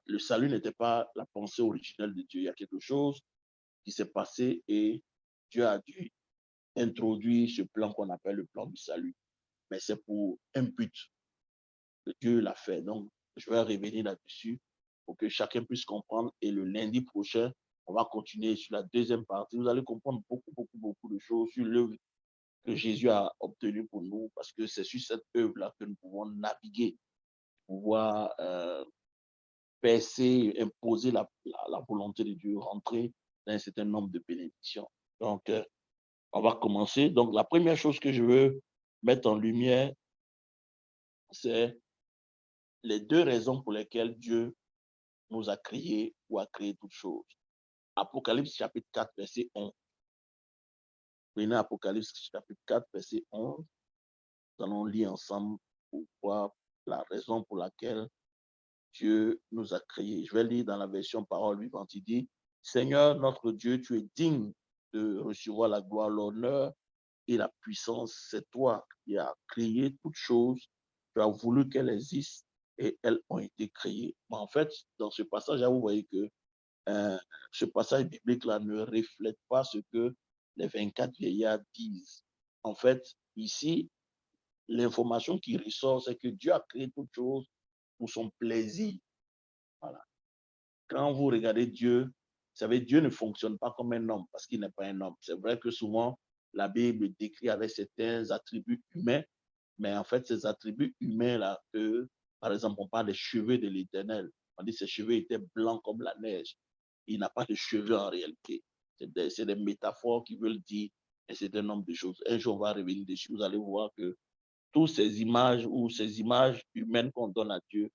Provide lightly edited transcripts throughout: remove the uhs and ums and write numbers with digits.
le salut n'était pas la pensée originelle de Dieu. Il y a quelque chose qui s'est passé et Dieu a dû introduire ce plan qu'on appelle le plan du salut. Mais c'est pour un but que Dieu l'a fait. Donc, je vais revenir là-dessus pour que chacun puisse comprendre. Et le lundi prochain, on va continuer sur la deuxième partie. Vous allez comprendre beaucoup de choses sur l'œuvre que Jésus a obtenue pour nous, parce que c'est sur cette œuvre-là que nous pouvons naviguer, pouvoir percer, imposer la volonté de Dieu, rentrer dans un certain nombre de bénédictions. Donc, on va commencer. Donc, la première chose que je veux mettre en lumière, c'est les deux raisons pour lesquelles Dieu nous a créés ou a créé toutes choses. Apocalypse chapitre 4, verset 11. Prenez Apocalypse chapitre 4, verset 11. Nous allons lire ensemble pour voir la raison pour laquelle Dieu nous a créés. Je vais lire dans la version parole vivante. Il dit, Seigneur notre Dieu, tu es digne de recevoir la gloire, l'honneur et la puissance. C'est toi qui as créé toutes choses. Tu as voulu qu'elles existent et elles ont été créées. Mais en fait, dans ce passage, vous voyez que ce passage biblique-là ne reflète pas ce que les 24 vieillards disent. En fait, ici, l'information qui ressort, c'est que Dieu a créé toutes choses pour son plaisir. Voilà. Quand vous regardez Dieu, vous savez, Dieu ne fonctionne pas comme un homme parce qu'il n'est pas un homme. C'est vrai que souvent, la Bible décrit avec certains attributs humains, mais en fait, ces attributs humains-là, par exemple, on parle des cheveux de l'Éternel. On dit que ses cheveux étaient blancs comme la neige. Il n'a pas de cheveux en réalité. C'est des métaphores qui veulent dire un certain nombre de choses. Un jour, on va revenir dessus. Vous allez voir que toutes ces images ou ces images humaines qu'on donne à Dieu,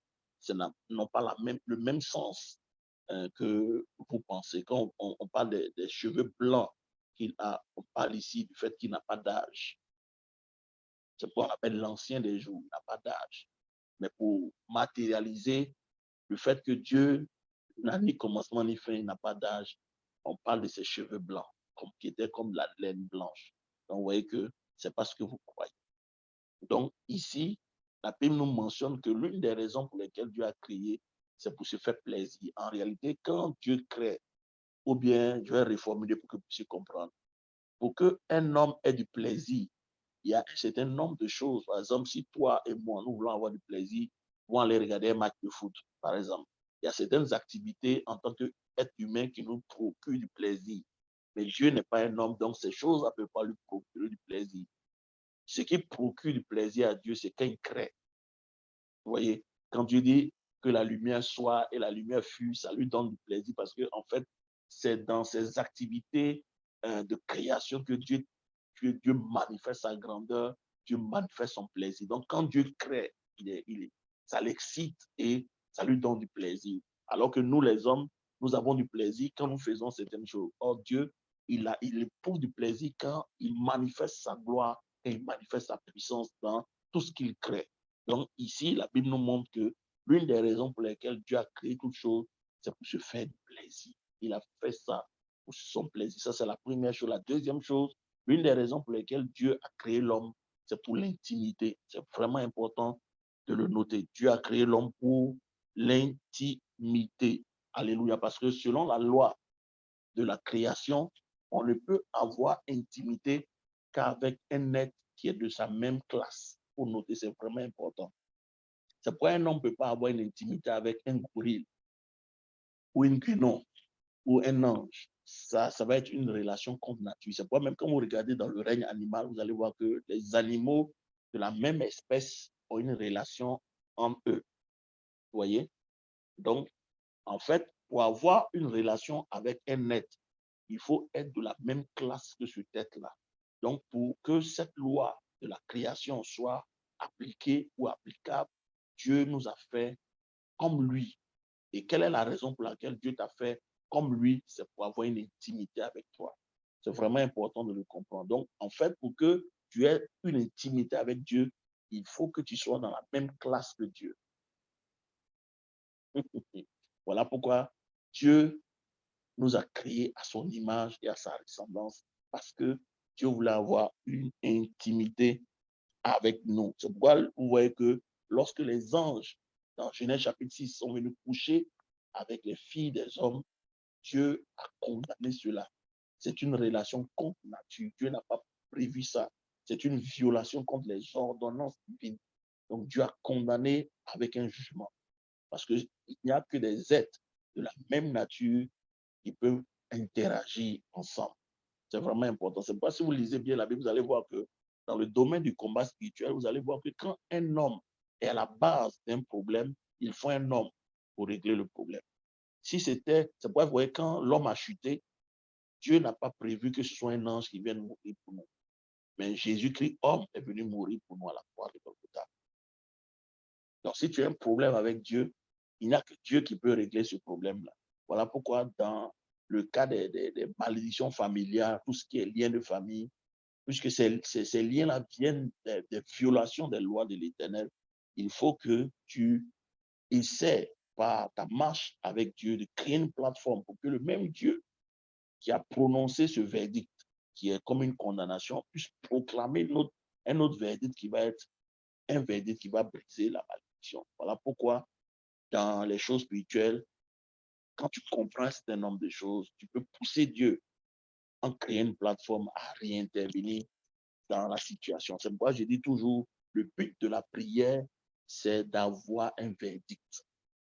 n'ont pas le même sens que vous pensez. Quand on parle des cheveux blancs qu'il a, on parle ici du fait qu'il n'a pas d'âge. C'est ce qu'on appelle l'ancien des jours, il n'a pas d'âge. Mais pour matérialiser le fait que Dieu n'a ni commencement ni fin, il n'a pas d'âge, on parle de ses cheveux blancs, qui étaient comme la laine blanche. Donc, vous voyez que c'est pas ce que vous croyez. Donc, ici, la Bible nous mentionne que l'une des raisons pour lesquelles Dieu a créé, c'est pour se faire plaisir. En réalité, quand Dieu crée, ou bien, je vais reformuler pour que vous puissiez comprendre, pour qu'un homme ait du plaisir, il y a un certain nombre de choses. Par exemple, si toi et moi, nous voulons avoir du plaisir, nous aller regarder un match de foot, par exemple. Il y a certaines activités en tant qu'être humain qui nous procurent du plaisir. Mais Dieu n'est pas un homme, donc ces choses ne peuvent pas lui procurer du plaisir. Ce qui procure du plaisir à Dieu, c'est quand il crée. Vous voyez, quand Dieu dit que la lumière soit et la lumière fut, ça lui donne du plaisir parce que, en fait, c'est dans ces activités de création que Dieu manifeste sa grandeur, Dieu manifeste son plaisir. Donc, quand Dieu crée, ça l'excite et ça lui donne du plaisir. Alors que nous, les hommes, nous avons du plaisir quand nous faisons certaines choses. Or, Dieu, il éprouve du plaisir quand il manifeste sa gloire et il manifeste sa puissance dans tout ce qu'il crée. Donc, ici, la Bible nous montre que l'une des raisons pour lesquelles Dieu a créé toute chose, c'est pour se faire du plaisir. Il a fait ça pour son plaisir. Ça, c'est la première chose. La deuxième chose, l'une des raisons pour lesquelles Dieu a créé l'homme, c'est pour l'intimité. C'est vraiment important de le noter. Dieu a créé l'homme pour l'intimité. Alléluia. Parce que selon la loi de la création, on ne peut avoir intimité qu'avec un être qui est de sa même classe. Pour noter, c'est vraiment important. C'est pourquoi un homme ne peut pas avoir une intimité avec un gorille ou une guénon ou un ange. Ça va être une relation contre nature. C'est pourquoi même quand vous regardez dans le règne animal, vous allez voir que les animaux de la même espèce ont une relation entre eux. Vous voyez? Donc, en fait, pour avoir une relation avec un être, il faut être de la même classe que cet être-là. Donc, pour que cette loi de la création soit appliquée ou applicable, Dieu nous a fait comme lui. Et quelle est la raison pour laquelle Dieu t'a fait comme lui? C'est pour avoir une intimité avec toi. C'est vraiment important de le comprendre. Donc, en fait, pour que tu aies une intimité avec Dieu, il faut que tu sois dans la même classe que Dieu. Voilà pourquoi Dieu nous a créés à son image et à sa ressemblance, parce que Dieu voulait avoir une intimité avec nous. C'est pourquoi vous voyez que lorsque les anges, dans Genèse chapitre 6, sont venus coucher avec les filles des hommes, Dieu a condamné cela. C'est une relation contre nature. Dieu n'a pas prévu ça. C'est une violation contre les ordonnances divines. Donc Dieu a condamné avec un jugement. Parce qu'il n'y a que des êtres de la même nature qui peuvent interagir ensemble. C'est vraiment important. C'est pourquoi si vous lisez bien la Bible, vous allez voir que dans le domaine du combat spirituel, vous allez voir que quand un homme est à la base d'un problème, il faut un homme pour régler le problème. Si c'est pourquoi vous voyez, quand l'homme a chuté, Dieu n'a pas prévu que ce soit un ange qui vienne mourir pour nous. Mais Jésus-Christ, homme, est venu mourir pour nous à la croix de Golgotha. Donc, si tu as un problème avec Dieu, il n'y a que Dieu qui peut régler ce problème-là. Voilà pourquoi dans le cas des malédictions familiales, tout ce qui est lien de famille, puisque ces liens-là viennent des violations des lois de l'Éternel, il faut que tu essaies par ta marche avec Dieu de créer une plateforme pour que le même Dieu qui a prononcé ce verdict, qui est comme une condamnation, puisse proclamer un autre verdict qui va être un verdict qui va briser la malédiction. Voilà pourquoi, dans les choses spirituelles, quand tu comprends un certain nombre de choses, tu peux pousser Dieu en créant une plateforme à réintervenir dans la situation. C'est pourquoi je dis toujours, le but de la prière, c'est d'avoir un verdict.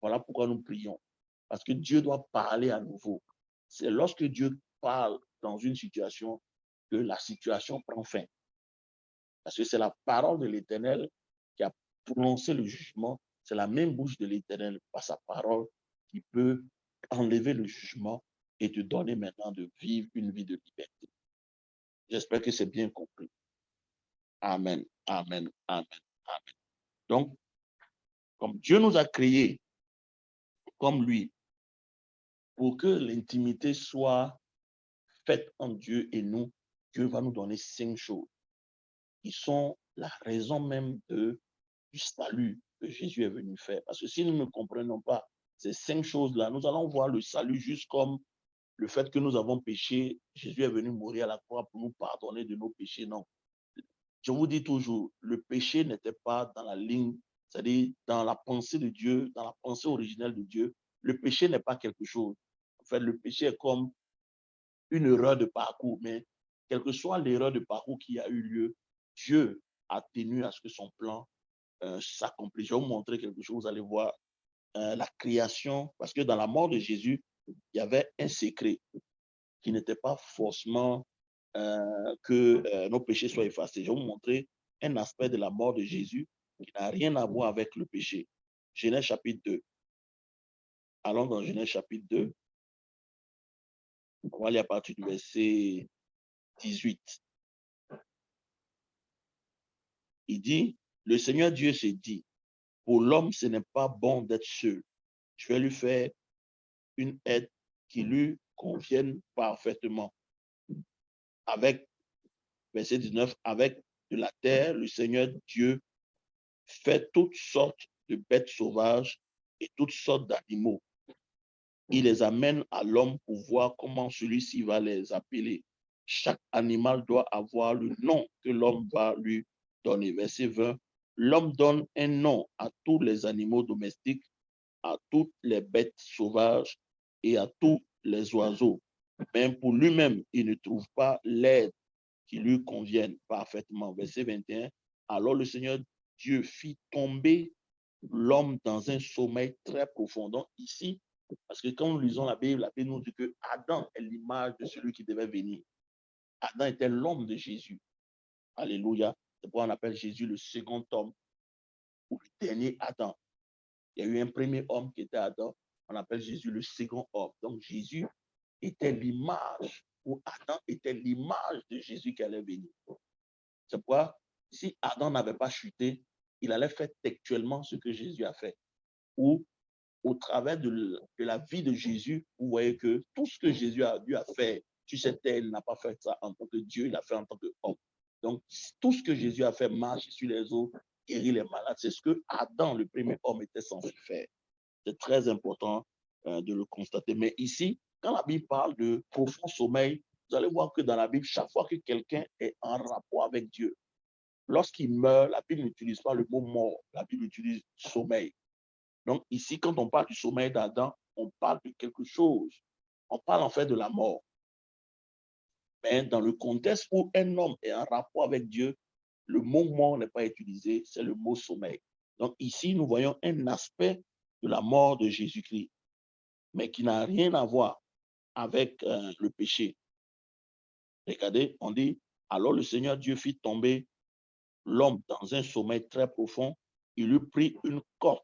Voilà pourquoi nous prions. Parce que Dieu doit parler à nouveau. C'est lorsque Dieu parle dans une situation que la situation prend fin. Parce que c'est la parole de l'Éternel qui a prononcé le jugement. C'est la même bouche de l'Éternel par sa parole qui peut enlever le jugement et te donner maintenant de vivre une vie de liberté. J'espère que c'est bien compris. Amen, amen, amen, amen. Donc, comme Dieu nous a créés comme lui, pour que l'intimité soit faite en Dieu et nous, Dieu va nous donner 5 choses qui sont la raison même du salut que Jésus est venu faire. Parce que si nous ne comprenons pas ces 5 choses-là, nous allons voir le salut juste comme le fait que nous avons péché. Jésus est venu mourir à la croix pour nous pardonner de nos péchés. Non. Je vous dis toujours, le péché n'était pas dans la ligne, c'est-à-dire dans la pensée de Dieu, dans la pensée originelle de Dieu. Le péché n'est pas quelque chose. En fait, le péché est comme une erreur de parcours, mais quelle que soit l'erreur de parcours qui a eu lieu, Dieu a tenu à ce que son plan s'accomplisse. Je vais vous montrer quelque chose, vous allez voir la création, parce que dans la mort de Jésus, il y avait un secret qui n'était pas forcément que nos péchés soient effacés. Je vais vous montrer un aspect de la mort de Jésus qui n'a rien à voir avec le péché. Genèse chapitre 2. Allons dans Genèse chapitre 2. On va aller à partir du verset 18. Il dit, le Seigneur Dieu s'est dit, pour l'homme, ce n'est pas bon d'être seul. Je vais lui faire une aide qui lui convienne parfaitement. Avec, verset 19, avec de la terre, le Seigneur Dieu fait toutes sortes de bêtes sauvages et toutes sortes d'animaux. Il les amène à l'homme pour voir comment celui-ci va les appeler. Chaque animal doit avoir le nom que l'homme va lui donner. Verset 20. L'homme donne un nom à tous les animaux domestiques, à toutes les bêtes sauvages et à tous les oiseaux. Mais pour lui-même, il ne trouve pas l'aide qui lui convienne parfaitement. Verset 21. Alors le Seigneur Dieu fit tomber l'homme dans un sommeil très profond. Donc ici, parce que quand nous lisons la Bible nous dit que Adam est l'image de celui qui devait venir. Adam était l'homme de Jésus. Alléluia. C'est pourquoi on appelle Jésus le second homme ou le dernier Adam. Il y a eu un premier homme qui était Adam. On appelle Jésus le second homme. Donc Jésus était l'image, ou Adam était l'image de Jésus qui allait venir. C'est pourquoi si Adam n'avait pas chuté, il allait faire textuellement ce que Jésus a fait. Ou au travers de la vie de Jésus, vous voyez que tout ce que Jésus a dû faire sur cette terre, il n'a pas fait ça en tant que Dieu, il a fait en tant qu'homme. Donc, tout ce que Jésus a fait, marcher sur les eaux, guérir les malades, c'est ce que Adam, le premier homme, était censé faire. C'est très important de le constater. Mais ici, quand la Bible parle de profond sommeil, vous allez voir que dans la Bible, chaque fois que quelqu'un est en rapport avec Dieu, lorsqu'il meurt, la Bible n'utilise pas le mot mort, la Bible utilise sommeil. Donc ici, quand on parle du sommeil d'Adam, on parle de quelque chose. On parle en fait de la mort. Mais dans le contexte où un homme est en rapport avec Dieu, le mot mort n'est pas utilisé, c'est le mot sommeil. Donc ici, nous voyons un aspect de la mort de Jésus-Christ, mais qui n'a rien à voir avec le péché. Regardez, on dit, alors le Seigneur Dieu fit tomber l'homme dans un sommeil très profond. Il lui prit une corde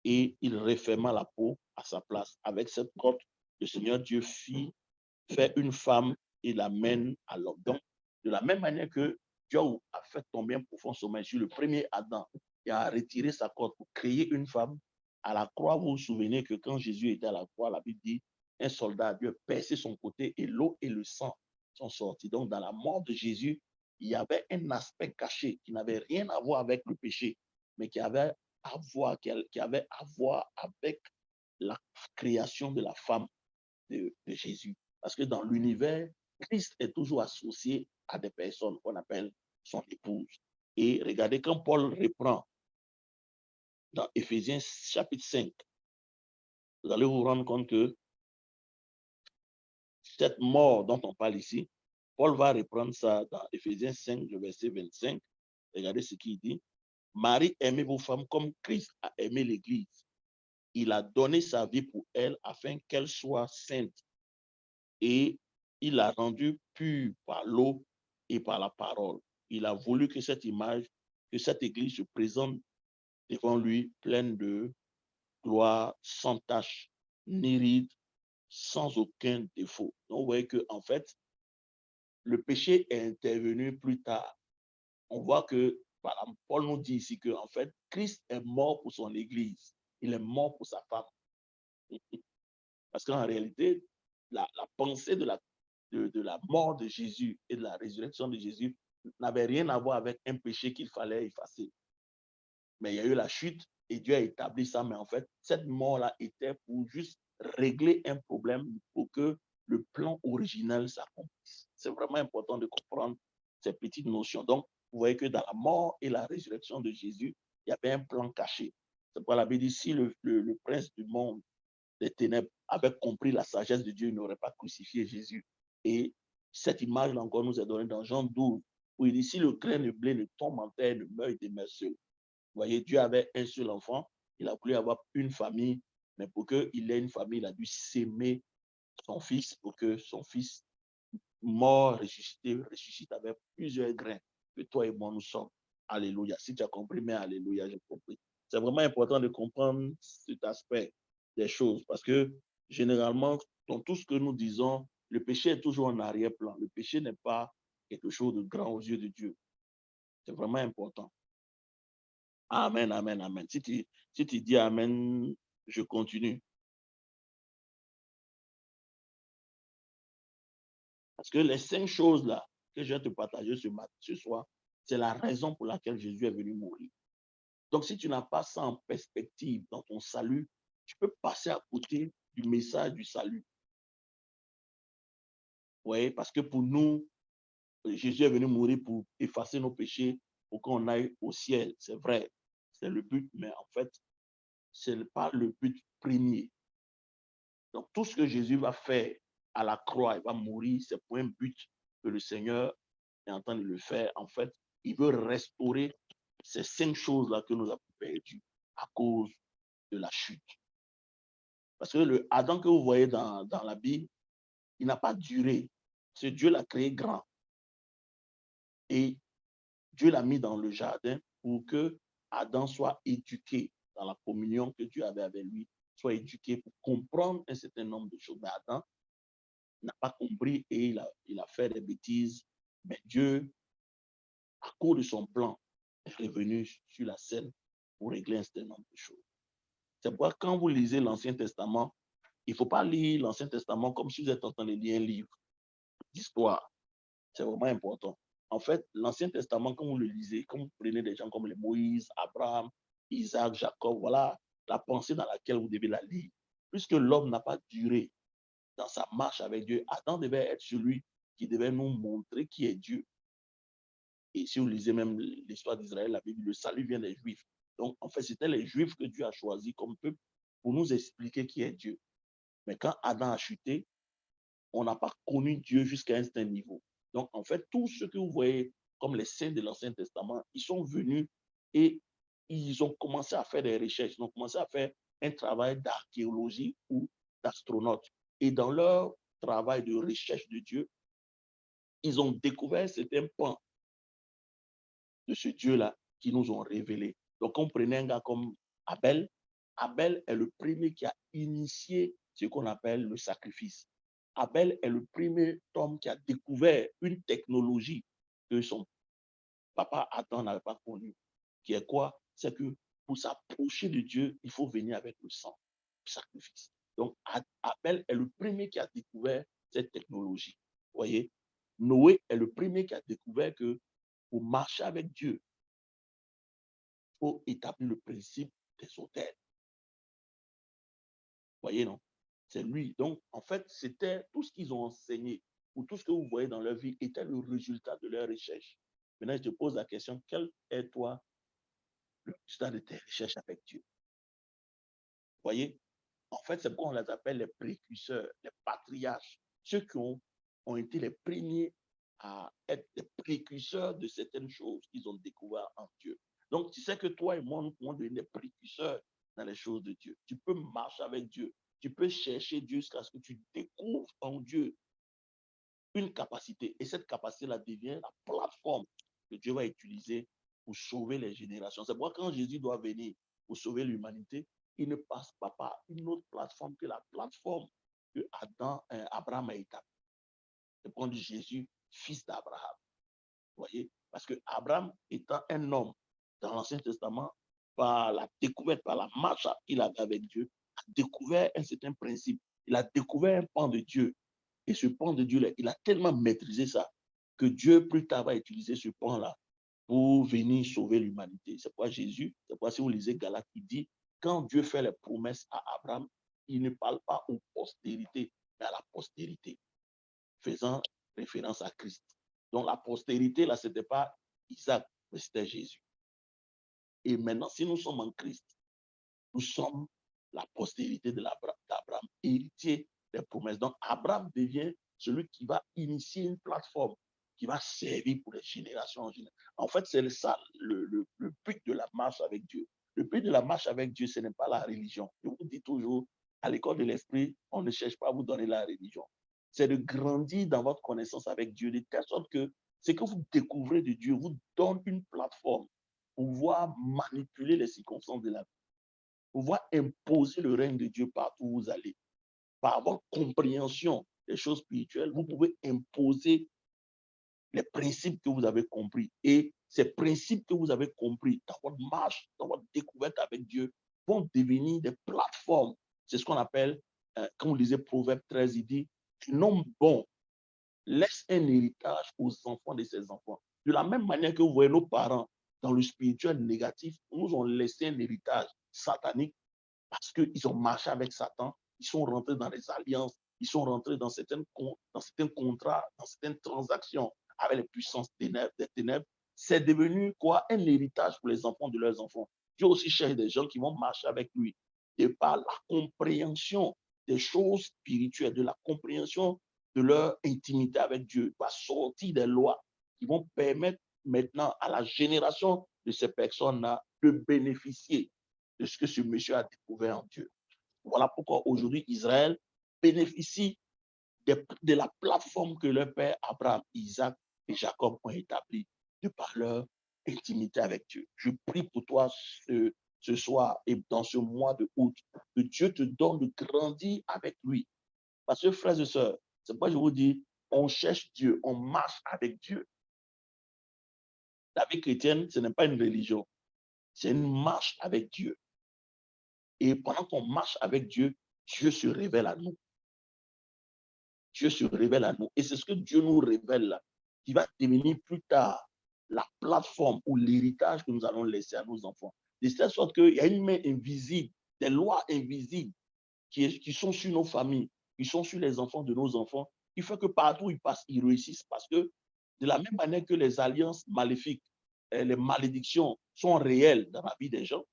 et il referma la peau à sa place. Avec cette corde, le Seigneur Dieu fait une femme et l'amène à l'homme. Donc, de la même manière que Dieu a fait tomber un profond sommeil sur le premier Adam et a retiré sa corde pour créer une femme, à la croix, vous vous souvenez que quand Jésus était à la croix, la Bible dit, un soldat a dû percer son côté et l'eau et le sang sont sortis. Donc, dans la mort de Jésus, il y avait un aspect caché qui n'avait rien à voir avec le péché, mais qui avait à voir avec la création de la femme de Jésus. Parce que dans l'univers, Christ est toujours associé à des personnes qu'on appelle son épouse. Et regardez, quand Paul reprend dans Éphésiens chapitre 5, vous allez vous rendre compte que cette mort dont on parle ici, Paul va reprendre ça dans Éphésiens 5, le verset 25. Regardez ce qu'il dit. Marie, aimez vos femmes comme Christ a aimé l'Église. Il a donné sa vie pour elle afin qu'elle soit sainte. Et il l'a rendue pure par l'eau et par la parole. Il a voulu que cette image, que cette Église se présente devant lui pleine de gloire, sans tache, ni ride, sans aucun défaut. Donc, vous voyez que, en fait, le péché est intervenu plus tard. On voit que, Paul nous dit ici que, en fait, Christ est mort pour son Église. Il est mort pour sa femme. Parce qu'en réalité, la pensée de la mort de Jésus et de la résurrection de Jésus n'avait rien à voir avec un péché qu'il fallait effacer. Mais il y a eu la chute et Dieu a établi ça. Mais en fait, cette mort-là était pour juste régler un problème pour que le plan original s'accomplisse. C'est vraiment important de comprendre ces petites notions. Donc, vous voyez que dans la mort et la résurrection de Jésus, il y avait un plan caché. C'est pourquoi la Bible dit, si le prince du monde des ténèbres avait compris la sagesse de Dieu, il n'aurait pas crucifié Jésus. Et cette image-là encore nous est donnée dans Jean 12, où il dit, si le grain de blé ne tombe en terre, ne meurt, il demeure seul. Vous voyez, Dieu avait un seul enfant, il a voulu avoir une famille, mais pour qu'il ait une famille, il a dû s'aimer son fils, pour que son fils, mort, ressuscite avec plusieurs grains, que toi et moi nous sommes. Alléluia. Si tu as compris, mais alléluia, j'ai compris. C'est vraiment important de comprendre cet aspect des choses parce que généralement, dans tout ce que nous disons, le péché est toujours en arrière-plan. Le péché n'est pas quelque chose de grand aux yeux de Dieu. C'est vraiment important. Amen, amen, amen. Si tu dis amen, je continue. Parce que les 5 choses-là que je vais te partager ce soir, c'est la raison pour laquelle Jésus est venu mourir. Donc, si tu n'as pas ça en perspective dans ton salut, tu peux passer à côté du message du salut. Oui, parce que pour nous, Jésus est venu mourir pour effacer nos péchés, pour qu'on aille au ciel. C'est vrai, c'est le but, mais en fait, ce n'est pas le but premier. Donc, tout ce que Jésus va faire à la croix, il va mourir, c'est pour un but que le Seigneur est en train de le faire. En fait, il veut restaurer ces 5 choses-là que nous avons perdues à cause de la chute. Parce que le Adam que vous voyez dans la Bible, il n'a pas duré. C'est Dieu l'a créé grand. Et Dieu l'a mis dans le jardin pour que Adam soit éduqué dans la communion que Dieu avait avec lui, soit éduqué pour comprendre un certain nombre de choses. Mais Adam n'a pas compris et il a fait des bêtises. Mais Dieu, à cause de son plan, est revenu sur la scène pour régler un certain nombre de choses. C'est pourquoi quand vous lisez l'Ancien Testament, il ne faut pas lire l'Ancien Testament comme si vous êtes en train de lire un livre d'histoire. C'est vraiment important. En fait, l'Ancien Testament, quand vous le lisez, quand vous prenez des gens comme les Moïse, Abraham, Isaac, Jacob, voilà la pensée dans laquelle vous devez la lire. Puisque l'homme n'a pas duré dans sa marche avec Dieu, Adam devait être celui qui devait nous montrer qui est Dieu. Et si vous lisez même l'histoire d'Israël, la Bible, le salut vient des Juifs. Donc, en fait, c'était les Juifs que Dieu a choisis comme peuple pour nous expliquer qui est Dieu. Mais quand Adam a chuté, on n'a pas connu Dieu jusqu'à un certain niveau. Donc, en fait, tous ceux que vous voyez comme les saints de l'Ancien Testament, ils sont venus et ils ont commencé à faire des recherches, ils ont commencé à faire un travail d'archéologie ou d'astronaute. Et dans leur travail de recherche de Dieu, ils ont découvert certains pans de ce Dieu-là qui nous ont révélé. Donc, on prenait un gars comme Abel. Abel est le premier qui a initié ce qu'on appelle le sacrifice. Abel est le premier homme qui a découvert une technologie que son papa Adam n'avait pas connue, qui est quoi? C'est que pour s'approcher de Dieu, il faut venir avec le sang, le sacrifice. Donc, Abel est le premier qui a découvert cette technologie. Vous voyez? Noé est le premier qui a découvert que pour marcher avec Dieu, il faut établir le principe des autels. Vous voyez, non? C'est lui. Donc, en fait, c'était tout ce qu'ils ont enseigné, ou tout ce que vous voyez dans leur vie, était le résultat de leur recherche. Maintenant, je te pose la question, quel est, toi, le résultat de tes recherches avec Dieu? Vous voyez? En fait, c'est pourquoi on les appelle les précurseurs, les patriarches, ceux qui ont été les premiers à être les précurseurs de certaines choses qu'ils ont découvert en Dieu. Donc, tu sais que toi et moi, nous pouvons devenir des précurseurs dans les choses de Dieu. Tu peux marcher avec Dieu. Tu peux chercher Dieu jusqu'à ce que tu découvres en Dieu une capacité. Et cette capacité-là devient la plateforme que Dieu va utiliser pour sauver les générations. C'est pourquoi quand Jésus doit venir pour sauver l'humanité, il ne passe pas par une autre plateforme que la plateforme que Abraham a établie. C'est pourquoi on dit Jésus, fils d'Abraham. Vous voyez? Parce que Abraham étant un homme dans l'Ancien Testament, par la découverte, par la marche qu'il avait avec Dieu, a découvert un certain principe. Il a découvert un pan de Dieu. Et ce pan de Dieu-là, il a tellement maîtrisé ça que Dieu plus tard va utiliser ce pan-là pour venir sauver l'humanité. C'est pourquoi Jésus, c'est pourquoi si vous lisez Galates, il dit, quand Dieu fait les promesses à Abraham, il ne parle pas aux postérités, mais à la postérité, faisant référence à Christ. Donc la postérité, là, ce n'était pas Isaac, mais c'était Jésus. Et maintenant, si nous sommes en Christ, nous sommes la postérité d'Abraham, héritier des promesses. Donc Abraham devient celui qui va initier une plateforme qui va servir pour les générations en général. En fait, c'est ça le but de la marche avec Dieu. Le but de la marche avec Dieu, ce n'est pas la religion. Je vous dis toujours, à l'école de l'esprit, on ne cherche pas à vous donner la religion. C'est de grandir dans votre connaissance avec Dieu, de telle sorte que ce que vous découvrez de Dieu vous donne une plateforme pour pouvoir manipuler les circonstances de la vie, pour pouvoir imposer le règne de Dieu partout où vous allez. Par votre compréhension des choses spirituelles, vous pouvez imposer les principes que vous avez compris. Et ces principes que vous avez compris dans votre marche, dans votre découverte avec Dieu, vont devenir des plateformes. C'est ce qu'on appelle, quand vous lisez Proverbe 13, il dit, un homme bon laisse un héritage aux enfants de ses enfants. De la même manière que vous voyez nos parents dans le spirituel négatif, nous ont laissé un héritage satanique parce qu'ils ont marché avec Satan, ils sont rentrés dans les alliances, ils sont rentrés dans certains contrats, dans certaines transactions avec les puissances des ténèbres. C'est devenu quoi? Un héritage pour les enfants de leurs enfants. Dieu aussi cherche des gens qui vont marcher avec lui. Et par la compréhension des choses spirituelles, de la compréhension de leur intimité avec Dieu, va sortir des lois qui vont permettre maintenant à la génération de ces personnes-là de bénéficier de ce que ce monsieur a découvert en Dieu. Voilà pourquoi aujourd'hui Israël bénéficie de la plateforme que leur père Abraham, Isaac et Jacob ont établie de par leur intimité avec Dieu. Je prie pour toi ce soir et dans ce mois de août, que Dieu te donne de grandir avec lui. Parce que frères et sœurs, c'est pourquoi je vous dis, on cherche Dieu, on marche avec Dieu. La vie chrétienne, ce n'est pas une religion, c'est une marche avec Dieu. Et pendant qu'on marche avec Dieu, Dieu se révèle à nous. Dieu se révèle à nous. Et c'est ce que Dieu nous révèle là, qui va devenir plus tard la plateforme ou l'héritage que nous allons laisser à nos enfants. De telle sorte qu'il y a une main invisible, des lois invisibles qui sont sur nos familles, qui sont sur les enfants de nos enfants, qui fait que partout où ils passent, ils réussissent. Parce que de la même manière que les alliances maléfiques, les malédictions sont réelles dans la vie des gens,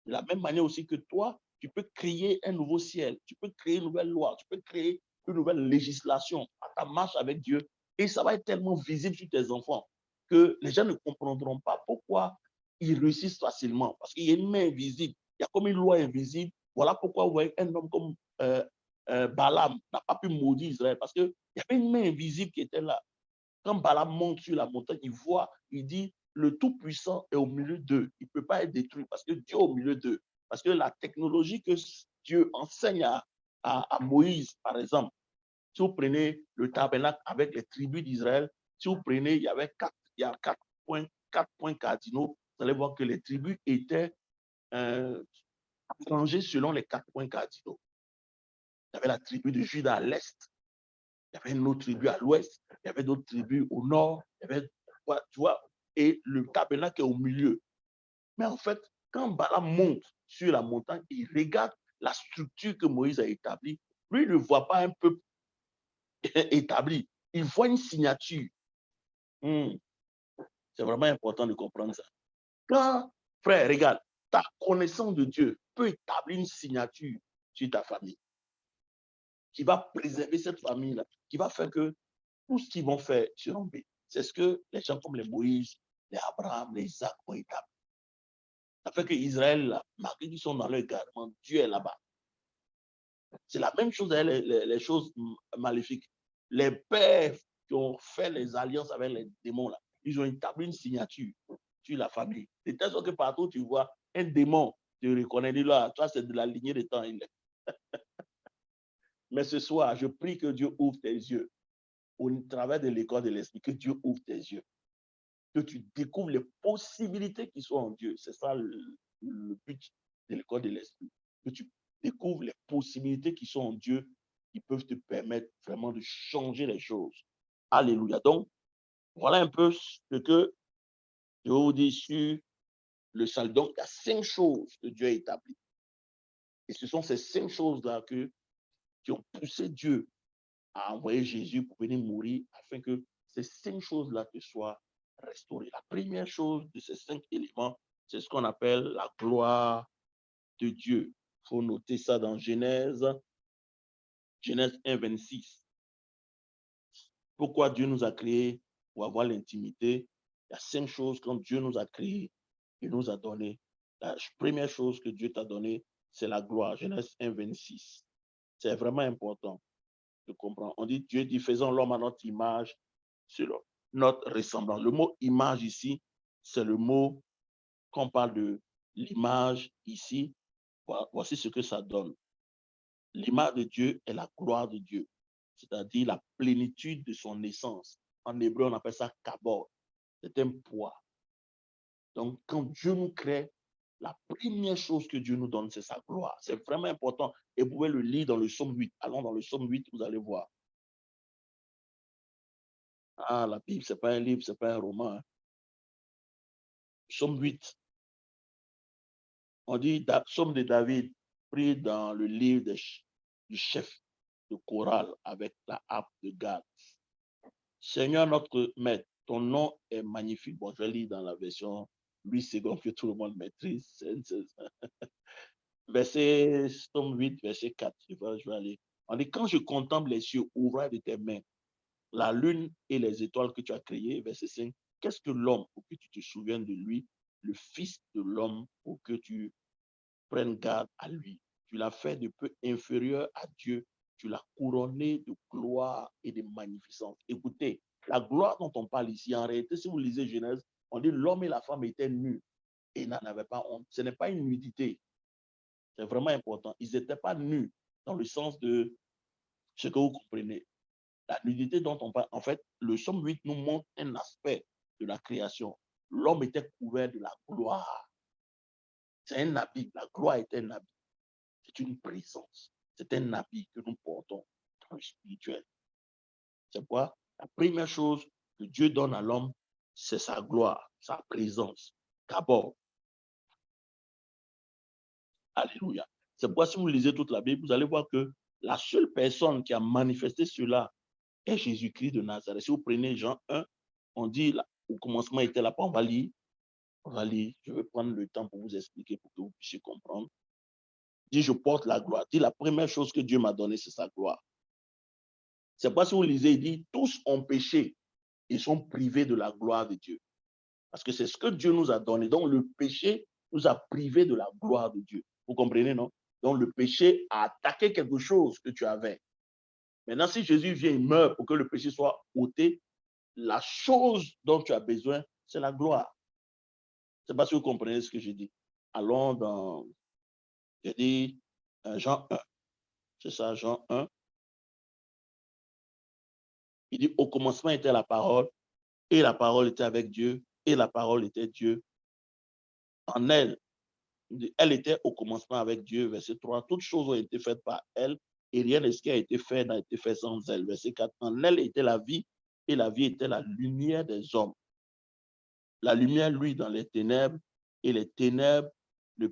De la même manière aussi que toi, tu peux créer un nouveau ciel, tu peux créer une nouvelle loi, tu peux créer une nouvelle législation à ta marche avec Dieu. Et ça va être tellement visible sur tes enfants que les gens ne comprendront pas pourquoi ils réussissent facilement. Parce qu'il y a une main invisible, il y a comme une loi invisible. Voilà pourquoi vous voyez un homme comme Balaam n'a pas pu maudire Israël, parce qu'il y avait une main invisible qui était là. Quand Balaam monte sur la montagne, il voit, il dit, le Tout-Puissant est au milieu d'eux. Il ne peut pas être détruit parce que Dieu est au milieu d'eux. Parce que la technologie que Dieu enseigne à Moïse, par exemple, si vous prenez le tabernacle avec les tribus d'Israël, si vous prenez, il y a 4 points cardinaux, vous allez voir que les tribus étaient rangées selon les 4 points cardinaux. Il y avait la tribu de Juda à l'est, il y avait une autre tribu à l'ouest, il y avait d'autres tribus au nord, il y avait, tu vois, et le tabernacle est au milieu. Mais en fait, quand Balaam monte sur la montagne, il regarde la structure que Moïse a établie. Lui, il ne voit pas un peuple établi, il voit une signature. C'est vraiment important de comprendre ça. Quand, frère, regarde, ta connaissance de Dieu peut établir une signature sur ta famille qui va préserver cette famille-là, qui va faire que tout ce qu'ils vont faire sur B. C'est ce que les gens comme les Moïse, les Abraham, les Isaac ont établi. Ça fait que Israël, malgré qu'ils sont dans leur gardement, Dieu est là-bas. C'est la même chose avec les choses maléfiques. Les pères qui ont fait les alliances avec les démons, là, ils ont établi une signature sur la famille. De telle sorte que partout tu vois un démon, tu reconnais, dis là, toi c'est de la lignée des temps. Mais ce soir, je prie que Dieu ouvre tes yeux au travers de l'école de l'esprit, que Dieu ouvre tes yeux, que tu découvres les possibilités qui sont en Dieu. C'est ça le but de l'école de l'esprit, que tu découvres les possibilités qui sont en Dieu, qui peuvent te permettre vraiment de changer les choses. Alléluia. Donc, voilà un peu ce que je vous dis sur le salut. Donc, il y a 5 choses que Dieu a établies. Et ce sont ces 5 choses-là qui ont poussé Dieu à envoyer Jésus pour venir mourir afin que ces 5 choses-là te soient restaurées. La première chose de ces 5 éléments, c'est ce qu'on appelle la gloire de Dieu. Il faut noter ça dans Genèse 1, 26. Pourquoi Dieu nous a créés pour avoir l'intimité? Il y a 5 choses quand Dieu nous a créés et nous a donné. La première chose que Dieu t'a donnée, c'est la gloire. Genèse 1, 26. C'est vraiment important de comprendre. On dit, Dieu dit, faisons l'homme à notre image, selon notre ressemblance. Le mot image ici, c'est le mot qu'on parle de l'image ici. Voici ce que ça donne. L'image de Dieu est la gloire de Dieu, c'est-à-dire la plénitude de son essence. En hébreu, on appelle ça kabod. C'est un poids. Donc, quand Dieu nous crée, la première chose que Dieu nous donne, c'est sa gloire. C'est vraiment important. Et vous pouvez le lire dans le psaume 8. Allons dans le psaume 8, vous allez voir. Ah, la Bible, ce n'est pas un livre, ce n'est pas un roman. Hein. Psaume 8. On dit psaume de David, pris dans le livre du chef de chorale avec la harpe de Gad. Seigneur notre maître, ton nom est magnifique. Bon, je lis dans la version 8 secondes que tout le monde maîtrise. Verset psaume 8, verset 4. Je vais aller. On dit, quand je contemple les cieux ouvrés de tes mains, la lune et les étoiles que tu as créées, verset 5, qu'est-ce que l'homme pour que tu te souviennes de lui, le fils de l'homme pour que tu prennes garde à lui. Tu l'as fait de peu inférieur à Dieu, tu l'as couronné de gloire et de magnificence. Écoutez, la gloire dont on parle ici, en réalité, si vous lisez Genèse, on dit l'homme et la femme étaient nus et n'en avaient pas honte. Ce n'est pas une nudité. C'est vraiment important. Ils n'étaient pas nus dans le sens de ce que vous comprenez. La nudité dont on parle, en fait, le psaume 8 nous montre un aspect de la création. L'homme était couvert de la gloire. C'est un habit. La gloire est un habit. C'est une présence. C'est un habit que nous portons dans le spirituel. C'est quoi? La première chose que Dieu donne à l'homme, c'est sa gloire, sa présence. D'abord. Alléluia. C'est pourquoi si vous lisez toute la Bible, vous allez voir que la seule personne qui a manifesté cela est Jésus-Christ de Nazareth. Si vous prenez Jean 1, on dit là, au commencement était là, on va lire. On va lire, je vais prendre le temps pour vous expliquer, pour que vous puissiez comprendre. Dis, je porte la gloire. Dis, la première chose que Dieu m'a donnée, c'est sa gloire. C'est pas si vous lisez, il dit, tous ont péché et sont privés de la gloire de Dieu. Parce que c'est ce que Dieu nous a donné. Donc, le péché nous a privés de la gloire de Dieu. Vous comprenez, non? Donc, le péché a attaqué quelque chose que tu avais. Maintenant, si Jésus vient et meurt pour que le péché soit ôté, la chose dont tu as besoin, c'est la gloire. Je ne sais pas si vous comprenez ce que je dis. Allons dans, je dis, Jean 1. C'est ça, Jean 1. Il dit, au commencement était la parole, et la parole était avec Dieu, et la parole était Dieu. En elle, elle était au commencement avec Dieu, verset 3. Toutes choses ont été faites par elle, et rien de ce qui a été fait n'a été fait sans elle. Verset 4. En elle était la vie, et la vie était la lumière des hommes. La lumière, lui, dans les ténèbres, et les ténèbres ne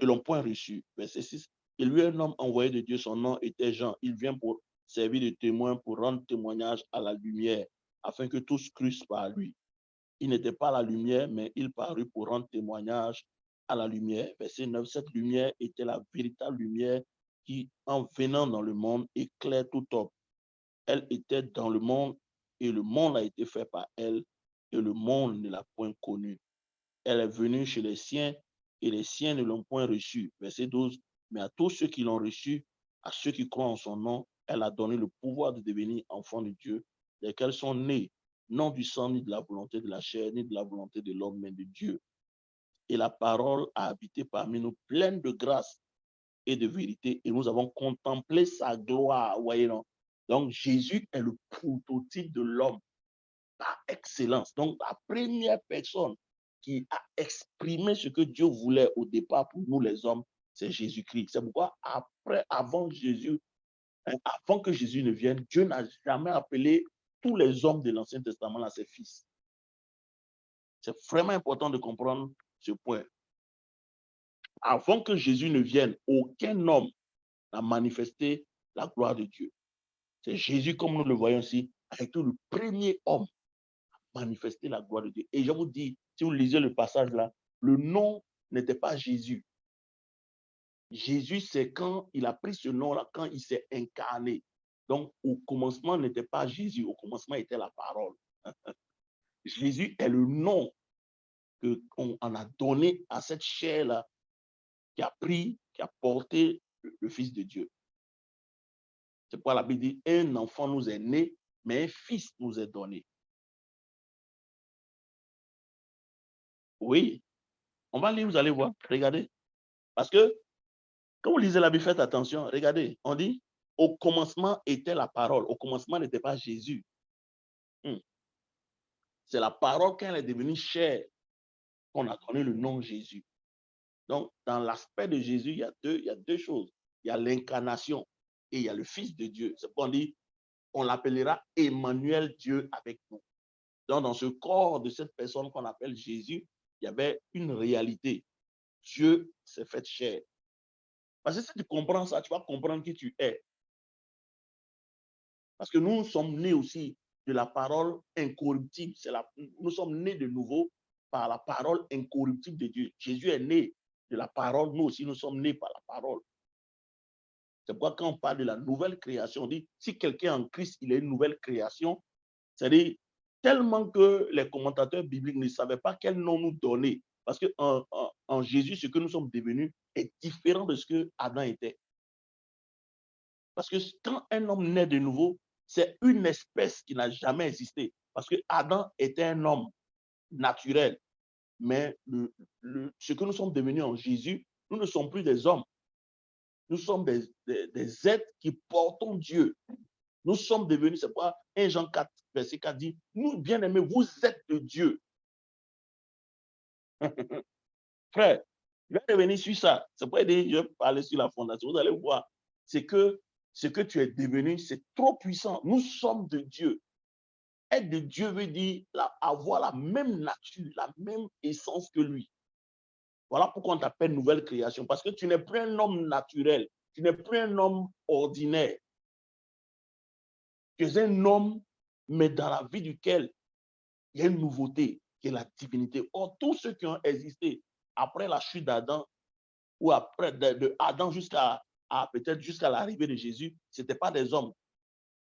l'ont point reçu. Verset 6. Et lui, un homme envoyé de Dieu, son nom était Jean. Il vient pour servir de témoin, pour rendre témoignage à la lumière, afin que tous crussent par lui. Il n'était pas la lumière, mais il parut pour rendre témoignage à la lumière. Verset 9, cette lumière était la véritable lumière qui, en venant dans le monde, éclaire tout homme. Elle était dans le monde et le monde a été fait par elle et le monde ne l'a point connue. Elle est venue chez les siens et les siens ne l'ont point reçue. Verset 12, mais à tous ceux qui l'ont reçue, à ceux qui croient en son nom, elle a donné le pouvoir de devenir enfants de Dieu, lesquels sont nés non du sang, ni de la volonté de la chair, ni de la volonté de l'homme, mais de Dieu. Et la parole a habité parmi nous, pleine de grâce et de vérité, et nous avons contemplé sa gloire. Voyez, non? Donc, Jésus est le prototype de l'homme par excellence. Donc, la première personne qui a exprimé ce que Dieu voulait au départ pour nous, les hommes, c'est Jésus-Christ. C'est pourquoi, avant Jésus, avant que Jésus ne vienne, Dieu n'a jamais appelé tous les hommes de l'Ancien Testament à ses fils. C'est vraiment important de comprendre ce point. Avant que Jésus ne vienne, aucun homme n'a manifesté la gloire de Dieu. C'est Jésus, comme nous le voyons ici, a été le premier homme à manifester la gloire de Dieu. Et je vous dis, si vous lisez le passage là, le nom n'était pas Jésus. Jésus, c'est quand il a pris ce nom-là, quand il s'est incarné. Donc, au commencement n'était pas Jésus, au commencement était la parole. Jésus est le nom qu'on a donné à cette chair-là qui a pris, qui a porté le Fils de Dieu. C'est pourquoi la Bible dit, un enfant nous est né, mais un fils nous est donné. Oui, on va lire, vous allez voir, regardez. Parce que, quand vous lisez la Bible, faites attention, regardez, on dit, au commencement était la parole, au commencement n'était pas Jésus. C'est la parole, quand elle est devenue chair, qu'on a donné le nom Jésus. Donc, dans l'aspect de Jésus, il y a deux choses. Il y a l'incarnation et il y a le Fils de Dieu. C'est pourquoi on dit, on l'appellera Emmanuel, Dieu avec nous. Donc, dans ce corps de cette personne qu'on appelle Jésus, il y avait une réalité. Dieu s'est fait chair. Parce que si tu comprends ça, tu vas comprendre qui tu es. Parce que nous sommes nés aussi de la parole incorruptible. Nous sommes nés de nouveau par la parole incorruptible de Dieu. Jésus est né de la parole. Nous aussi, nous sommes nés par la parole. C'est pourquoi quand on parle de la nouvelle création, on dit, si quelqu'un est en Christ, il est une nouvelle création. C'est-à-dire, tellement que les commentateurs bibliques ne savaient pas quel nom nous donner. Parce qu'en Jésus, ce que nous sommes devenus est différent de ce que Adam était. Parce que quand un homme naît de nouveau, c'est une espèce qui n'a jamais existé. Parce que Adam était un homme naturel. Mais ce que nous sommes devenus en Jésus, nous ne sommes plus des hommes. Nous sommes des êtres qui portons Dieu. Nous sommes devenus, c'est quoi 1 Jean 4, verset 4 dit, nous, bien-aimés, vous êtes de Dieu. Frère, je vais revenir sur ça. C'est pourquoi je vais parler sur la fondation. Vous allez voir, c'est que ce que tu es devenu, c'est trop puissant. Nous sommes de Dieu. Être de Dieu veut dire avoir la même nature, la même essence que lui. Voilà pourquoi on t'appelle nouvelle création. Parce que tu n'es plus un homme naturel. Tu n'es plus un homme ordinaire. Tu es un homme, mais dans la vie duquel il y a une nouveauté. qui est la divinité. Or, tous ceux qui ont existé après la chute d'Adam, ou après de Adam jusqu'à peut-être jusqu'à l'arrivée de Jésus, ce n'étaient pas des hommes.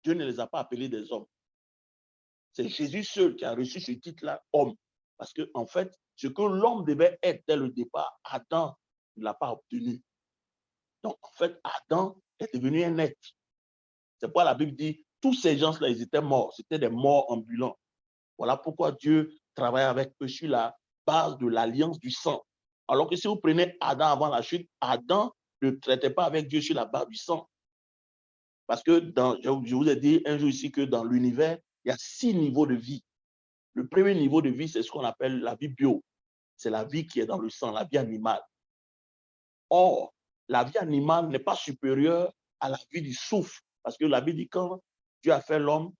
Dieu ne les a pas appelés des hommes. C'est Jésus seul qui a reçu ce titre-là, homme. Parce que, en fait, ce que l'homme devait être dès le départ, Adam ne l'a pas obtenu. Donc, en fait, Adam est devenu un être. C'est pourquoi la Bible dit, tous ces gens-là, ils étaient morts. C'était des morts ambulants. Voilà pourquoi Dieu travaille avec eux sur la base de l'alliance du sang. Alors que si vous prenez Adam avant la chute, Adam ne traitait pas avec Dieu sur la base du sang. Parce que je vous ai dit un jour ici que dans l'univers, il y a 6 niveaux de vie. Le premier niveau de vie, c'est ce qu'on appelle la vie bio. C'est la vie qui est dans le sang, la vie animale. Or, la vie animale n'est pas supérieure à la vie du souffle. Parce que la Bible dit quand Dieu a fait l'homme,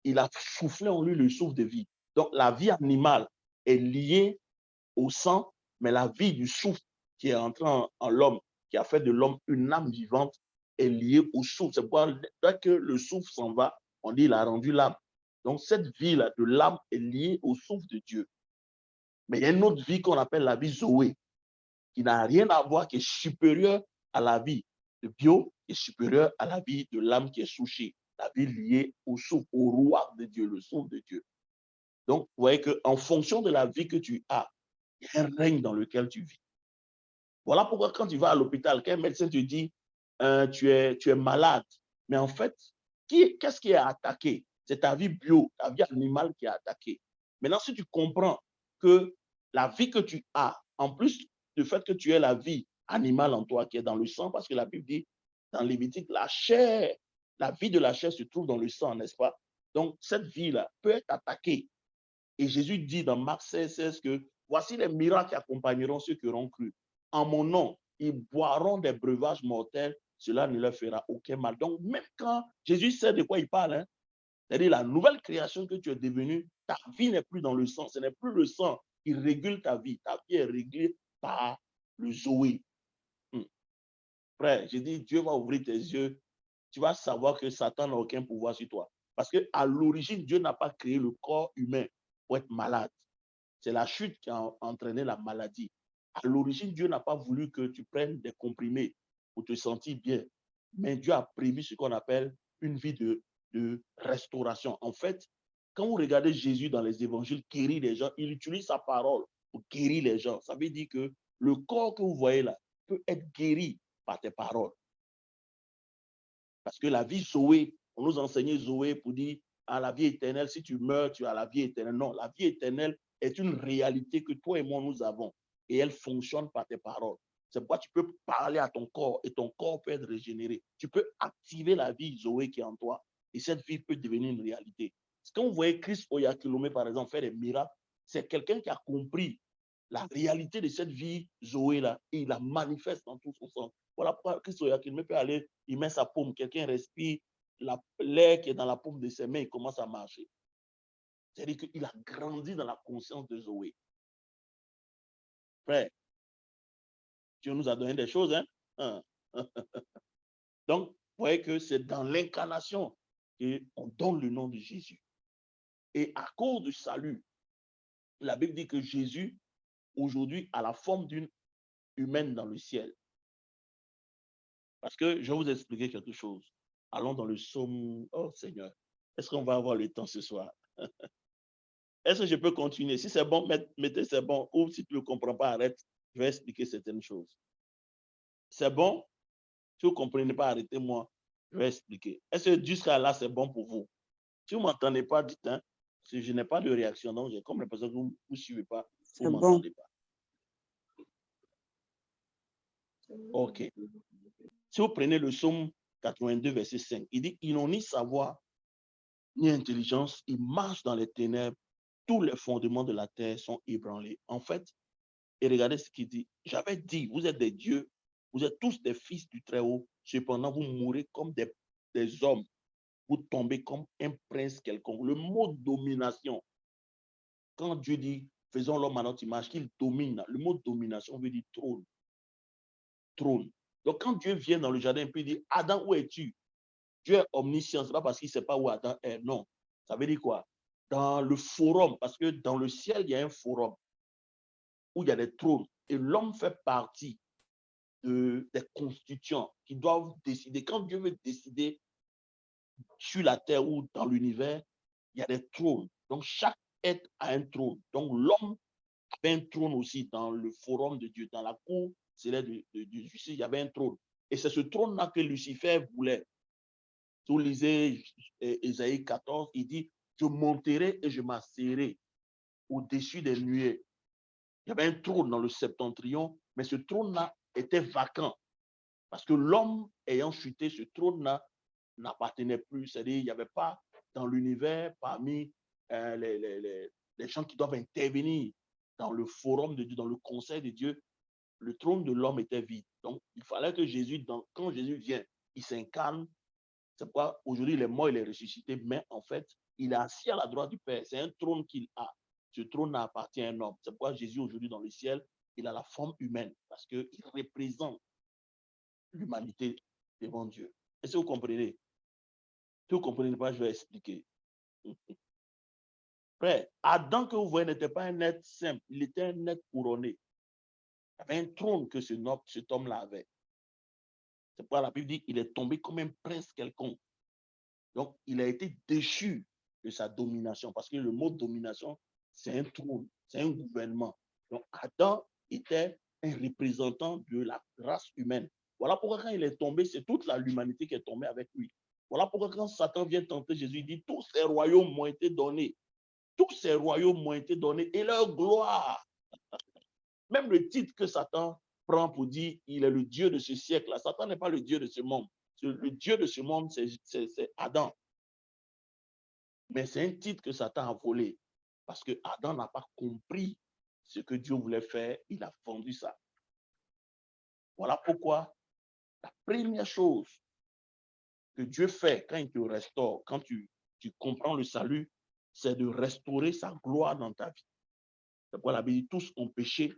il a soufflé en lui le souffle de vie. Donc, la vie animale est liée au sang, mais la vie du souffle qui est entré en l'homme, qui a fait de l'homme une âme vivante, est liée au souffle. C'est pourquoi, dès que le souffle s'en va, on dit il a rendu l'âme. Donc, cette vie-là de l'âme est liée au souffle de Dieu. Mais il y a une autre vie qu'on appelle la vie Zoé, qui n'a rien à voir, qui est supérieure à la vie de bio, qui est supérieure à la vie de l'âme qui est souchée, la vie liée au souffle, au roi de Dieu, le souffle de Dieu. Donc, vous voyez qu'en fonction de la vie que tu as, il y a un règne dans lequel tu vis. Voilà pourquoi quand tu vas à l'hôpital, qu'un médecin te dit tu es malade, mais en fait, qu'est-ce qui est attaqué? C'est ta vie bio, ta vie animale qui est attaquée. Maintenant, si tu comprends que la vie que tu as, en plus du fait que tu aies la vie animale en toi qui est dans le sang, parce que la Bible dit dans Lévitique, la chair, la vie de la chair se trouve dans le sang, n'est-ce pas? Donc, cette vie-là peut être attaquée. Et Jésus dit dans Marc 16 que voici les miracles qui accompagneront ceux qui auront cru. En mon nom, ils boiront des breuvages mortels, cela ne leur fera aucun mal. Donc, même quand Jésus sait de quoi il parle, hein, c'est-à-dire la nouvelle création que tu es devenue, ta vie n'est plus dans le sang. Ce n'est plus le sang qui régule ta vie. Ta vie est réglée par le Zoé. Frère, j'ai dit, Dieu va ouvrir tes yeux. Tu vas savoir que Satan n'a aucun pouvoir sur toi. Parce qu'à l'origine, Dieu n'a pas créé le corps humain pour être malade. C'est la chute qui a entraîné la maladie. À l'origine, Dieu n'a pas voulu que tu prennes des comprimés pour te sentir bien. Mais Dieu a prévu ce qu'on appelle une vie de restauration. En fait, quand vous regardez Jésus dans les évangiles guérir les gens, il utilise sa parole pour guérir les gens. Ça veut dire que le corps que vous voyez là peut être guéri par tes paroles. Parce que la vie Zoé, on nous enseignait Zoé pour dire, ah, la vie éternelle, si tu meurs, tu as la vie éternelle. Non, la vie éternelle est une réalité que toi et moi, nous avons. Et elle fonctionne par tes paroles. C'est pourquoi tu peux parler à ton corps et ton corps peut être régénéré. Tu peux activer la vie Zoé qui est en toi et cette vie peut devenir une réalité. Quand vous voyez Christ Oyakilome, par exemple, faire des miracles, c'est quelqu'un qui a compris la réalité de cette vie Zoé-là et il la manifeste dans tout son sens. Voilà pourquoi Christ Oyakilome peut aller, il met sa paume, quelqu'un respire, l'air qui est dans la paume de ses mains, il commence à marcher. C'est-à-dire qu'il a grandi dans la conscience de Zoé. Frère, Dieu nous a donné des choses, hein? Donc, vous voyez que c'est dans l'incarnation qu'on donne le nom de Jésus. Et à cause du salut, la Bible dit que Jésus, aujourd'hui, a la forme d'une humaine dans le ciel. Parce que je vais vous expliquer quelque chose. Allons dans le psaume. Oh Seigneur, est-ce qu'on va avoir le temps ce soir? Est-ce que je peux continuer? Si c'est bon, mettez c'est bon. Ou si tu ne le comprends pas, arrête. Je vais expliquer certaines choses. C'est bon? Si vous ne comprenez pas, arrêtez-moi. Je vais expliquer. Est-ce que jusqu'à là, c'est bon pour vous? Si vous ne m'entendez pas, dites, hein, si je n'ai pas de réaction, donc j'ai comme l'impression que vous ne suivez pas, vous ne m'entendez pas. OK. Si vous prenez le psaume 82, verset 5, il dit, ils n'ont ni savoir, ni intelligence, ils marchent dans les ténèbres, tous les fondements de la terre sont ébranlés. En fait, et regardez ce qu'il dit, j'avais dit, vous êtes des dieux, vous êtes tous des fils du Très-Haut, cependant vous mourrez comme des hommes, vous tombez comme un prince quelconque. Le mot domination, quand Dieu dit, faisons l'homme à notre image, qu'il domine, le mot domination veut dire trône. Trône. Donc quand Dieu vient dans le jardin et puis dit, Adam, où es-tu? Dieu est omniscient, ce n'est pas parce qu'il ne sait pas où Adam est, non. Ça veut dire quoi? dans le forum, parce que dans le ciel, il y a un forum où il y a des trônes. Et l'homme fait partie des constituants qui doivent décider. Quand Dieu veut décider sur la terre ou dans l'univers, il y a des trônes. Donc, chaque être a un trône. Donc, l'homme avait un trône aussi dans le forum de Dieu, dans la cour céleste de justice, il y avait un trône. Et c'est ce trône-là que Lucifer voulait. Si vous lisez Ésaïe 14, il dit, je monterai et je m'asserai au-dessus des nuées. Il y avait un trône dans le septentrion, mais ce trône-là était vacant. Parce que l'homme ayant chuté, ce trône-là n'appartenait plus. C'est-à-dire, il n'y avait pas dans l'univers, parmi les gens qui doivent intervenir dans le forum de Dieu, dans le conseil de Dieu, le trône de l'homme était vide. Donc, il fallait que Jésus, quand Jésus vient, il s'incarne. C'est pourquoi aujourd'hui, il est mort, il est ressuscité, mais en fait, il est assis à la droite du Père. C'est un trône qu'il a. Ce trône appartient à un homme. C'est pourquoi Jésus, aujourd'hui, dans le ciel, il a la forme humaine, parce qu'il représente l'humanité devant Dieu. Est-ce que vous comprenez? Si vous ne comprenez pas, je vais expliquer. Frère, Adam que vous voyez n'était pas un être simple, il était un être couronné. Il y avait un trône que cet homme-là avait. C'est pourquoi la Bible dit qu'il est tombé comme un prince quelconque. Donc, il a été déchu de sa domination, parce que le mot domination, c'est un trône, c'est un gouvernement. Donc, Adam était un représentant de la race humaine. Voilà pourquoi quand il est tombé, c'est toute l'humanité qui est tombée avec lui. Voilà pourquoi quand Satan vient tenter Jésus, il dit, tous ces royaumes m'ont été donnés. Tous ces royaumes m'ont été donnés et leur gloire. Même le titre que Satan prend pour dire il est le Dieu de ce siècle. Satan n'est pas le Dieu de ce monde. Le Dieu de ce monde, c'est Adam. Mais c'est un titre que Satan a volé parce que Adam n'a pas compris ce que Dieu voulait faire. Il a vendu ça. Voilà pourquoi la première chose que Dieu fait quand il te restaure, quand tu comprends le salut, c'est de restaurer sa gloire dans ta vie. C'est pourquoi la Bible dit tous ont péché,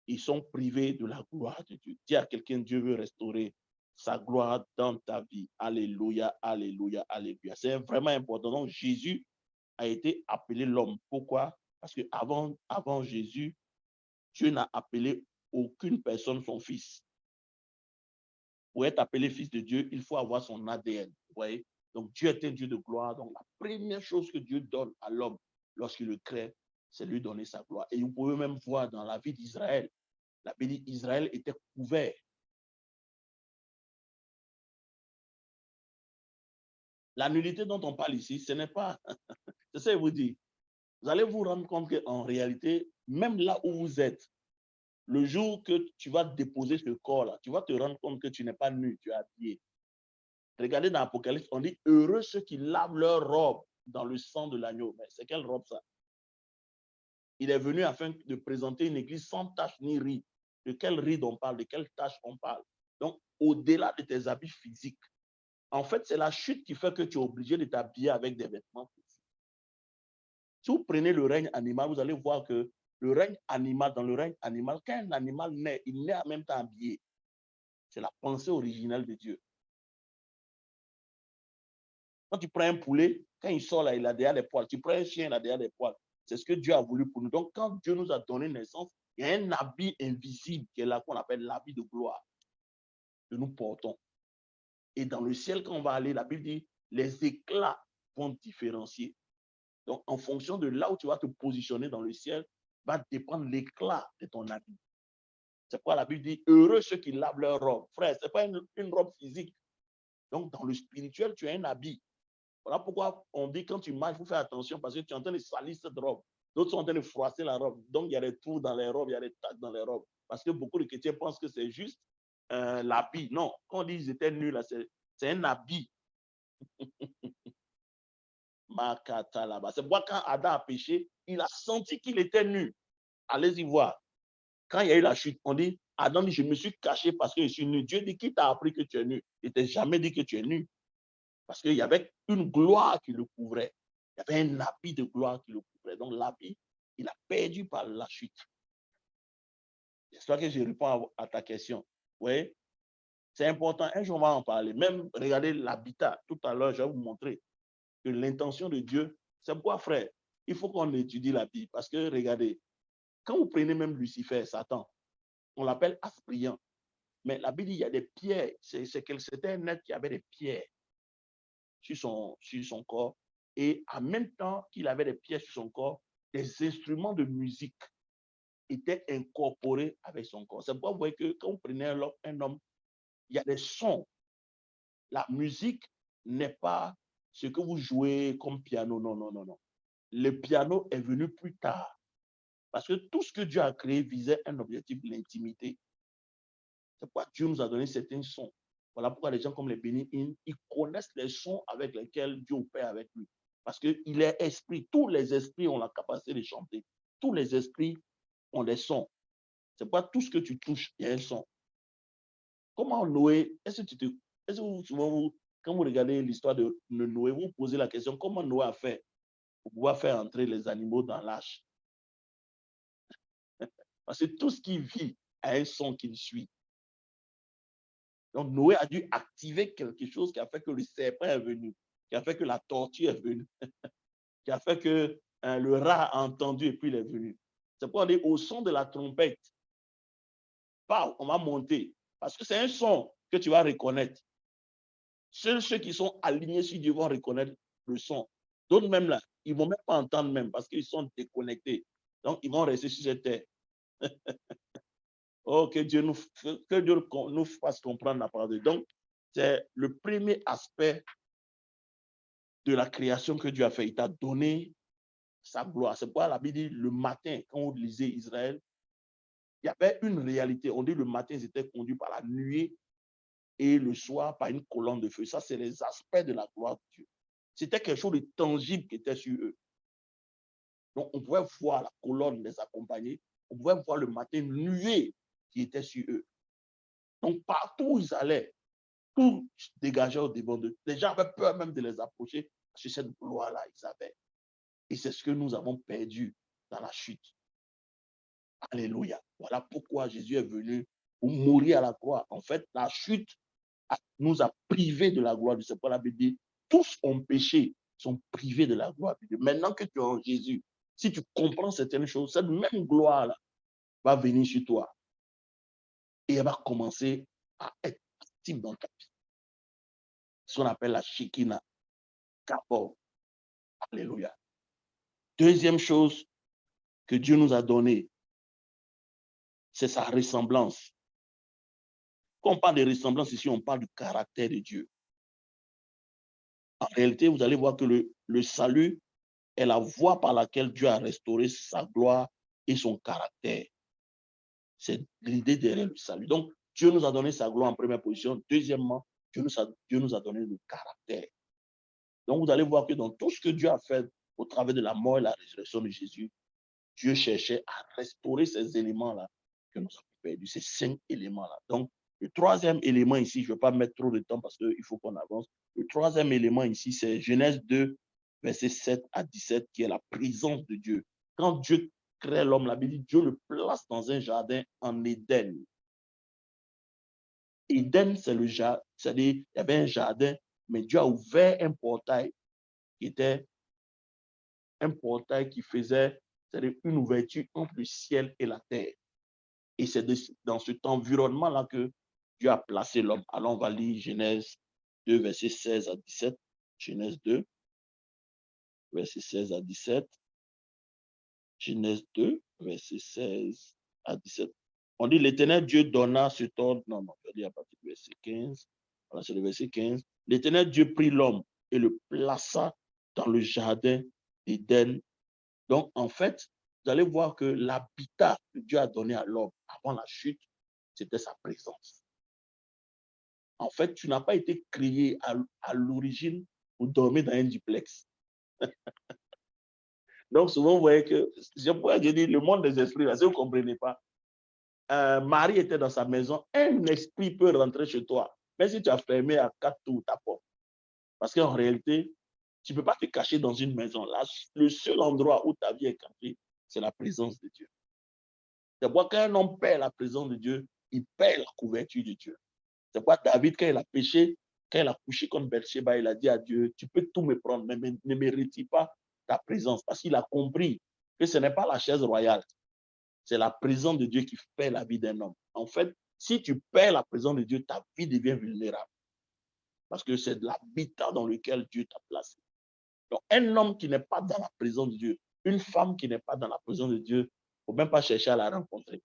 ils sont privés de la gloire de Dieu. Dis à quelqu'un, Dieu veut restaurer sa gloire dans ta vie. Alléluia, alléluia, alléluia. C'est vraiment important. Donc, Jésus a été appelé l'homme. Pourquoi? Parce qu'avant Jésus, Dieu n'a appelé aucune personne son fils. Pour être appelé fils de Dieu, il faut avoir son ADN. Vous voyez? Donc, Dieu est un Dieu de gloire. Donc, la première chose que Dieu donne à l'homme lorsqu'il le crée, c'est lui donner sa gloire. Et vous pouvez même voir dans la vie d'Israël, la vie d'Israël était couvert. La nullité dont on parle ici, ce n'est pas, c'est ça que je vous dis. Vous allez vous rendre compte qu'en réalité, même là où vous êtes, le jour que tu vas déposer ce corps-là, tu vas te rendre compte que tu n'es pas nu, tu es habillé. Regardez dans l'Apocalypse, on dit heureux ceux qui lavent leur robe dans le sang de l'agneau. Mais c'est quelle robe ça? Il est venu afin de présenter une église sans tache ni ride. De quelle ride on parle? De quelle tache on parle? Donc, au-delà de tes habits physiques, en fait, c'est la chute qui fait que tu es obligé de t'habiller avec des vêtements physiques. Si vous prenez le règne animal, vous allez voir que le règne animal, dans le règne animal, quand un animal naît, il naît en même temps habillé. C'est la pensée originelle de Dieu. Quand tu prends un poulet, quand il sort là, il a déjà des poils. Tu prends un chien, il a déjà des poils. C'est ce que Dieu a voulu pour nous. Donc, quand Dieu nous a donné naissance, il y a un habit invisible qui est là, qu'on appelle l'habit de gloire que nous portons. Et dans le ciel, quand on va aller, la Bible dit, les éclats vont différencier. Donc, en fonction de là où tu vas te positionner dans le ciel, va dépendre l'éclat de ton habit. C'est pourquoi la Bible dit, heureux ceux qui lavent leur robe. Frère, ce n'est pas une robe physique. Donc, dans le spirituel, tu as un habit. Voilà pourquoi on dit quand tu marches, il faut faire attention parce que tu es en train de salir cette robe. D'autres sont en train de froisser la robe. Donc, il y a des trous dans les robes, il y a des taches dans les robes. Parce que beaucoup de chrétiens pensent que c'est juste l'habit. Non, quand on dit qu'ils étaient nus, là, c'est un habit. C'est pourquoi quand Adam a péché, il a senti qu'il était nu. Allez-y voir. Quand il y a eu la chute, on dit, Adam dit, je me suis caché parce que je suis nu. Dieu dit, qui t'a appris que tu es nu? Il ne t'a jamais dit que tu es nu. Parce qu'il y avait une gloire qui le couvrait. Il y avait un habit de gloire qui le couvrait. Donc l'habit, il a perdu par la chute. J'espère que je réponds à ta question. Oui, c'est important. Un jour, on va en parler. Même, regardez l'habitat. Tout à l'heure, je vais vous montrer que l'intention de Dieu, c'est quoi, frère? il faut qu'on étudie la Bible. Parce que, regardez, quand vous prenez même Lucifer, Satan, on l'appelle aspirant. Mais la Bible dit, il y a des pierres. C'était un être qui avait des pierres sur son corps. Et en même temps qu'il avait des pierres sur son corps, des instruments de musique étaient incorporés avec son corps. C'est pourquoi vous voyez que quand vous prenez un homme, il y a des sons. La musique n'est pas ce que vous jouez comme piano. Non, non, non, non. Le piano est venu plus tard. Parce que tout ce que Dieu a créé visait un objectif, l'intimité. C'est pourquoi Dieu nous a donné certains sons. Voilà pourquoi les gens comme les Bénin, ils connaissent les sons avec lesquels Dieu opère avec lui. Parce qu'il est esprit. Tous les esprits ont la capacité de chanter. Tous les esprits ont des sons. C'est pas tout ce que tu touches, il y a un son. Comment Noé, est-ce que souvent, quand vous regardez l'histoire de Noé, vous posez la question, comment Noé a fait pour pouvoir faire entrer les animaux dans l'arche? Parce que tout ce qui vit a un son qui le suit. Donc Noé a dû activer quelque chose qui a fait que le serpent est venu, qui a fait que la tortue est venue, qui a fait que le rat a entendu et puis il est venu. C'est pourquoi on est au son de la trompette. On va monter. Parce que c'est un son que tu vas reconnaître. Seuls ceux qui sont alignés sur Dieu vont reconnaître le son. D'autres même là, ils ne vont même pas entendre même parce qu'ils sont déconnectés. Donc, ils vont rester sur cette terre. Oh, que Dieu nous fasse comprendre la parole de Dieu. Donc, c'est le premier aspect de la création que Dieu a fait. Il t'a donné sa gloire. C'est pourquoi la Bible dit le matin, quand vous lisez Israël, il y avait une réalité. On dit le matin, ils étaient conduits par la nuée et le soir par une colonne de feu. Ça, c'est les aspects de la gloire de Dieu. C'était quelque chose de tangible qui était sur eux. Donc, on pouvait voir la colonne les accompagner. On pouvait voir le matin une nuée qui était sur eux. Donc, partout où ils allaient, tout dégageait au devant d'eux. Les gens avaient peur même de les approcher parce que cette gloire-là, ils avaient. Et c'est ce que nous avons perdu dans la chute. Alléluia. Voilà pourquoi Jésus est venu pour mourir à la croix. En fait, la chute nous a privés de la gloire de Dieu. C'est pour la Bible dit, tous ont péché, sont privés de la gloire de Dieu. Maintenant que tu es en Jésus, si tu comprends certaines choses, cette même gloire-là va venir sur toi. Et elle va commencer à être active dans ta vie. Ce qu'on appelle la Shekinah. Kabod. Alléluia. Deuxième chose que Dieu nous a donnée, c'est sa ressemblance. Quand on parle de ressemblance ici, on parle du caractère de Dieu. En réalité, vous allez voir que le salut est la voie par laquelle Dieu a restauré sa gloire et son caractère. C'est l'idée derrière le salut. Donc, Dieu nous a donné sa gloire en première position. Deuxièmement, Dieu nous a donné le caractère. Donc, vous allez voir que dans tout ce que Dieu a fait au travers de la mort et la résurrection de Jésus, Dieu cherchait à restaurer ces éléments-là que nous avons perdus, ces 5 éléments-là. Donc, le troisième élément ici, je ne vais pas mettre trop de temps parce qu'il faut qu'on avance. Le troisième élément ici, c'est Genèse 2, versets 7 à 17, qui est la présence de Dieu. Quand Dieu crée l'homme, la Bible dit, Dieu le place dans un jardin en Éden. Éden, c'est le jardin, c'est-à-dire, il y avait un jardin, mais Dieu a ouvert un portail qui était un portail qui faisait, c'est-à-dire une ouverture entre le ciel et la terre. Et c'est dans cet environnement-là que Dieu a placé l'homme. Alors, on va lire Genèse 2, versets 16 à 17. Genèse 2, versets 16 à 17. Genèse 2, versets 16 à 17. On dit, l'Éternel Dieu donna cet ordre. Non, je vais dire à partir du verset 15. Voilà, c'est le verset 15. L'Éternel Dieu prit l'homme et le plaça dans le jardin d'Éden. Donc, en fait, vous allez voir que l'habitat que Dieu a donné à l'homme avant la chute, c'était sa présence. En fait, tu n'as pas été créé à l'origine pour dormir dans un duplex. Donc, souvent, vous voyez que, je pourrais dire, le monde des esprits, là, si vous ne comprenez pas, Marie était dans sa maison, un esprit peut rentrer chez toi, même si tu as fermé à 4 tours ta porte. Parce qu'en réalité, tu ne peux pas te cacher dans une maison. Là, le seul endroit où ta vie est cachée, c'est la présence de Dieu. C'est pourquoi quand un homme perd la présence de Dieu, il perd la couverture de Dieu. C'est pourquoi David, quand il a péché, quand il a couché contre Bathsheba, il a dit à Dieu, tu peux tout me prendre, mais ne me retire pas ta présence, parce qu'il a compris que ce n'est pas la chaise royale, c'est la présence de Dieu qui fait la vie d'un homme. En fait, si tu perds la présence de Dieu, ta vie devient vulnérable, parce que c'est de l'habitat dans lequel Dieu t'a placé. Donc, un homme qui n'est pas dans la présence de Dieu, une femme qui n'est pas dans la présence de Dieu, il ne faut même pas chercher à la rencontrer.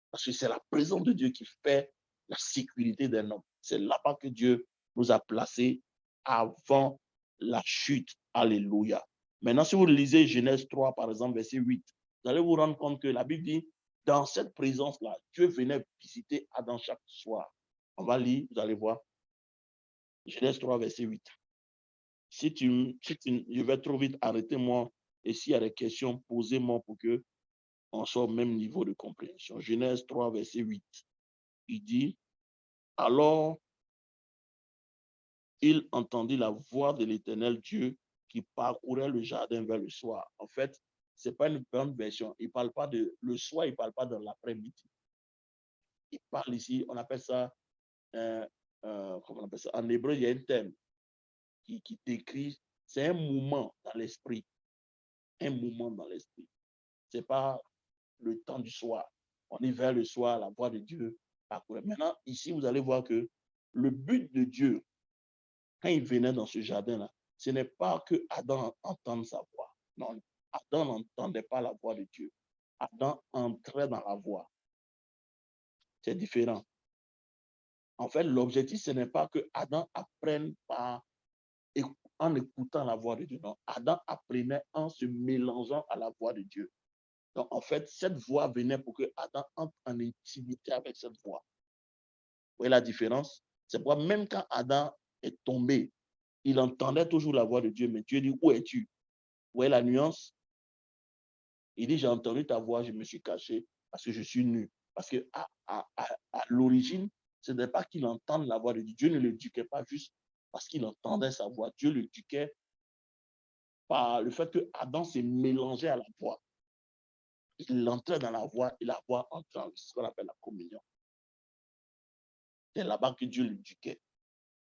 Parce que c'est la présence de Dieu qui fait la sécurité d'un homme. C'est là-bas que Dieu nous a placés avant la chute. Alléluia. Maintenant, si vous lisez Genèse 3, par exemple, verset 8, vous allez vous rendre compte que la Bible dit, dans cette présence-là, Dieu venait visiter Adam chaque soir. On va lire, vous allez voir. Genèse 3, verset 8. Je vais trop vite, arrêtez-moi. Et s'il y a des questions, posez-moi pour qu'on soit au même niveau de compréhension. Genèse 3, verset 8. Il dit, alors il entendit la voix de l'Éternel Dieu qui parcourait le jardin vers le soir. En fait, ce n'est pas une bonne version. Il ne parle pas de le soir, il ne parle pas de l'après-midi. Il parle ici, on appelle ça, comment on appelle ça? En hébreu, il y a un terme qui décrit, c'est un mouvement dans l'esprit. Un mouvement dans l'esprit. Ce n'est pas le temps du soir. On est vers le soir, la voix de Dieu parcourait. Maintenant, ici, vous allez voir que le but de Dieu, quand il venait dans ce jardin-là, ce n'est pas que Adam entende sa voix. Non, Adam n'entendait pas la voix de Dieu. Adam entrait dans la voix. C'est différent. En fait, l'objectif, ce n'est pas que Adam apprenne en écoutant la voix de Dieu. Non, Adam apprenait en se mélangeant à la voix de Dieu. Donc, en fait, cette voix venait pour que Adam entre en intimité avec cette voix. Vous voyez la différence? C'est pourquoi même quand Adam est tombé, il entendait toujours la voix de Dieu, mais Dieu dit, où es-tu? Vous voyez la nuance? Il dit, j'ai entendu ta voix, je me suis caché parce que je suis nu. Parce que à l'origine, ce n'est pas qu'il entende la voix de Dieu. Dieu ne l'éduquait pas juste parce qu'il entendait sa voix. Dieu l'éduquait par le fait que Adam s'est mélangé à la voix. Il entrait dans la voix et la voix entrait dans ce qu'on appelle la communion. C'est là-bas que Dieu l'éduquait.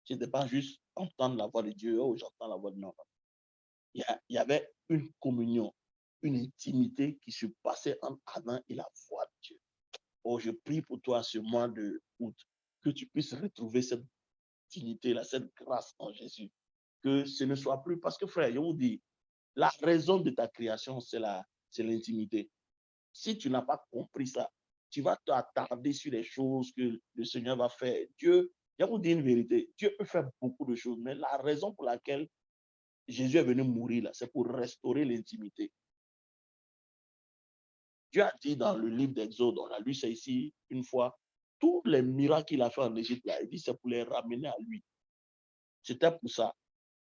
Ce n'était pas juste entendre la voix de Dieu, oh, j'entends la voix de non. Il y avait une communion, une intimité qui se passait entre Adam et la voix de Dieu. Oh, je prie pour toi ce mois de août, que tu puisses retrouver cette dignité-là, cette grâce en Jésus. Que ce ne soit plus, parce que frère, je vous dis, la raison de ta création, c'est l'intimité. Si tu n'as pas compris ça, tu vas t'attarder sur les choses que le Seigneur va faire. Dieu, je vous dis une vérité, Dieu peut faire beaucoup de choses, mais la raison pour laquelle Jésus est venu mourir, là, c'est pour restaurer l'intimité. Dieu a dit dans le livre d'Exode, on a lu ça ici une fois, tous les miracles qu'il a fait en Égypte, là, il dit c'est pour les ramener à lui. C'était pour ça.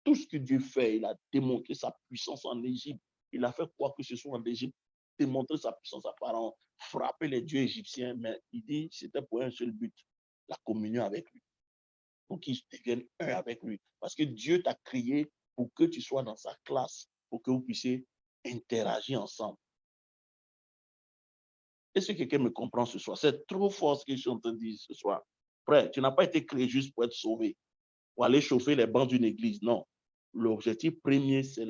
Tout ce que Dieu fait, il a démontré sa puissance en Égypte. Il a fait quoi que ce soit en Égypte, démontrer sa puissance à Pharaon, frapper les dieux égyptiens, mais il dit c'était pour un seul but, la communion avec lui. Pour qu'ils deviennent un avec lui. Parce que Dieu t'a créé pour que tu sois dans sa classe, pour que vous puissiez interagir ensemble. Est-ce que quelqu'un me comprend ce soir? C'est trop fort ce que je suis en train de dire ce soir. Frère, tu n'as pas été créé juste pour être sauvé, pour aller chauffer les bancs d'une église. Non. L'objectif premier, c'est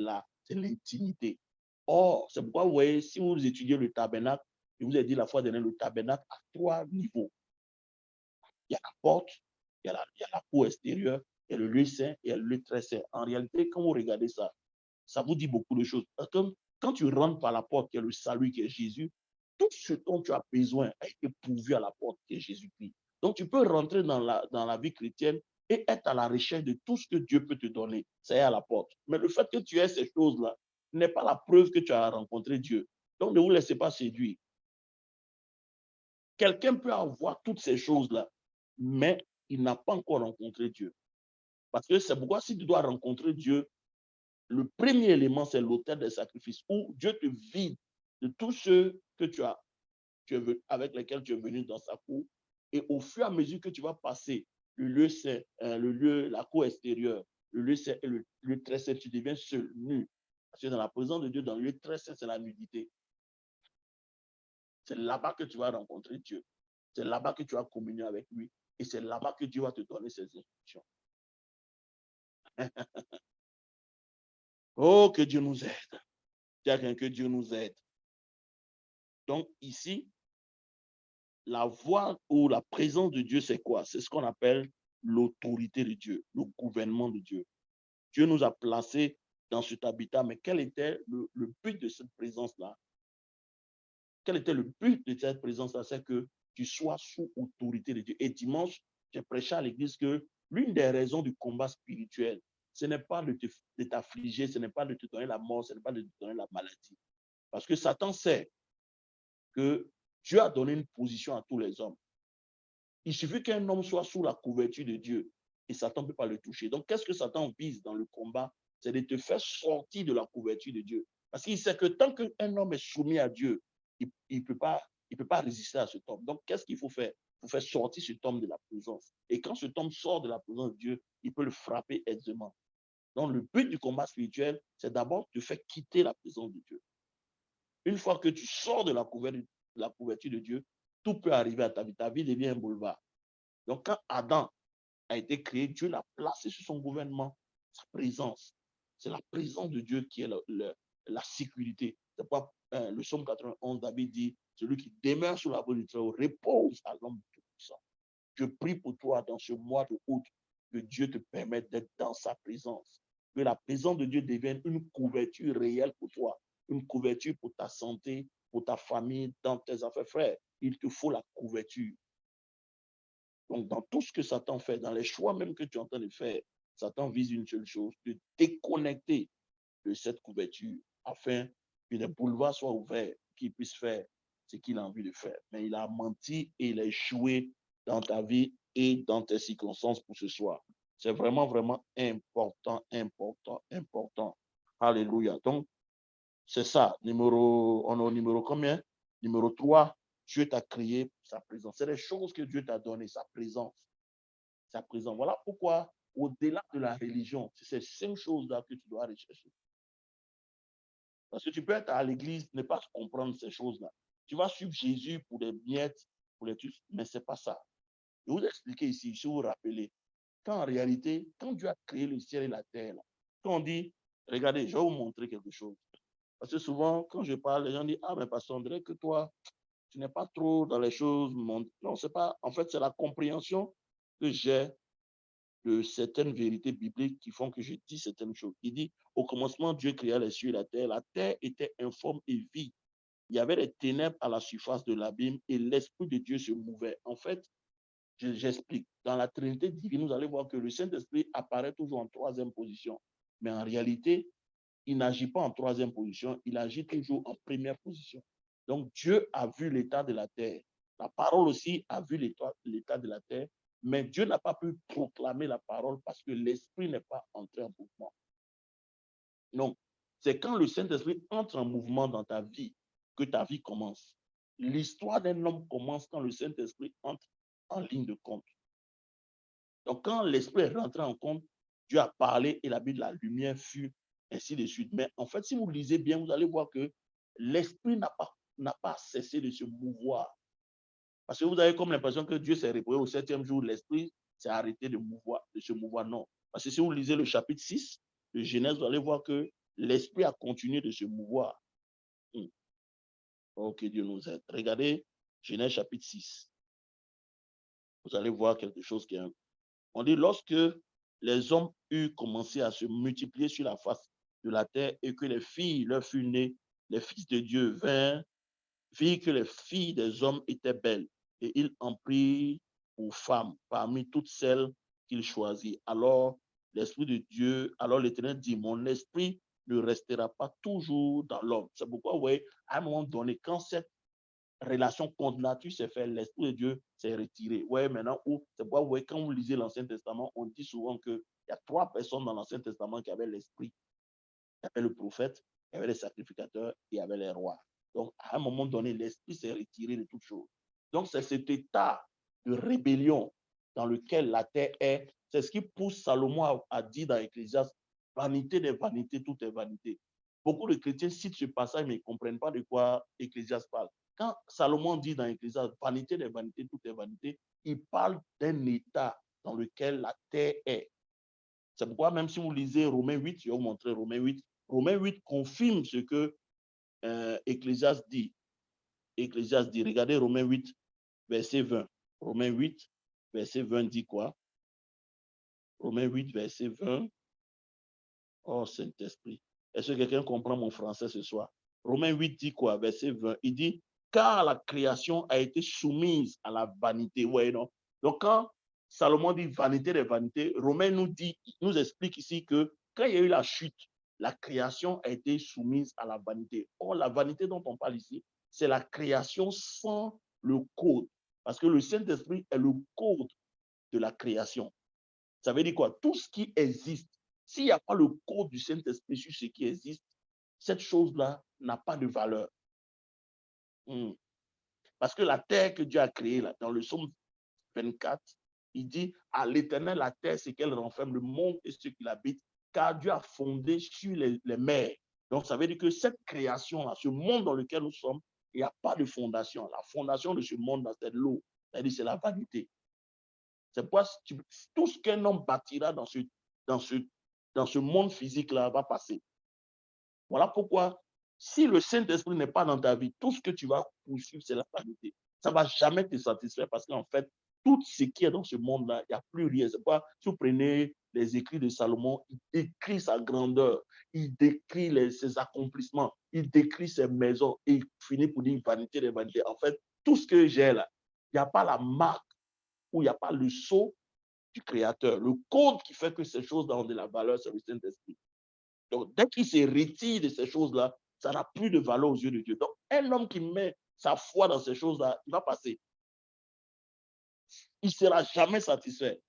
l'intimité. Or, c'est pourquoi vous voyez, si vous étudiez le tabernacle, je vous ai dit la fois dernière, le tabernacle a 3 niveaux. Il y a la porte, il y a la cour extérieure, il y a le lieu saint et il y a le lieu très saint. En réalité, quand vous regardez ça, ça vous dit beaucoup de choses. Quand tu rentres par la porte, qui est le salut, qui est Jésus, tout ce dont tu as besoin a été pourvu à la porte, qui est Jésus-Christ. Donc, tu peux rentrer dans la vie chrétienne et être à la recherche de tout ce que Dieu peut te donner. C'est à la porte. Mais le fait que tu aies ces choses-là n'est pas la preuve que tu as rencontré Dieu. Donc, ne vous laissez pas séduire. Quelqu'un peut avoir toutes ces choses-là, mais il n'a pas encore rencontré Dieu. Parce que c'est pourquoi si tu dois rencontrer Dieu, le premier élément, c'est l'autel des sacrifices, où Dieu te vide de tous ceux que avec lesquels tu es venu dans sa cour. Et au fur et à mesure que tu vas passer le lieu saint, la cour extérieure, le lieu saint et le lieu très saint, tu deviens seul, nu. Parce que dans la présence de Dieu, dans le lieu très saint, c'est la nudité. C'est là-bas que tu vas rencontrer Dieu. C'est là-bas que tu vas communier avec lui. Et c'est là-bas que Dieu va te donner ses instructions. Oh, que Dieu nous aide. Tiens, que Dieu nous aide. Donc, ici, la voix ou la présence de Dieu, c'est quoi? C'est ce qu'on appelle l'autorité de Dieu, le gouvernement de Dieu. Dieu nous a placés dans cet habitat, mais quel était le but de cette présence-là? Quel était le but de cette présence-là? C'est que tu sois sous autorité de Dieu. Et dimanche, j'ai prêché à l'église que l'une des raisons du combat spirituel, ce n'est pas de t'affliger, ce n'est pas de te donner la mort, ce n'est pas de te donner la maladie. Parce que Satan sait que Dieu a donné une position à tous les hommes. Il suffit qu'un homme soit sous la couverture de Dieu et Satan ne peut pas le toucher. Donc, qu'est-ce que Satan vise dans le combat? C'est de te faire sortir de la couverture de Dieu. Parce qu'il sait que tant qu'un homme est soumis à Dieu, il ne peut pas résister à cet homme. Donc, qu'est-ce qu'il faut faire? Il faut faire sortir cet homme de la présence. Et quand cet homme sort de la présence de Dieu, il peut le frapper aisément. Donc, le but du combat spirituel, c'est d'abord de faire quitter la présence de Dieu. Une fois que tu sors de la couverture de Dieu, tout peut arriver à ta vie. Ta vie devient un boulevard. Donc, quand Adam a été créé, Dieu l'a placé sur son gouvernement, sa présence. C'est la présence de Dieu qui est la sécurité. C'est pourquoi le psaume 91, David dit, celui qui demeure sous la voie du Très-Haut repose à l'ombre du Tout-Puissant. Je prie pour toi dans ce mois de août, que Dieu te permette d'être dans sa présence. Que la présence de Dieu devienne une couverture réelle pour toi, une couverture pour ta santé, pour ta famille, dans tes affaires. Frère, il te faut la couverture. Donc, dans tout ce que Satan fait, dans les choix même que tu es en train de faire, Satan vise une seule chose, de déconnecter de cette couverture afin que les boulevards soient ouverts, qu'il puisse faire ce qu'il a envie de faire. Mais il a menti et il a échoué dans ta vie et dans tes circonstances pour ce soir. C'est vraiment, vraiment important, important, important. Alléluia. Donc, c'est ça. On est au numéro combien? Numéro 3. Dieu t'a créé sa présence. C'est les choses que Dieu t'a données, sa présence. Sa présence. Voilà pourquoi, au-delà de la religion, c'est ces 5 choses-là que tu dois rechercher. Parce que tu peux être à l'église, ne pas comprendre ces choses-là. Tu vas suivre Jésus pour les miettes, pour les trucs, mais ce n'est pas ça. Je vais vous expliquer ici, si vous vous rappelez, qu'en réalité, quand Dieu a créé le ciel et la terre, là, quand on dit, regardez, je vais vous montrer quelque chose. Parce que souvent, quand je parle, les gens disent, ah, mais Pasteur André, que toi, tu n'es pas trop dans les choses. Non, c'est pas. En fait, c'est la compréhension que j'ai de certaines vérités bibliques qui font que je dis certaines choses. Il dit, au commencement, Dieu créa les cieux et la terre. La terre était informe et vide. Il y avait des ténèbres à la surface de l'abîme et l'Esprit de Dieu se mouvait. En fait, j'explique. Dans la Trinité divine, vous allez voir que le Saint-Esprit apparaît toujours en troisième position. Mais en réalité, il n'agit pas en troisième position, il agit toujours en première position. Donc, Dieu a vu l'état de la terre. La parole aussi a vu l'état de la terre, mais Dieu n'a pas pu proclamer la parole parce que l'Esprit n'est pas entré en mouvement. Donc, c'est quand le Saint-Esprit entre en mouvement dans ta vie que ta vie commence. L'histoire d'un homme commence quand le Saint-Esprit entre en ligne de compte. Donc, quand l'Esprit est rentré en compte, Dieu a parlé et la Bible, la lumière fut, ainsi de suite. Mais en fait, si vous lisez bien, vous allez voir que l'Esprit n'a pas cessé de se mouvoir. Parce que vous avez comme l'impression que Dieu s'est reposé au 7e jour, l'Esprit s'est arrêté de se mouvoir. Non. Parce que si vous lisez le chapitre 6 de Genèse, vous allez voir que l'Esprit a continué de se mouvoir. Oh, que Dieu nous aide. Regardez Genèse chapitre 6. Vous allez voir quelque chose qui est... On dit, lorsque les hommes eurent commencé à se multiplier sur la face de la terre et que les filles leur furent nées, les fils de Dieu virent que les filles des hommes étaient belles et ils en prirent pour femmes parmi toutes celles qu'ils choisirent. Alors l'Esprit de Dieu, alors l'Éternel dit, mon esprit ne restera pas toujours dans l'homme. C'est pourquoi, vous voyez, à un moment donné, quand cette relation contre nature s'est faite, l'Esprit de Dieu s'est retiré. Ouais, maintenant, c'est pourquoi, vous voyez, quand vous lisez l'Ancien Testament, on dit souvent qu'il y a 3 personnes dans l'Ancien Testament qui avaient l'Esprit. Il y avait le prophète, il y avait les sacrificateurs et il y avait les rois. Donc, à un moment donné, l'Esprit s'est retiré de toutes choses. Donc, c'est cet état de rébellion dans lequel la terre est. C'est ce qui pousse Salomon à dire dans Ecclésiaste, vanité des vanités, tout est vanité. Beaucoup de chrétiens citent ce passage, mais ils ne comprennent pas de quoi Ecclésiaste parle. Quand Salomon dit dans Ecclésiaste, vanité des vanités, tout est vanité, il parle d'un état dans lequel la terre est. C'est pourquoi même si vous lisez Romains 8, je vais vous montrer Romains 8, Romains 8 confirme ce que Ecclésiaste dit. Ecclésiaste dit, regardez Romains 8, verset 20. Romains 8, verset 20 dit quoi? Romains 8, verset 20. Oh, Saint-Esprit. Est-ce que quelqu'un comprend mon français ce soir? Romains 8 dit quoi? Verset 20. Il dit, car la création a été soumise à la vanité. Ouais, non? Donc, quand Salomon dit vanité des vanités, Romains nous explique ici que quand il y a eu la chute, la création a été soumise à la vanité. Or, la vanité dont on parle ici, c'est la création sans le code. Parce que le Saint-Esprit est le code de la création. Ça veut dire quoi? Tout ce qui existe, s'il n'y a pas le code du Saint-Esprit sur ce qui existe, cette chose-là n'a pas de valeur. Parce que la terre que Dieu a créée, là, dans le psaume 24, il dit, à l'Éternel, la terre, c'est qu'elle renferme le monde et ceux qui l'habitent, car Dieu a fondé sur les mers. Donc, ça veut dire que cette création-là, ce monde dans lequel nous sommes, il n'y a pas de fondation. La fondation de ce monde, c'est l'eau. C'est-à-dire, c'est la vanité. C'est pourquoi tout ce qu'un homme bâtira dans ce monde physique-là va passer. Voilà pourquoi, si le Saint-Esprit n'est pas dans ta vie, tout ce que tu vas poursuivre, c'est la vanité. Ça ne va jamais te satisfaire parce qu'en fait, tout ce qui est dans ce monde-là, il n'y a plus rien. C'est pourquoi, si vous prenez les écrits de Salomon, il décrit sa grandeur, il décrit ses accomplissements, il décrit ses maisons et il finit pour dire vanité des vanités. En fait, tout ce que j'ai là, il n'y a pas la marque où il n'y a pas le sceau du Créateur. Le code qui fait que ces choses-là ont de la valeur, c'est le Saint-Esprit. Donc, dès qu'il se retire de ces choses-là, ça n'a plus de valeur aux yeux de Dieu. Donc, un homme qui met sa foi dans ces choses-là, il va passer. Il ne sera jamais satisfait.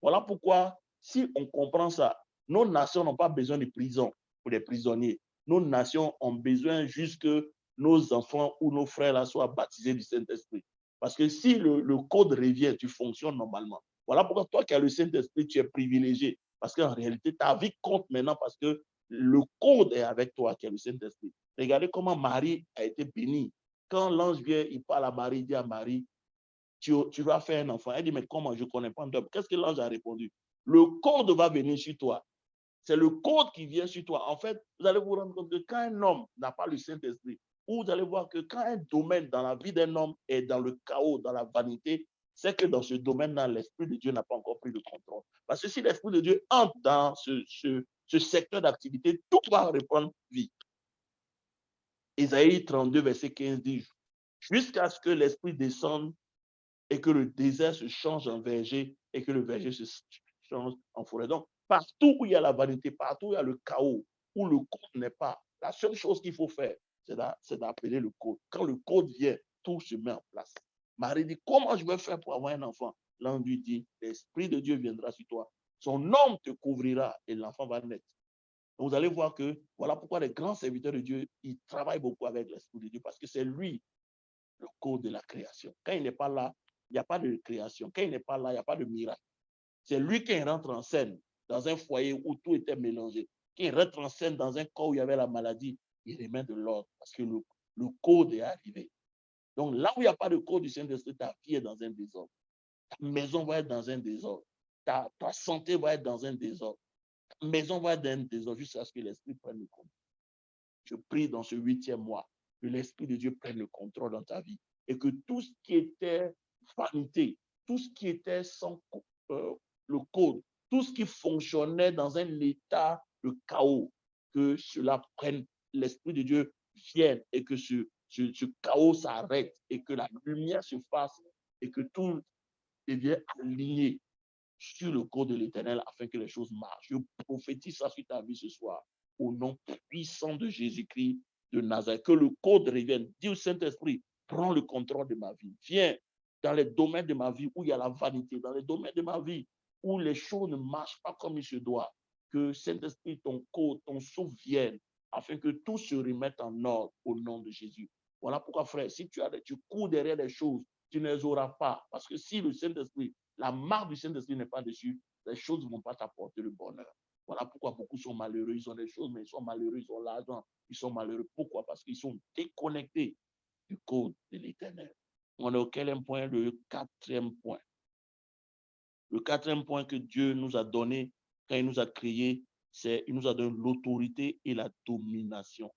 Voilà pourquoi, si on comprend ça, nos nations n'ont pas besoin de prison pour des prisonniers. Nos nations ont besoin juste que nos enfants ou nos frères là soient baptisés du Saint-Esprit. Parce que si le code revient, tu fonctionnes normalement. Voilà pourquoi toi qui as le Saint-Esprit, tu es privilégié. Parce qu'en réalité, ta vie compte maintenant parce que le code est avec toi qui est le Saint-Esprit. Regardez comment Marie a été bénie. Quand l'ange vient, il parle à Marie, il dit à Marie, tu vas faire un enfant. Elle dit, mais comment? Je ne connais pas d'homme. Qu'est-ce que l'ange a répondu? Le code va venir sur toi. C'est le code qui vient sur toi. En fait, vous allez vous rendre compte que quand un homme n'a pas le Saint-Esprit, ou vous allez voir que quand un domaine dans la vie d'un homme est dans le chaos, dans la vanité, c'est que dans ce domaine-là, l'Esprit de Dieu n'a pas encore pris le contrôle. Parce que si l'Esprit de Dieu entre dans ce secteur d'activité, tout va reprendre vie. Ésaïe 32, verset 15 dit, jusqu'à ce que l'Esprit descende et que le désert se change en verger et que le verger se change en forêt. Donc, partout où il y a la vanité, partout où il y a le chaos, où le code n'est pas, la seule chose qu'il faut faire, c'est d'appeler le code. Quand le code vient, tout se met en place. Marie dit, comment je vais faire pour avoir un enfant? L'ange lui dit, l'Esprit de Dieu viendra sur toi. Son nom te couvrira et l'enfant va naître. Donc, vous allez voir que voilà pourquoi les grands serviteurs de Dieu, ils travaillent beaucoup avec l'Esprit de Dieu parce que c'est lui le code de la création. Quand il n'est pas là, il n'y a pas de création. Quand il n'est pas là, il n'y a pas de miracle. C'est lui qui rentre en scène dans un foyer où tout était mélangé. Qui rentre en scène dans un corps où il y avait la maladie, il remet de l'ordre parce que le code est arrivé. Donc là où il n'y a pas de code du Saint-Esprit, ta vie est dans un désordre. Ta maison va être dans un désordre. Ta santé va être dans un désordre. Ta maison va être dans un désordre jusqu'à ce que l'Esprit prenne le contrôle. Je prie dans ce 8e mois que l'Esprit de Dieu prenne le contrôle dans ta vie et que tout ce qui était vanité, tout ce qui était sans le code, tout ce qui fonctionnait dans un état de chaos, que cela prenne, l'Esprit de Dieu vienne et que ce chaos s'arrête et que la lumière se fasse et que tout devienne aligné sur le code de l'Éternel afin que les choses marchent. Je prophétise ça sur ta vie ce soir au nom puissant de Jésus-Christ de Nazareth. Que le code revienne. Dis au Saint-Esprit, prends le contrôle de ma vie. Viens dans les domaines de ma vie où il y a la vanité, dans les domaines de ma vie où les choses ne marchent pas comme il se doit. Que Saint-Esprit, ton code, ton souffle vienne afin que tout se remette en ordre au nom de Jésus. Voilà pourquoi, frère, si tu cours derrière les choses, tu ne les auras pas. Parce que si le Saint-Esprit, la marque du Saint-Esprit n'est pas dessus, les choses ne vont pas t'apporter le bonheur. Voilà pourquoi beaucoup sont malheureux. Ils ont des choses, mais ils sont malheureux. Ils ont l'argent. Ils sont malheureux. Pourquoi? Parce qu'ils sont déconnectés du code de l'Éternel. On est au quatrième point? Le 4e point. Le 4e point que Dieu nous a donné quand il nous a créés, il nous a donné l'autorité et la domination.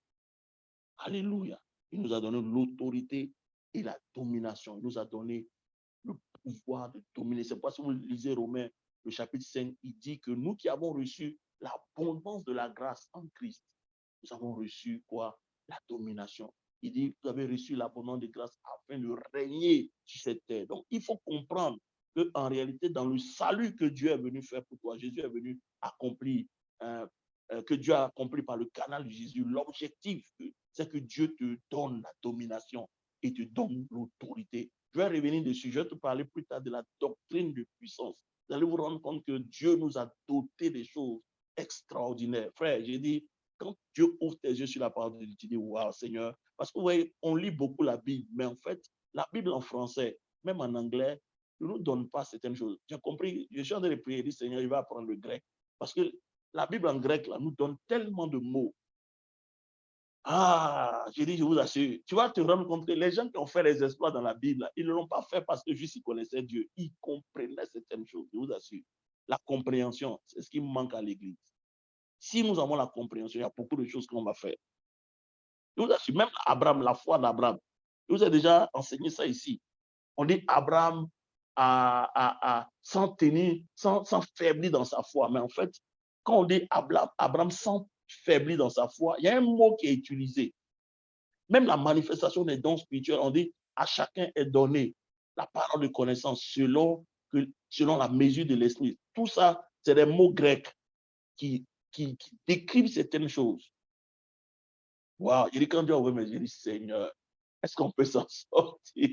Alléluia. Il nous a donné l'autorité et la domination. Il nous a donné le pouvoir de dominer. C'est pourquoi si vous lisez Romains, le chapitre 5, il dit que nous qui avons reçu l'abondance de la grâce en Christ, nous avons reçu quoi? La domination. Il dit, vous avez reçu l'abondance de grâce afin de régner sur cette terre. Donc, il faut comprendre qu'en réalité, dans le salut que Dieu est venu faire pour toi, Jésus est venu accomplir, que Dieu a accompli par le canal de Jésus, l'objectif, c'est que Dieu te donne la domination et te donne l'autorité. Je vais revenir dessus, je vais te parler plus tard de la doctrine de puissance. Vous allez vous rendre compte que Dieu nous a doté des choses extraordinaires. Frère, j'ai dit, quand Dieu ouvre tes yeux sur la parole de Dieu, tu dis, waouh, Seigneur. Parce que vous voyez, on lit beaucoup la Bible, mais en fait, la Bible en français, même en anglais, ne nous donne pas certaines choses. J'ai compris, je suis en train de prier, dit, Seigneur, il va apprendre le grec. Parce que la Bible en grec, là, nous donne tellement de mots. Ah, j'ai dit, je vous assure, tu vas te rendre compte que les gens qui ont fait les exploits dans la Bible, ils ne l'ont pas fait parce que juste ils connaissaient Dieu. Ils comprenaient certaines choses, je vous assure. La compréhension, c'est ce qui manque à l'Église. Si nous avons la compréhension, il y a beaucoup de choses qu'on va faire. Je vous assure, même Abraham, la foi d'Abraham, je vous ai déjà enseigné ça ici. On dit Abraham sans tenir, sans faiblir dans sa foi. Mais en fait, quand on dit Abraham sans faiblir dans sa foi, il y a un mot qui est utilisé. Même la manifestation des dons spirituels, on dit à chacun est donné la parole de connaissance selon la mesure de l'esprit. Tout ça, c'est des mots grecs qui décrivent certaines choses. Waouh, il dit quand Dieu a ouvert mes yeux, il dit Seigneur, est-ce qu'on peut s'en sortir?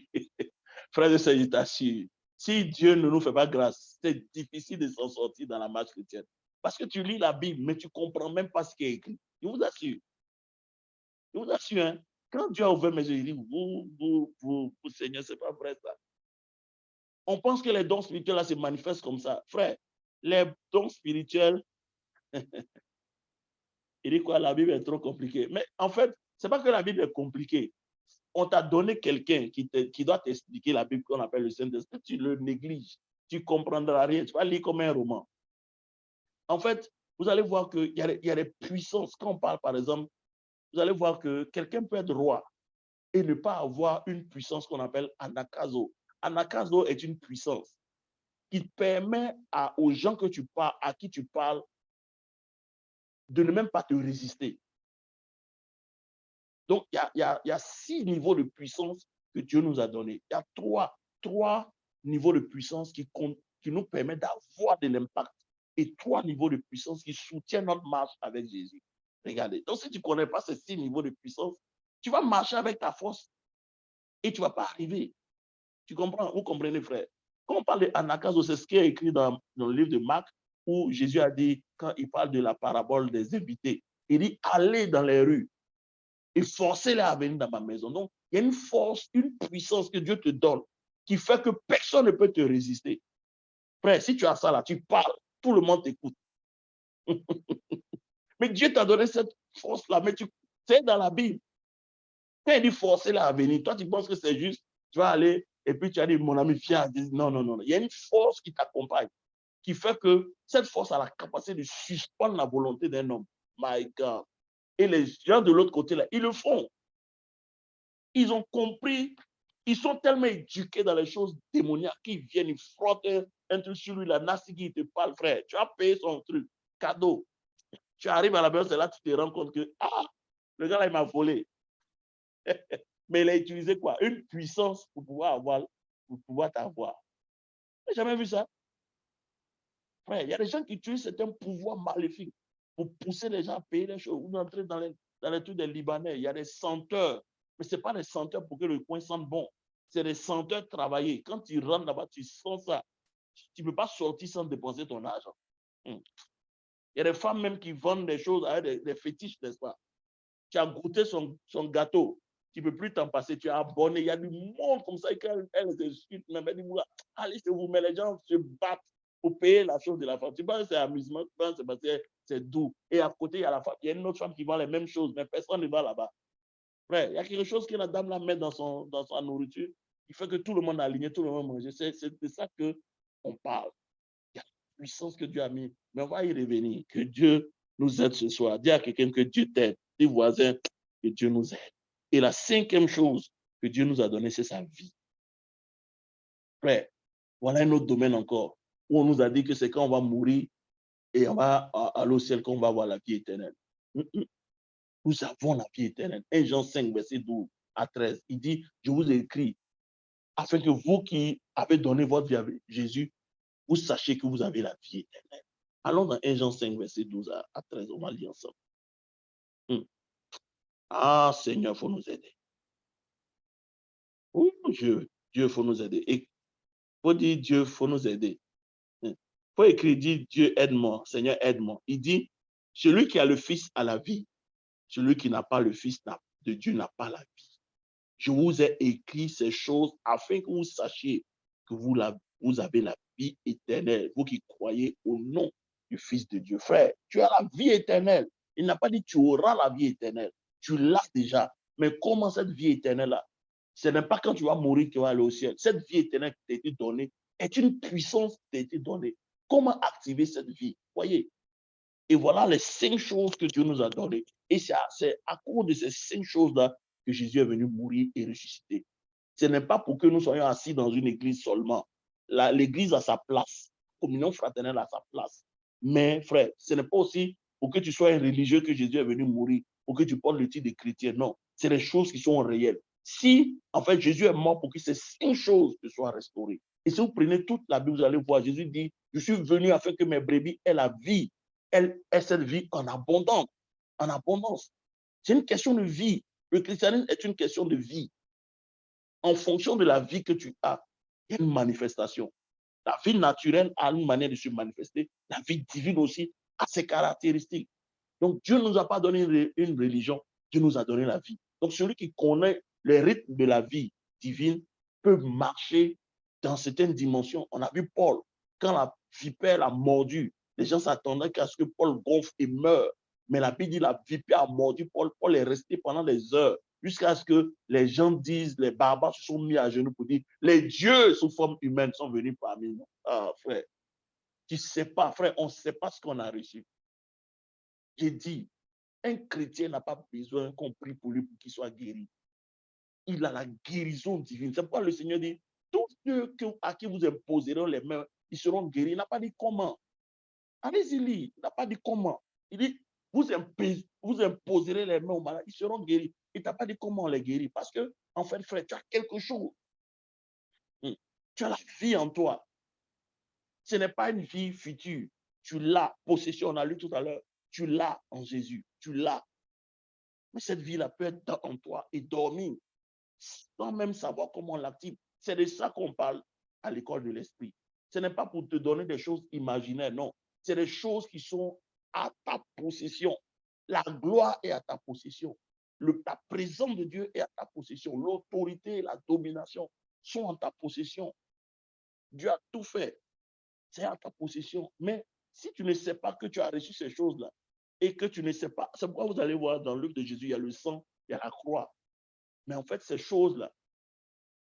Frère de Seigneur, je t'assure, si Dieu ne nous fait pas grâce, c'est difficile de s'en sortir dans la marche chrétienne. Parce que tu lis la Bible, mais tu ne comprends même pas ce qui est écrit. Je vous assure. Je vous assure, hein, quand Dieu a ouvert mes yeux, il dit, vous, Seigneur, ce n'est pas vrai ça. On pense que les dons spirituels là se manifestent comme ça. Frère, les dons spirituels, il dit quoi, la Bible est trop compliquée. Mais en fait, ce n'est pas que la Bible est compliquée. On t'a donné quelqu'un qui doit t'expliquer la Bible qu'on appelle le Saint-Esprit. Tu le négliges. Tu ne comprendras rien. Tu vas lire comme un roman. En fait, vous allez voir qu'il y a des puissances. Quand on parle, par exemple, vous allez voir que quelqu'un peut être roi et ne pas avoir une puissance qu'on appelle anakazo. Anakazo est une puissance qui permet aux gens que tu parles, à qui tu parles, de ne même pas te résister. Donc, il y a 6 niveaux de puissance que Dieu nous a donnés. Il y a trois niveaux de puissance qui nous permettent d'avoir de l'impact et 3 niveaux de puissance qui soutiennent notre marche avec Jésus. Regardez. Donc, si tu ne connais pas ces 6 niveaux de puissance, tu vas marcher avec ta force et tu ne vas pas arriver. Tu comprends? Vous comprenez, frère? Quand on parle d'anakazo, c'est ce qui est écrit dans le livre de Marc, où Jésus a dit, quand il parle de la parabole des invités, il dit, allez dans les rues et forcez-les à venir dans ma maison. Donc, il y a une force, une puissance que Dieu te donne qui fait que personne ne peut te résister. Frère, si tu as ça là, tu parles, tout le monde t'écoute. Mais Dieu t'a donné cette force-là, mais c'est dans la Bible. Quand il dit forcez-les à venir, toi, tu penses que c'est juste, tu vas aller et puis tu as dit, mon ami, viens. Non, non, non. Il y a une force qui t'accompagne, qui fait que cette force a la capacité de suspendre la volonté d'un homme. My God. Et les gens de l'autre côté, là, ils le font. Ils ont compris, ils sont tellement éduqués dans les choses démoniaques qu'ils viennent, ils frottent un truc sur lui, la Nasigi, il te parle, frère. Tu as payé son truc, cadeau. Tu arrives à la maison, c'est là que tu te rends compte que, le gars là, il m'a volé. Mais il a utilisé quoi? Une puissance pour pouvoir t'avoir. Tu n'as jamais vu ça? Frère, il y a des gens qui utilisent certains pouvoirs maléfiques pour pousser les gens à payer les choses. Vous entrez dans les trucs des Libanais, il y a des senteurs. Mais ce n'est pas des senteurs pour que le coin sente bon. C'est des senteurs travaillés. Quand tu rentres là-bas, tu sens ça. Tu ne peux pas sortir sans dépenser ton argent. Il y a des femmes même qui vendent des choses avec des fétiches, n'est-ce pas? Tu as goûté son gâteau. Tu ne peux plus t'en passer. Tu es abonné. Il y a du monde comme ça. Elle discute même. Elle dit, allez chez vous. Mais les gens se battent pour payer la chose de la femme. Tu penses que c'est amusement. Tu penses que c'est doux. Et à côté, il y a la femme. Il y a une autre femme qui vend les mêmes choses. Mais personne ne va là-bas. Frère, il y a quelque chose que la dame la met dans sa nourriture. Il fait que tout le monde a aligné, tout le monde mange. C'est de ça qu'on parle. Il y a la puissance que Dieu a mis. Mais on va y revenir. Que Dieu nous aide ce soir. Dis à quelqu'un que Dieu t'aide. Dis voisin que Dieu nous aide. Et la cinquième chose que Dieu nous a donnée, c'est sa vie. Frère, voilà un autre domaine encore, où on nous a dit que c'est quand on va mourir et on va aller au ciel qu'on va avoir la vie éternelle. Nous avons la vie éternelle. 1 Jean 5, verset 12 à 13. Il dit, je vous ai écrit, afin que vous qui avez donné votre vie à Jésus, vous sachiez que vous avez la vie éternelle. Allons dans 1 Jean 5, verset 12 à 13. On va lire ensemble. Ah, Seigneur, il faut nous aider. Oh, Dieu, il faut nous aider. Il faut dire, Dieu, il faut nous aider. Il faut écrire, dit, Dieu, aide-moi. Seigneur, aide-moi. Il dit, celui qui a le Fils a la vie. Celui qui n'a pas le Fils de Dieu n'a pas la vie. Je vous ai écrit ces choses afin que vous sachiez que vous avez la vie éternelle, vous qui croyez au nom du Fils de Dieu. Frère, tu as la vie éternelle. Il n'a pas dit tu auras la vie éternelle. Tu l'as déjà. Mais comment cette vie éternelle-là? Ce n'est pas quand tu vas mourir que tu vas aller au ciel. Cette vie éternelle qui t'a été donnée est une puissance qui t'a été donnée. Comment activer cette vie? Voyez. Et voilà les 5 choses que Dieu nous a données. Et c'est à cause de ces 5 choses-là que Jésus est venu mourir et ressusciter. Ce n'est pas pour que nous soyons assis dans une église seulement. L'église a sa place. La communion fraternelle a sa place. Mais frère, ce n'est pas aussi pour que tu sois un religieux que Jésus est venu mourir, pour que tu portes le titre de chrétien. Non, c'est des choses qui sont réelles. Si, en fait, Jésus est mort pour que ces 5 choses te soient restaurées. Et si vous prenez toute la Bible, vous allez voir, Jésus dit, je suis venu afin que mes brebis aient la vie. Elle est cette vie en abondance. En abondance. C'est une question de vie. Le christianisme est une question de vie. En fonction de la vie que tu as, il y a une manifestation. La vie naturelle a une manière de se manifester. La vie divine aussi a ses caractéristiques. Donc, Dieu ne nous a pas donné une religion, Dieu nous a donné la vie. Donc, celui qui connaît les rythmes de la vie divine peut marcher dans certaines dimensions. On a vu Paul, quand la vipère l'a mordu, les gens s'attendaient qu'à ce que Paul gonfle et meure. Mais la Bible dit la vipère a mordu Paul. Paul est resté pendant des heures jusqu'à ce que les gens disent, les barbares se sont mis à genoux pour dire, les dieux sous forme humaine sont venus parmi nous. Ah, frère, tu ne sais pas, frère, on ne sait pas ce qu'on a reçu. J'ai dit, un chrétien n'a pas besoin qu'on prie pour lui pour qu'il soit guéri. Il a la guérison divine. C'est pourquoi le Seigneur dit, tous ceux à qui vous imposeront les mains, ils seront guéris. Il n'a pas dit comment. Allez-y lire, il n'a pas dit comment. Il dit, vous imposerez les mains aux malades, ils seront guéris. Il t'a pas dit comment on les guérit. Parce que, en fait, frère, tu as quelque chose. Tu as la vie en toi. Ce n'est pas une vie future. Tu l'as. Possession, on a lu tout à l'heure. Tu l'as en Jésus. Tu l'as. Mais cette vie-là peut être en toi et dormir sans même savoir comment on l'active. C'est de ça qu'on parle à l'école de l'esprit. Ce n'est pas pour te donner des choses imaginaires, non. C'est des choses qui sont à ta possession. La gloire est à ta possession. La présence de Dieu est à ta possession. L'autorité et la domination sont en ta possession. Dieu a tout fait. C'est à ta possession. Mais si tu ne sais pas que tu as reçu ces choses-là et que tu ne sais pas, c'est pourquoi vous allez voir dans l'œuvre de Jésus, il y a le sang, il y a la croix. Mais en fait, ces choses-là,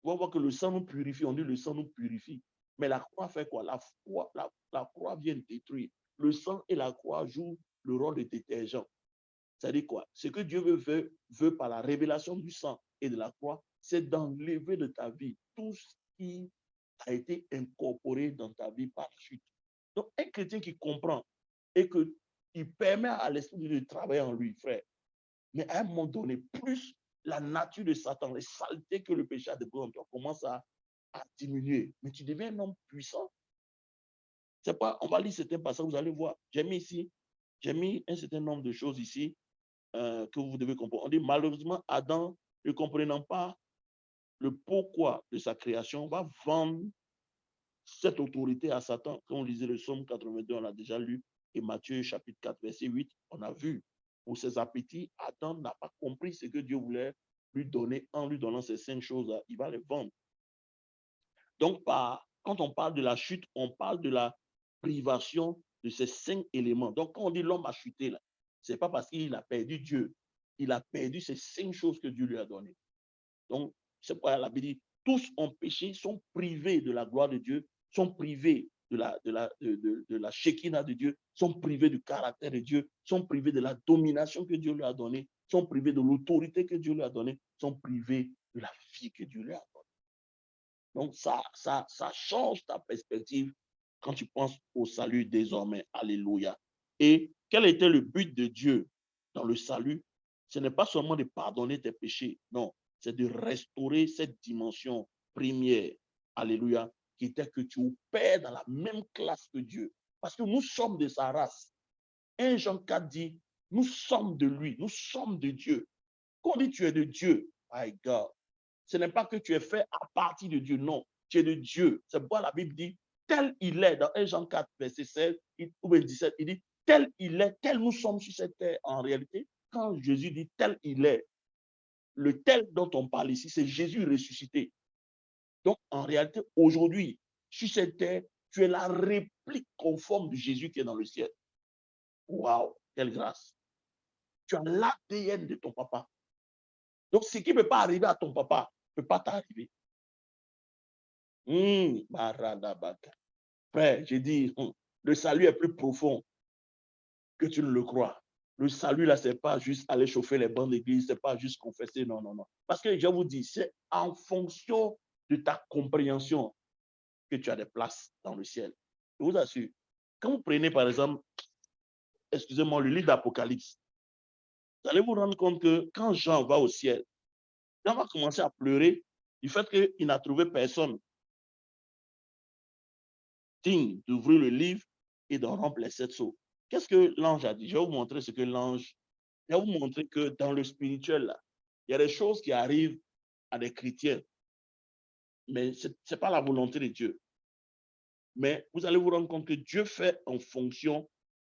on va voir que le sang nous purifie. On dit le sang nous purifie. Mais la croix fait quoi? La croix vient détruire. Le sang et la croix jouent le rôle de détergent. C'est-à-dire quoi? Ce que Dieu veut par la révélation du sang et de la croix, c'est d'enlever de ta vie tout ce qui a été incorporé dans ta vie par la chute. Donc, un chrétien qui comprend et qu'il permet à l'esprit de travailler en lui, frère, mais à un moment donné, plus la nature de Satan, les saletés que le péché a déposées en toi commence à diminuer. Mais tu deviens un homme puissant. C'est pas, on va lire certains passages, vous allez voir. J'ai mis un certain nombre de choses ici que vous devez comprendre. On dit malheureusement, Adam, ne comprenant pas le pourquoi de sa création, va vendre cette autorité à Satan. Quand on lisait le psaume 82, on l'a déjà lu, et Matthieu chapitre 4, verset 8, on a vu. Pour ses appétits, Adam n'a pas compris ce que Dieu voulait lui donner en lui donnant ces 5 choses-là. Il va les vendre. Donc, quand on parle de la chute, on parle de la privation de ces 5 éléments. Donc, quand on dit l'homme a chuté, ce n'est pas parce qu'il a perdu Dieu. Il a perdu ces 5 choses que Dieu lui a données. Donc, c'est pourquoi la Bible dit, tous ont péché, sont privés de la gloire de Dieu, sont privés de la Shekinah de Dieu, sont privés du caractère de Dieu, sont privés de la domination que Dieu leur a donnée, sont privés de l'autorité que Dieu leur a donnée, sont privés de la vie que Dieu leur a donnée. Donc, ça change ta perspective quand tu penses au salut désormais. Alléluia. Et quel était le but de Dieu dans le salut? Ce n'est pas seulement de pardonner tes péchés, non, c'est de restaurer cette dimension première, alléluia, qui était que tu opères dans la même classe que Dieu. Parce que nous sommes de sa race. 1 Jean 4 dit, nous sommes de lui, nous sommes de Dieu. Quand on dit tu es de Dieu, my God, ce n'est pas que tu es fait à partir de Dieu, non, tu es de Dieu. C'est pourquoi la Bible dit, tel il est, dans 1 Jean 4, verset 16 ou 17, il dit, tel il est, tel nous sommes sur cette terre. En réalité, quand Jésus dit tel il est, le tel dont on parle ici, c'est Jésus ressuscité. Donc, en réalité, aujourd'hui, sur cette terre, tu es la réplique conforme de Jésus qui est dans le ciel. Waouh, quelle grâce. Tu as l'ADN de ton papa. Donc, ce qui ne peut pas arriver à ton papa ne peut pas t'arriver. Frère, j'ai dit, le salut est plus profond que tu ne le crois. Le salut, là, ce n'est pas juste aller chauffer les bancs d'église, ce n'est pas juste confesser, non, non, non. Parce que je vous dis, c'est en fonction de ta compréhension que tu as des places dans le ciel. Je vous assure. Quand vous prenez, par exemple, excusez-moi, le livre d'Apocalypse, vous allez vous rendre compte que quand Jean va au ciel, Jean va commencer à pleurer du fait qu'il n'a trouvé personne digne d'ouvrir le livre et d'en remplir les 7 sceaux. Qu'est-ce que l'ange a dit? Je vais vous montrer ce que l'ange... Je vais vous montrer que dans le spirituel, là, il y a des choses qui arrivent à des chrétiens, mais ce n'est pas la volonté de Dieu. Mais vous allez vous rendre compte que Dieu fait en fonction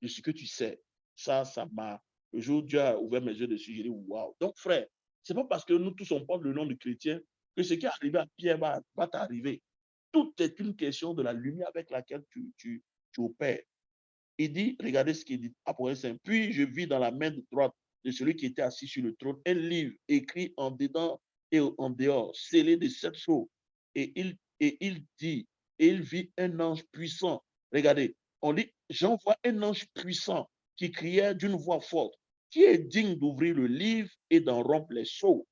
de ce que tu sais. Ça m'a... Le jour où Dieu a ouvert mes yeux dessus, j'ai dit, waouh. Donc, frère, ce n'est pas parce que nous tous on porte le nom de chrétien que ce qui est arrivé à Pierre va t'arriver. Tout est une question de la lumière avec laquelle tu opères. Il dit, regardez ce qu'il dit, Apocalypse 5. Puis je vis dans la main droite de celui qui était assis sur le trône un livre écrit en dedans et en dehors, scellé de 7 sceaux. Et il dit, et il vit un ange puissant. Regardez, on dit, j'en vois un ange puissant qui criait d'une voix forte, qui est digne d'ouvrir le livre et d'en rompre les sceaux.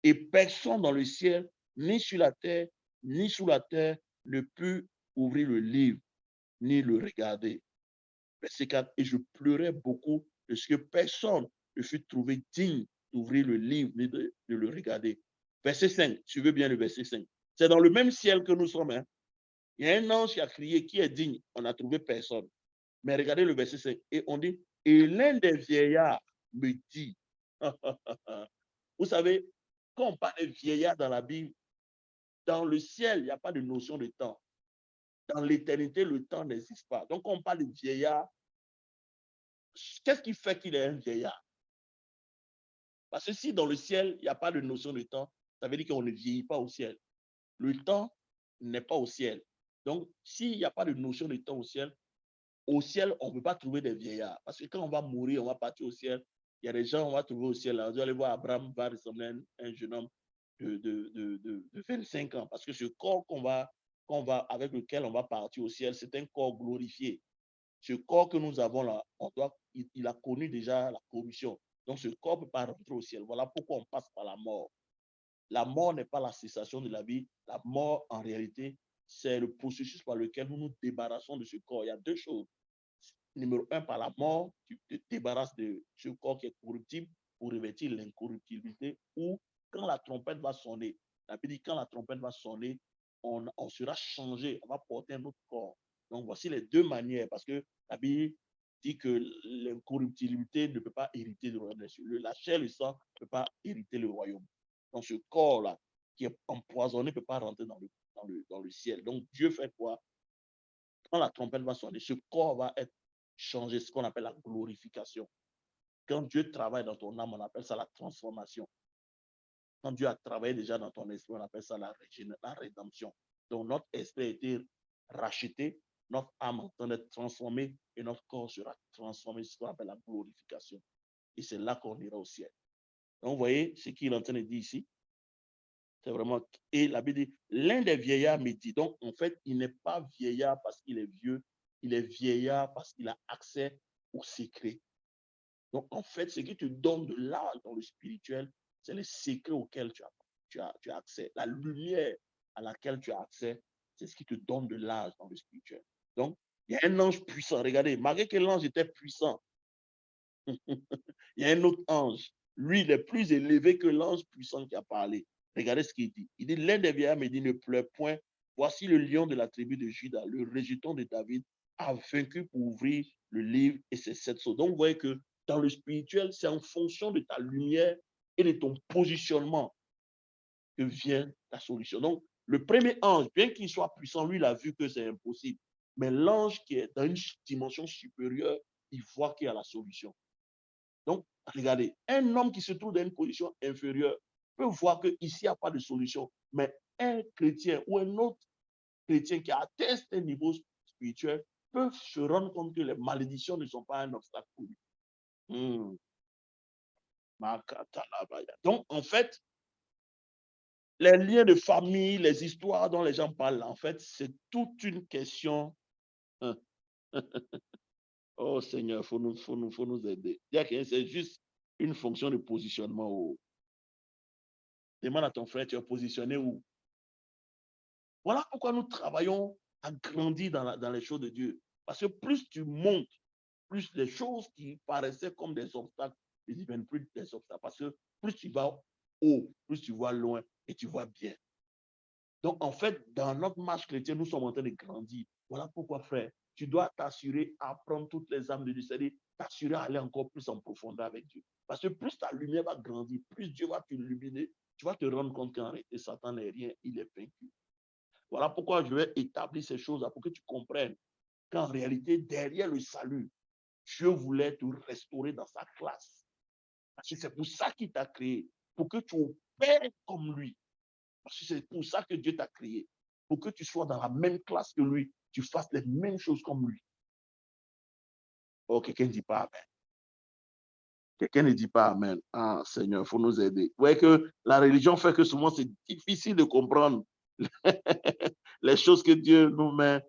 Et personne dans le ciel, ni sur la terre, ni sous la terre, ne peut ouvrir le livre, ni le regarder. Verset 4, et je pleurais beaucoup de ce que personne ne fut trouvé digne d'ouvrir le livre ni de le regarder. Verset 5, suivez bien le verset 5. C'est dans le même ciel que nous sommes. Hein. Il y a un ange qui a crié, qui est digne? On n'a trouvé personne. Mais regardez le verset 5. Et on dit, et l'un des vieillards me dit, vous savez, quand on parle de vieillards dans la Bible, dans le ciel, il n'y a pas de notion de temps. Dans l'éternité, le temps n'existe pas. Donc, quand on parle de vieillard, qu'est-ce qui fait qu'il est un vieillard? Parce que si dans le ciel, il n'y a pas de notion de temps, ça veut dire qu'on ne vieillit pas au ciel. Le temps n'est pas au ciel. Donc, s'il n'y a pas de notion de temps au ciel, on ne peut pas trouver des vieillards. Parce que quand on va mourir, on va partir au ciel. Il y a des gens, on va trouver au ciel. Là. Vous allez voir, Abraham va ressembler à un jeune homme de 25 ans. Parce que ce corps avec lequel on va partir au ciel, c'est un corps glorifié. Ce corps que nous avons là, il a connu déjà la corruption. Donc, ce corps ne peut pas rentrer au ciel. Voilà pourquoi on passe par la mort. La mort n'est pas la cessation de la vie. La mort, en réalité, c'est le processus par lequel nous nous débarrassons de ce corps. Il y a 2 choses. Numéro 1, par la mort, tu te débarrasses de ce corps qui est corruptible pour revêtir l'incorruptibilité, ou quand la trompette va sonner. La Bible dit quand la trompette va sonner, on sera changé, on va porter un autre corps. Donc, voici les 2 manières, parce que la Bible dit que l'incorruptibilité ne peut pas hériter du royaume des cieux. La chair et le sang ne peut pas hériter le royaume. Donc, ce corps-là, qui est empoisonné, ne peut pas rentrer dans le ciel. Donc, Dieu fait quoi? Quand la trompette va sonner, ce corps va être changé, ce qu'on appelle la glorification. Quand Dieu travaille dans ton âme, on appelle ça la transformation. Quand Dieu a travaillé déjà dans ton esprit, on appelle ça la rédemption. Donc, notre esprit a été racheté, notre âme est en train d'être transformée et notre corps sera transformé, ce qu'on appelle la glorification. Et c'est là qu'on ira au ciel. Donc, vous voyez ce qu'il est en train de dire ici. C'est vraiment. Et la Bible dit, l'un des vieillards me dit, donc en fait, il n'est pas vieillard parce qu'il est vieux, il est vieillard parce qu'il a accès au secret. Donc en fait, ce qui te donne de l'âge dans le spirituel, c'est les secrets auxquels tu as accès. La lumière à laquelle tu as accès, c'est ce qui te donne de l'âge dans le spirituel. Donc, il y a un ange puissant. Regardez, malgré que l'ange était puissant, il y a un autre ange. Lui, il est plus élevé que l'ange puissant qui a parlé. Regardez ce qu'il dit. Il dit, l'un des vieillards me dit, ne pleure point. Voici le lion de la tribu de Juda, le rejeton de David, a vaincu pour ouvrir le livre et ses 7 sceaux. Donc, vous voyez que dans le spirituel, c'est en fonction de ta lumière et de ton positionnement que vient ta solution. Donc, le premier ange, bien qu'il soit puissant, lui, il a vu que c'est impossible. Mais l'ange qui est dans une dimension supérieure, il voit qu'il y a la solution. Donc, regardez, un homme qui se trouve dans une position inférieure peut voir qu'ici, il n'y a pas de solution. Mais un chrétien ou un autre chrétien qui a atteint un niveau spirituel peut se rendre compte que les malédictions ne sont pas un obstacle pour lui. Donc, en fait, les liens de famille, les histoires dont les gens parlent, en fait, c'est toute une question. Oh Seigneur, faut nous aider. C'est juste une fonction de positionnement. Demande à ton frère, tu es positionné où? Voilà pourquoi nous travaillons à grandir dans les choses de Dieu. Parce que plus tu montes, plus les choses qui paraissaient comme des obstacles ne deviennent plus des obstacles. Parce que plus tu vas haut, plus tu vois loin et tu vois bien. Donc, en fait, dans notre marche chrétienne, nous sommes en train de grandir. Voilà pourquoi, frère, tu dois t'assurer à prendre toutes les âmes de Dieu, c'est-à-dire t'assurer à aller encore plus en profondeur avec Dieu. Parce que plus ta lumière va grandir, plus Dieu va t'illuminer, tu vas te rendre compte qu'en réalité, Satan n'est rien, il est vaincu. Voilà pourquoi je vais établir ces choses-là pour que tu comprennes qu'en réalité, derrière le salut, Dieu voulait te restaurer dans sa classe. Parce que c'est pour ça qu'il t'a créé, pour que tu opères comme lui. Parce que c'est pour ça que Dieu t'a créé. Pour que tu sois dans la même classe que lui, tu fasses les mêmes choses comme lui. Oh, quelqu'un ne dit pas Amen. Quelqu'un ne dit pas Amen. Ah, Seigneur, il faut nous aider. Vous voyez que la religion fait que souvent c'est difficile de comprendre les choses que Dieu nous met.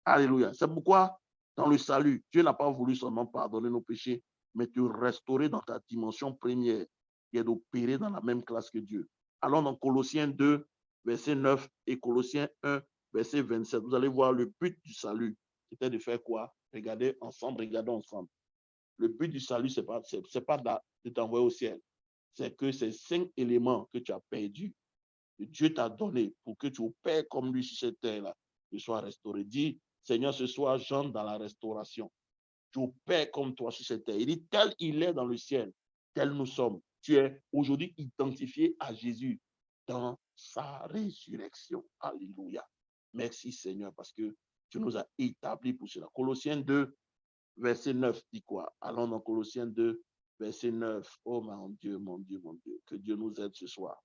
Alléluia. C'est pourquoi, dans le salut, Dieu n'a pas voulu seulement pardonner nos péchés, mais te restaurer dans ta dimension première, qui est d'opérer dans la même classe que Dieu. Allons dans Colossiens 2, verset 9 et Colossiens 1, verset 27. Vous allez voir le but du salut. C'était de faire quoi? Regardez ensemble, regardons ensemble. Le but du salut, ce n'est pas de t'envoyer au ciel. C'est que ces 5 éléments que tu as perdus, que Dieu t'a donné pour que tu opères comme lui sur cette terre-là, que sois restauré. Dis, Seigneur, ce soir, j'entre dans la restauration. Tu opères comme toi sur cette terre. Il dit, tel il est dans le ciel, tel nous sommes. Tu es aujourd'hui identifié à Jésus dans sa résurrection. Alléluia. Merci Seigneur parce que tu nous as établis pour cela. Colossiens 2, verset 9 dit quoi? Allons dans Colossiens 2, verset 9. Oh mon Dieu, mon Dieu, mon Dieu. Que Dieu nous aide ce soir.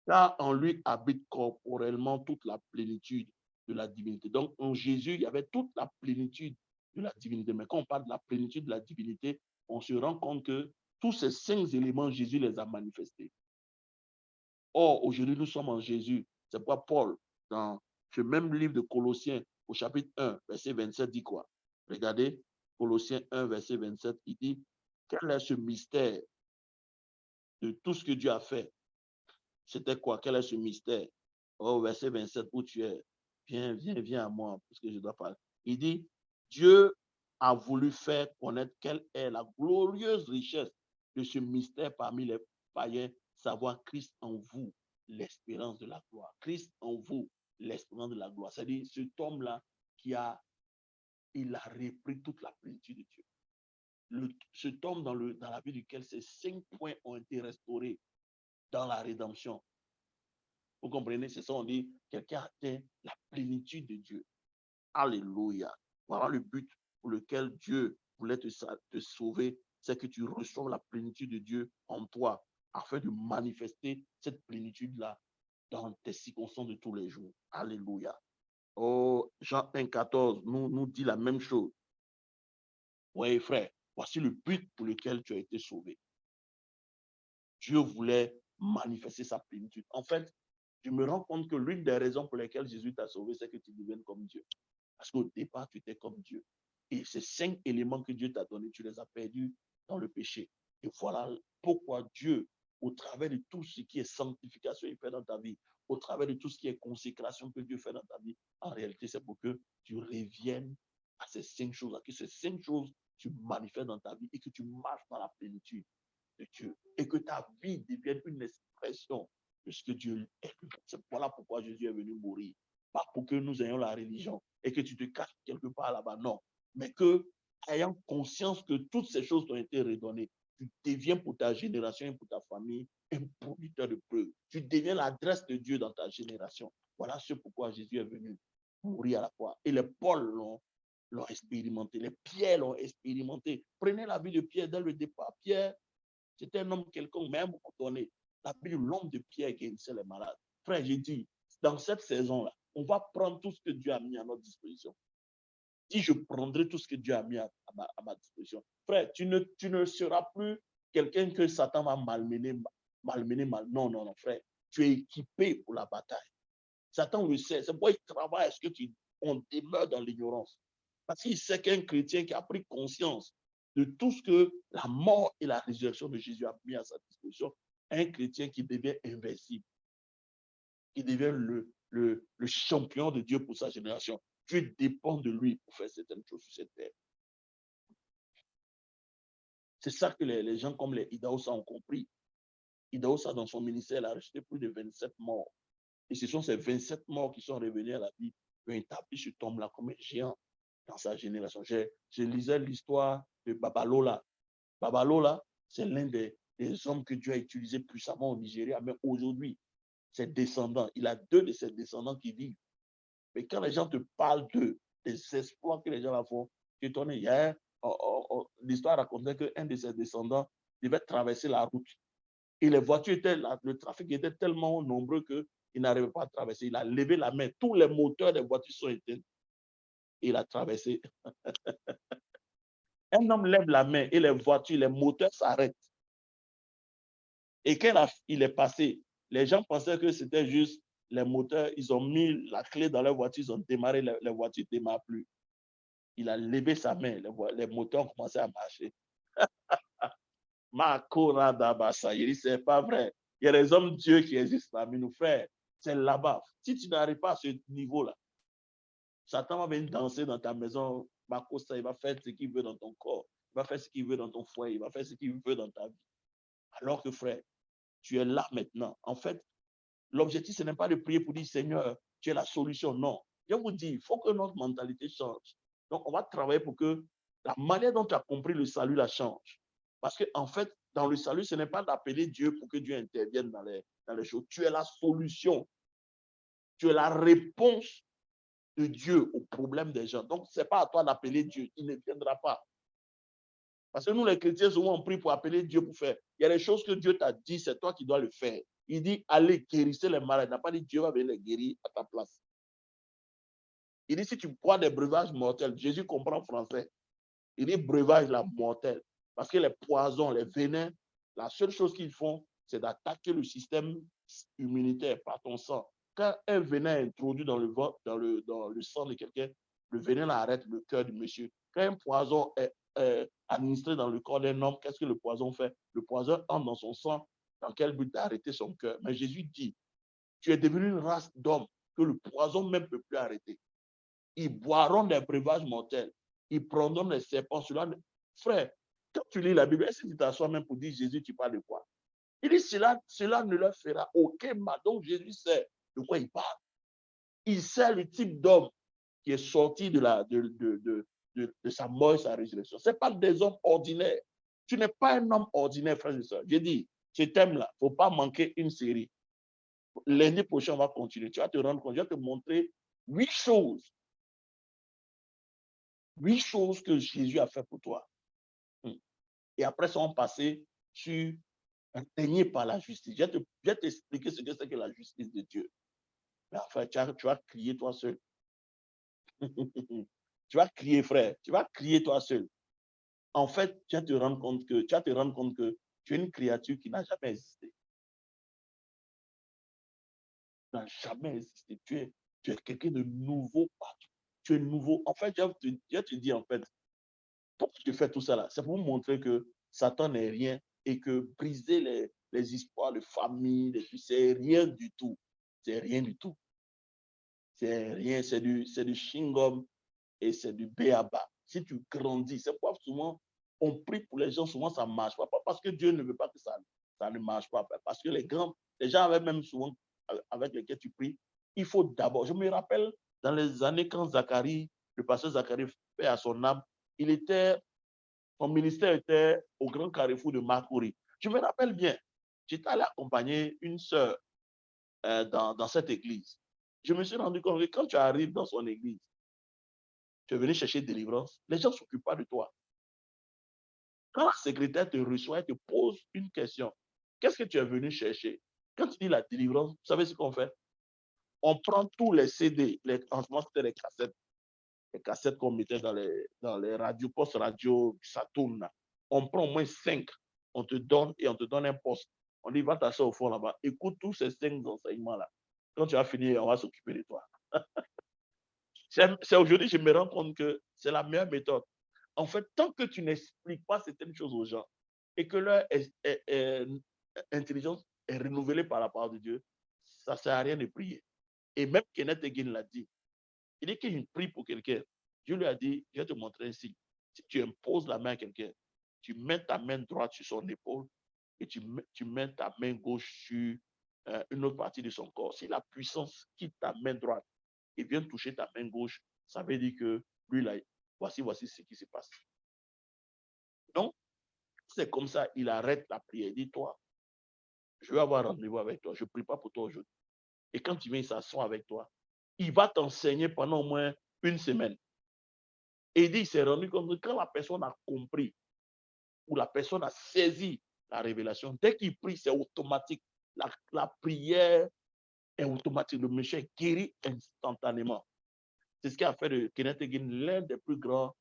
Car en lui habite corporellement toute la plénitude de la divinité. Donc, en Jésus, il y avait toute la plénitude de la divinité. Mais quand on parle de la plénitude de la divinité, on se rend compte que tous ces 5 éléments, Jésus les a manifestés. Or, aujourd'hui, nous sommes en Jésus. C'est pourquoi Paul, dans ce même livre de Colossiens, au chapitre 1, verset 27, dit quoi? Regardez, Colossiens 1, verset 27, il dit, quel est ce mystère de tout ce que Dieu a fait? C'était quoi? Quel est ce mystère? Oh, verset 27, où tu es? Viens à moi, parce que je dois parler. Il dit, Dieu a voulu faire connaître quelle est la glorieuse richesse de ce mystère parmi les païens, savoir Christ en vous, l'espérance de la gloire. Christ en vous, l'espérance de la gloire. C'est-à-dire, cet homme-là il a repris toute la plénitude de Dieu. Cet homme dans la vie duquel ces 5 points ont été restaurés dans la rédemption. Vous comprenez, c'est ça, on dit, quelqu'un atteint la plénitude de Dieu. Alléluia. Voilà le but pour lequel Dieu voulait te sauver, c'est que tu reçoives la plénitude de Dieu en toi, afin de manifester cette plénitude-là dans tes circonstances de tous les jours. Alléluia. Oh, Jean 1,14 nous dit la même chose. Oui, frère, voici le but pour lequel tu as été sauvé. Dieu voulait manifester sa plénitude. En fait, Je me rends compte que l'une des raisons pour lesquelles Jésus t'a sauvé, c'est que tu deviennes comme Dieu. Parce qu'au départ, tu étais comme Dieu. Et ces 5 éléments que Dieu t'a donnés, tu les as perdus dans le péché. Et voilà pourquoi Dieu, au travers de tout ce qui est sanctification, il fait dans ta vie, au travers de tout ce qui est consécration que Dieu fait dans ta vie, en réalité, c'est pour que tu reviennes à ces 5 choses, que ces 5 choses, tu manifestes dans ta vie et que tu marches dans la plénitude de Dieu. Et que ta vie devienne une expression de ce que Dieu est. C'est voilà pourquoi Jésus est venu mourir. Pas pour que nous ayons la religion et que tu te caches quelque part là-bas, non. Mais que, ayant conscience que toutes ces choses t'ont été redonnées, tu deviens pour ta génération et pour ta famille un producteur de preuves. Tu deviens l'adresse de Dieu dans ta génération. Voilà ce pourquoi Jésus est venu mourir à la croix. Et les Paul l'ont expérimenté, les Pierre l'ont expérimenté. Prenez la vie de Pierre dès le départ. Pierre, c'était un homme quelconque, mais à un moment donné, la vie de l'homme de Pierre guérissait les malades. Frère, j'ai dit, dans cette saison-là, on va prendre tout ce que Dieu a mis à notre disposition. Si je prendrai tout ce que Dieu a mis à ma disposition, frère, tu ne seras plus quelqu'un que Satan va malmener. Non, non, non, frère. Tu es équipé pour la bataille. Satan le sait. C'est pourquoi il travaille à ce qu'on demeure dans l'ignorance. Parce qu'il sait qu'un chrétien qui a pris conscience de tout ce que la mort et la résurrection de Jésus a mis à sa disposition, un chrétien qui devient invincible, qui devient le champion de Dieu pour sa génération. Dieu dépend de lui pour faire certaines choses sur cette terre. C'est ça que les gens comme les Idaosa ont compris. Idaosa, dans son ministère, a rejeté plus de 27 morts. Et ce sont ces 27 morts qui sont revenus à la vie, qui ont établi ce homme-là comme un géant dans sa génération. Je lisais l'histoire de Babalola. Babalola, c'est l'un des hommes que Dieu a utilisé puissamment au Nigeria, mais aujourd'hui, ses descendants, il a 2 de ses descendants qui vivent. Mais quand les gens te parlent des exploits que les gens font, tu t'en es. Hier, l'histoire racontait qu'un de ses descendants devait traverser la route. Et les voitures le trafic était tellement nombreux qu'il n'arrivait pas à traverser. Il a levé la main. Tous les moteurs des voitures sont éteints. Il a traversé. Un homme lève la main et les voitures, les moteurs s'arrêtent. Et quand il est passé, les gens pensaient que c'était juste les moteurs. Ils ont mis la clé dans leur voiture, ils ont démarré, les voitures ne démarrent plus. Il a levé sa main, les moteurs ont commencé à marcher. Il dit, c'est pas vrai. Il y a des hommes Dieu qui existent parmi nous, frères. C'est là-bas. Si tu n'arrives pas à ce niveau-là, Satan va venir danser dans ta maison. Il va faire ce qu'il veut dans ton corps. Il va faire ce qu'il veut dans ton foyer. Il va faire ce qu'il veut dans ta vie. Alors que, frère, tu es là maintenant. En fait, l'objectif, ce n'est pas de prier pour dire, Seigneur, tu es la solution. Non. Je vous dis, il faut que notre mentalité change. Donc, on va travailler pour que la manière dont tu as compris le salut la change. Parce qu'en fait, dans le salut, ce n'est pas d'appeler Dieu pour que Dieu intervienne dans les choses. Tu es la solution. Tu es la réponse de Dieu aux problèmes des gens. Donc, ce n'est pas à toi d'appeler Dieu. Il ne viendra pas. Parce que nous, les chrétiens, souvent, on prie pour appeler Dieu pour faire. Il y a des choses que Dieu t'a dit, c'est toi qui dois le faire. Il dit, allez, guérissez les malades. Il n'a pas dit, Dieu va venir les guérir à ta place. Il dit, si tu bois des breuvages mortels, Jésus comprend français. Il dit, breuvage là, mortel. Parce que les poisons, les venins, la seule chose qu'ils font, c'est d'attaquer le système immunitaire par ton sang. Quand un venin est introduit dans le sang de quelqu'un, le venin arrête le cœur du monsieur. Quand un poison est administré dans le corps d'un homme, qu'est-ce que le poison fait? Le poison entre dans son sang, dans quel but d'arrêter son cœur? Mais Jésus dit, tu es devenu une race d'hommes que le poison même ne peut plus arrêter. Ils boiront des breuvages mortels. Ils prendront des serpents. Frère, quand tu lis la Bible, est-ce que tu t'assois même pour dire Jésus, tu parles de quoi? Il dit cela ne leur fera aucun mal. Donc Jésus sait de quoi il parle. Il sait le type d'homme qui est sorti de sa mort et sa résurrection. Ce n'est pas des hommes ordinaires. Tu n'es pas un homme ordinaire, frère et soeur. J'ai dit, ce thème-là, il ne faut pas manquer une série. Lundi prochain, on va continuer. Tu vas te rendre compte, je vais te montrer 8 choses. 8 choses que Jésus a fait pour toi. Et après ça, on passait sur enseigné par la justice. Je vais t'expliquer ce que c'est que la justice de Dieu. Mais enfin, tu vas crier toi seul. Tu vas crier, frère. Tu vas crier toi seul. En fait, tu vas te rendre compte que tu es une créature qui n'a jamais existé. n'a jamais existé. Tu es quelqu'un de nouveau partout. Tu es nouveau. En fait, Dieu te dit, en fait, pourquoi tu fais tout ça là? C'est pour montrer que Satan n'est rien et que briser les histoires de famille, c'est rien du tout. C'est rien du tout. C'est rien, c'est du chewing-gum et c'est du béaba. Si tu grandis, c'est pourquoi souvent on prie pour les gens, souvent ça ne marche pas. Pas parce que Dieu ne veut pas que ça ne marche pas, parce que les gens avaient même souvent avec lesquels tu pries, il faut d'abord. Je me rappelle dans les années quand Zacharie, le pasteur Zacharie fait à son âme, son ministère était au grand carrefour de Makuri. Je me rappelle bien, j'étais allé accompagner une sœur dans cette église. Je me suis rendu compte que quand tu arrives dans son église, tu es venu chercher délivrance, les gens ne s'occupent pas de toi. Quand la secrétaire te reçoit, elle te pose une question. Qu'est-ce que tu es venu chercher? Quand tu dis la délivrance, vous savez ce qu'on fait? On prend tous les CD, en ce moment c'était les cassettes qu'on mettait dans les radios, postes radio, ça tourne. On prend au moins 5, on te donne et on te donne un poste. On dit, va t'asseoir au fond là-bas, écoute tous ces 5 enseignements-là. Quand tu as fini, on va s'occuper de toi. C'est aujourd'hui, je me rends compte que c'est la meilleure méthode. En fait, tant que tu n'expliques pas certaines choses aux gens et que leur intelligence est renouvelée par la part de Dieu, ça ne sert à rien de prier. Et même Kenneth Hagin l'a dit. Il dit qu'il prie pour quelqu'un. Dieu lui a dit, je vais te montrer un signe. Si tu imposes la main à quelqu'un, tu mets ta main droite sur son épaule et tu mets ta main gauche sur une autre partie de son corps. Si la puissance quitte ta main droite et vient toucher ta main gauche, ça veut dire que lui, là, voici ce qui se passe. Donc, c'est comme ça, il arrête la prière. Il dit, toi, je veux avoir rendez-vous avec toi. Je ne prie pas pour toi aujourd'hui. Et quand il vient, il s'assoit avec toi. Il va t'enseigner pendant au moins une semaine. Et il dit, il s'est rendu compte que quand la personne a compris ou la personne a saisi la révélation, dès qu'il prie, c'est automatique. La prière est automatique. Le monsieur est guéri instantanément. C'est ce qui a fait de Kenneth Hagin l'un des plus grands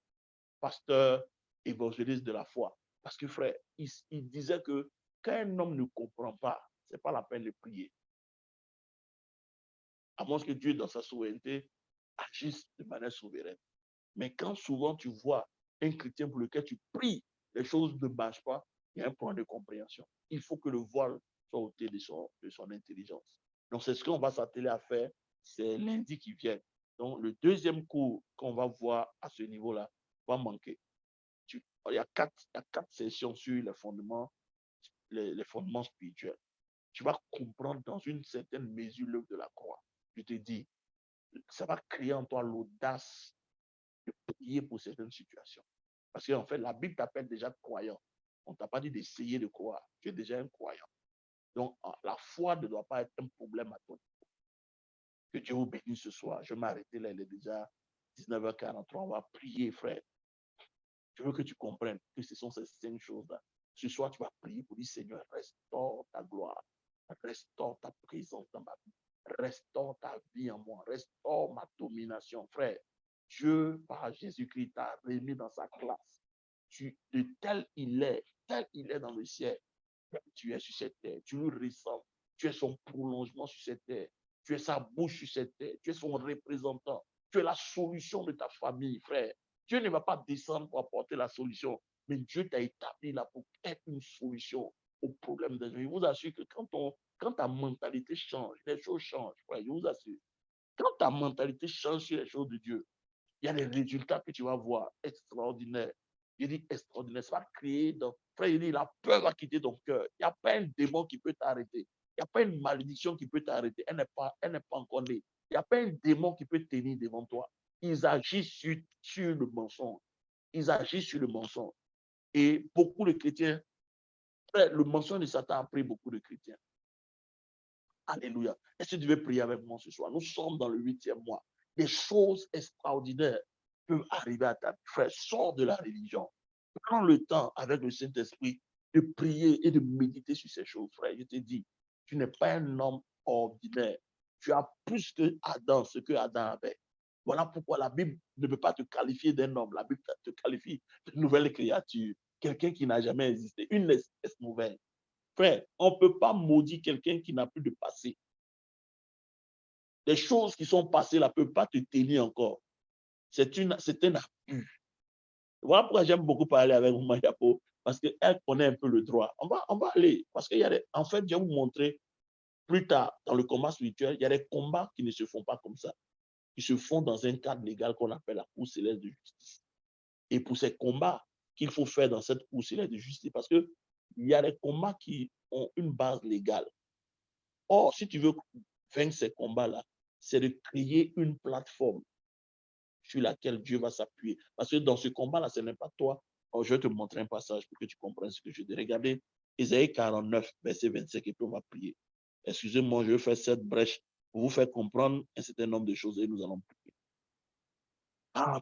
pasteurs évangélistes de la foi. Parce que frère, il disait que quand un homme ne comprend pas, ce n'est pas la peine de prier. À moins que Dieu, dans sa souveraineté, agisse de manière souveraine. Mais quand souvent tu vois un chrétien pour lequel tu pries, les choses ne marchent pas, il y a un point de compréhension. Il faut que le voile soit ôté de son intelligence. Donc, c'est ce qu'on va s'atteler à faire, c'est lundi qui vient. Donc, le deuxième cours qu'on va voir à ce niveau-là va manquer. Il y a quatre sessions sur les fondements spirituels. Tu vas comprendre dans une certaine mesure l'œuvre de la croix. Je te dis, ça va créer en toi l'audace de prier pour certaines situations. Parce qu'en fait, la Bible t'appelle déjà croyant. On ne t'a pas dit d'essayer de croire. Tu es déjà un croyant. Donc, la foi ne doit pas être un problème à toi. Que Dieu vous bénisse ce soir. Je vais m'arrêter là, il est déjà 19h43. On va prier, frère. Je veux que tu comprennes que ce sont ces 5 choses-là. Ce soir, tu vas prier pour dire, Seigneur, restaure ta gloire. Restaure ta présence dans ma vie. Restaure ta vie en moi. Restaure ma domination, frère. Dieu, par Jésus-Christ, t'a remis dans sa classe. De tel il est dans le ciel. Tu es sur cette terre. Tu le ressens. Tu es son prolongement sur cette terre. Tu es sa bouche sur cette terre. Tu es son représentant. Tu es la solution de ta famille, frère. Dieu ne va pas descendre pour apporter la solution, mais Dieu t'a établi là pour être une solution au problème des gens. Je vous assure que quand ta mentalité change, les choses changent. Ouais, je vous assure. Quand ta mentalité change sur les choses de Dieu, il y a des résultats que tu vas voir extraordinaires. Il dit extraordinaire. Ça va créer, frère, il dit, la peur va quitter ton cœur. Il n'y a pas un démon qui peut t'arrêter. Il n'y a pas une malédiction qui peut t'arrêter. Elle n'est pas encore née. Il n'y a pas un démon qui peut tenir devant toi. Ils agissent sur le mensonge. Ils agissent sur le mensonge. Et beaucoup de chrétiens, frère, le mensonge de Satan a pris beaucoup de chrétiens. Alléluia. Est-ce que tu veux prier avec moi ce soir? Nous sommes dans le 8e mois. Des choses extraordinaires peuvent arriver à ta vie. Frère, sors de la religion. Prends le temps avec le Saint-Esprit de prier et de méditer sur ces choses, frère. Je te dis, tu n'es pas un homme ordinaire. Tu as plus que Adam, ce que Adam avait. Voilà pourquoi la Bible ne peut pas te qualifier d'un homme. La Bible te qualifie de nouvelle créature. Quelqu'un qui n'a jamais existé. Une espèce nouvelle. Frère, on ne peut pas maudire quelqu'un qui n'a plus de passé. des choses qui sont passées là ne peuvent pas te tenir encore. C'est un abus. Voilà pourquoi j'aime beaucoup parler avec Maman Yapo, parce qu'elle connaît un peu le droit. On va aller, parce qu'il y a en fait, je vais vous montrer plus tard, dans le combat spirituel, il y a des combats qui ne se font pas comme ça, qui se font dans un cadre légal qu'on appelle la Cour céleste de justice. Et pour ces combats qu'il faut faire dans cette Cour céleste de justice, parce qu'il y a des combats qui ont une base légale. Or, si tu veux vaincre ces combats-là, c'est de créer une plateforme sur laquelle Dieu va s'appuyer. Parce que dans ce combat-là, ce n'est pas toi. Oh, je vais te montrer un passage pour que tu comprennes ce que je dis. Regardez, Ésaïe 49, verset 25, et puis on va prier. Excusez-moi, je vais faire cette brèche pour vous faire comprendre un certain nombre de choses et nous allons prier.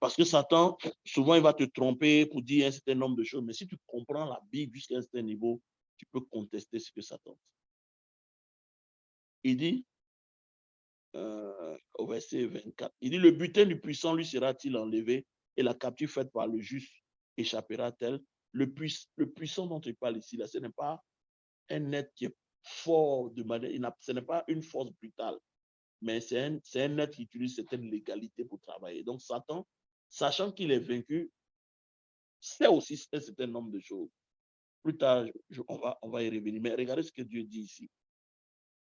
Parce que Satan, souvent, il va te tromper pour dire un certain nombre de choses, mais si tu comprends la Bible jusqu'à un certain niveau, tu peux contester ce que Satan dit. Il dit, au verset 24, il dit, le butin du puissant lui sera-t-il enlevé et la captive faite par le juste échappera-t-elle? Le puissant dont il parle ici, là, ce n'est pas un être qui est fort de manière, ce n'est pas une force brutale, mais c'est un être qui utilise certaines légalités pour travailler. Donc Satan, sachant qu'il est vaincu, c'est aussi un certain nombre de choses. Plus tard, on va y revenir. Mais regardez ce que Dieu dit ici,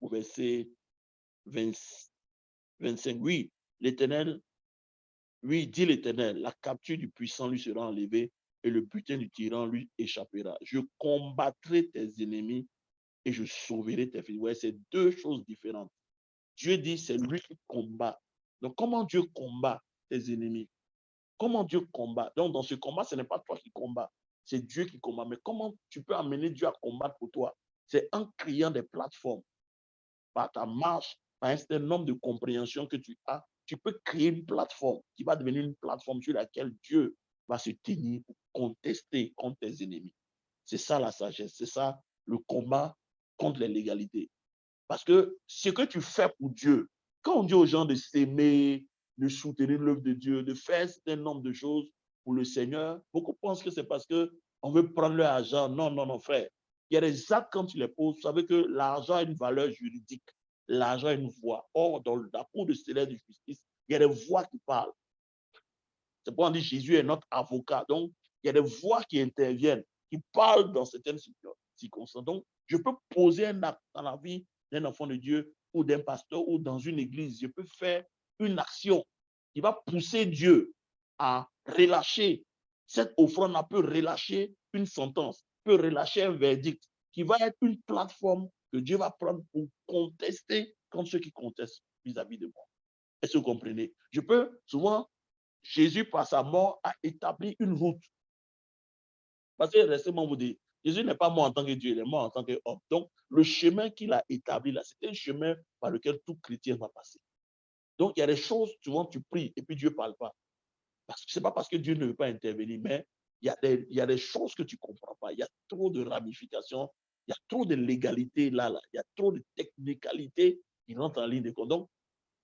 au verset 25. Oui, l'Éternel, oui, dit l'Éternel, la capture du puissant lui sera enlevée et le butin du tyran lui échappera. Je combattrai tes ennemis et je sauverai tes fils. Ouais, c'est deux choses différentes. Dieu dit, c'est lui qui combat. Donc, comment Dieu combat tes ennemis? Comment Dieu combat? Donc, dans ce combat, ce n'est pas toi qui combats, c'est Dieu qui combat. Mais comment tu peux amener Dieu à combattre pour toi? C'est en créant des plateformes. Par ta marche, par un certain nombre de compréhensions que tu as, tu peux créer une plateforme qui va devenir une plateforme sur laquelle Dieu va se tenir pour contester contre tes ennemis. C'est ça la sagesse, c'est ça le combat contre les légalités. Parce que ce que tu fais pour Dieu, quand on dit aux gens de s'aimer, de soutenir l'œuvre de Dieu, de faire un certain nombre de choses pour le Seigneur, beaucoup pensent que c'est parce qu'on veut prendre leur argent. Non, non, non, frère. Il y a des actes, quand tu les poses, vous savez que l'argent a une valeur juridique. L'argent a une voix. Or, dans la cour de céleste de justice, il y a des voix qui parlent. C'est pourquoi on dit Jésus est notre avocat. Donc, il y a des voix qui interviennent, qui parlent dans certaines circonstances. Donc, je peux poser un acte dans la vie d'un enfant de Dieu ou d'un pasteur ou dans une église. Je peux faire une action qui va pousser Dieu à relâcher. Cette offrande peut relâcher une sentence, peut relâcher un verdict qui va être une plateforme que Dieu va prendre pour contester contre ceux qui contestent vis-à-vis de moi. Est-ce que vous comprenez? Je peux souvent, Jésus, par sa mort, a établi une route. Parce que, laissez-moi vous dire, Jésus n'est pas mort en tant que Dieu, il est mort en tant qu'homme. Donc, le chemin qu'il a établi là, c'est un chemin par lequel tout chrétien va passer. Donc, il y a des choses, souvent tu pries et puis Dieu ne parle pas. Parce que ce n'est pas parce que Dieu ne veut pas intervenir, mais il y a des choses que tu ne comprends pas. Il y a trop de ramifications, il y a trop de légalité là. Il y a trop de technicalité qui rentrent en ligne de compte. Donc,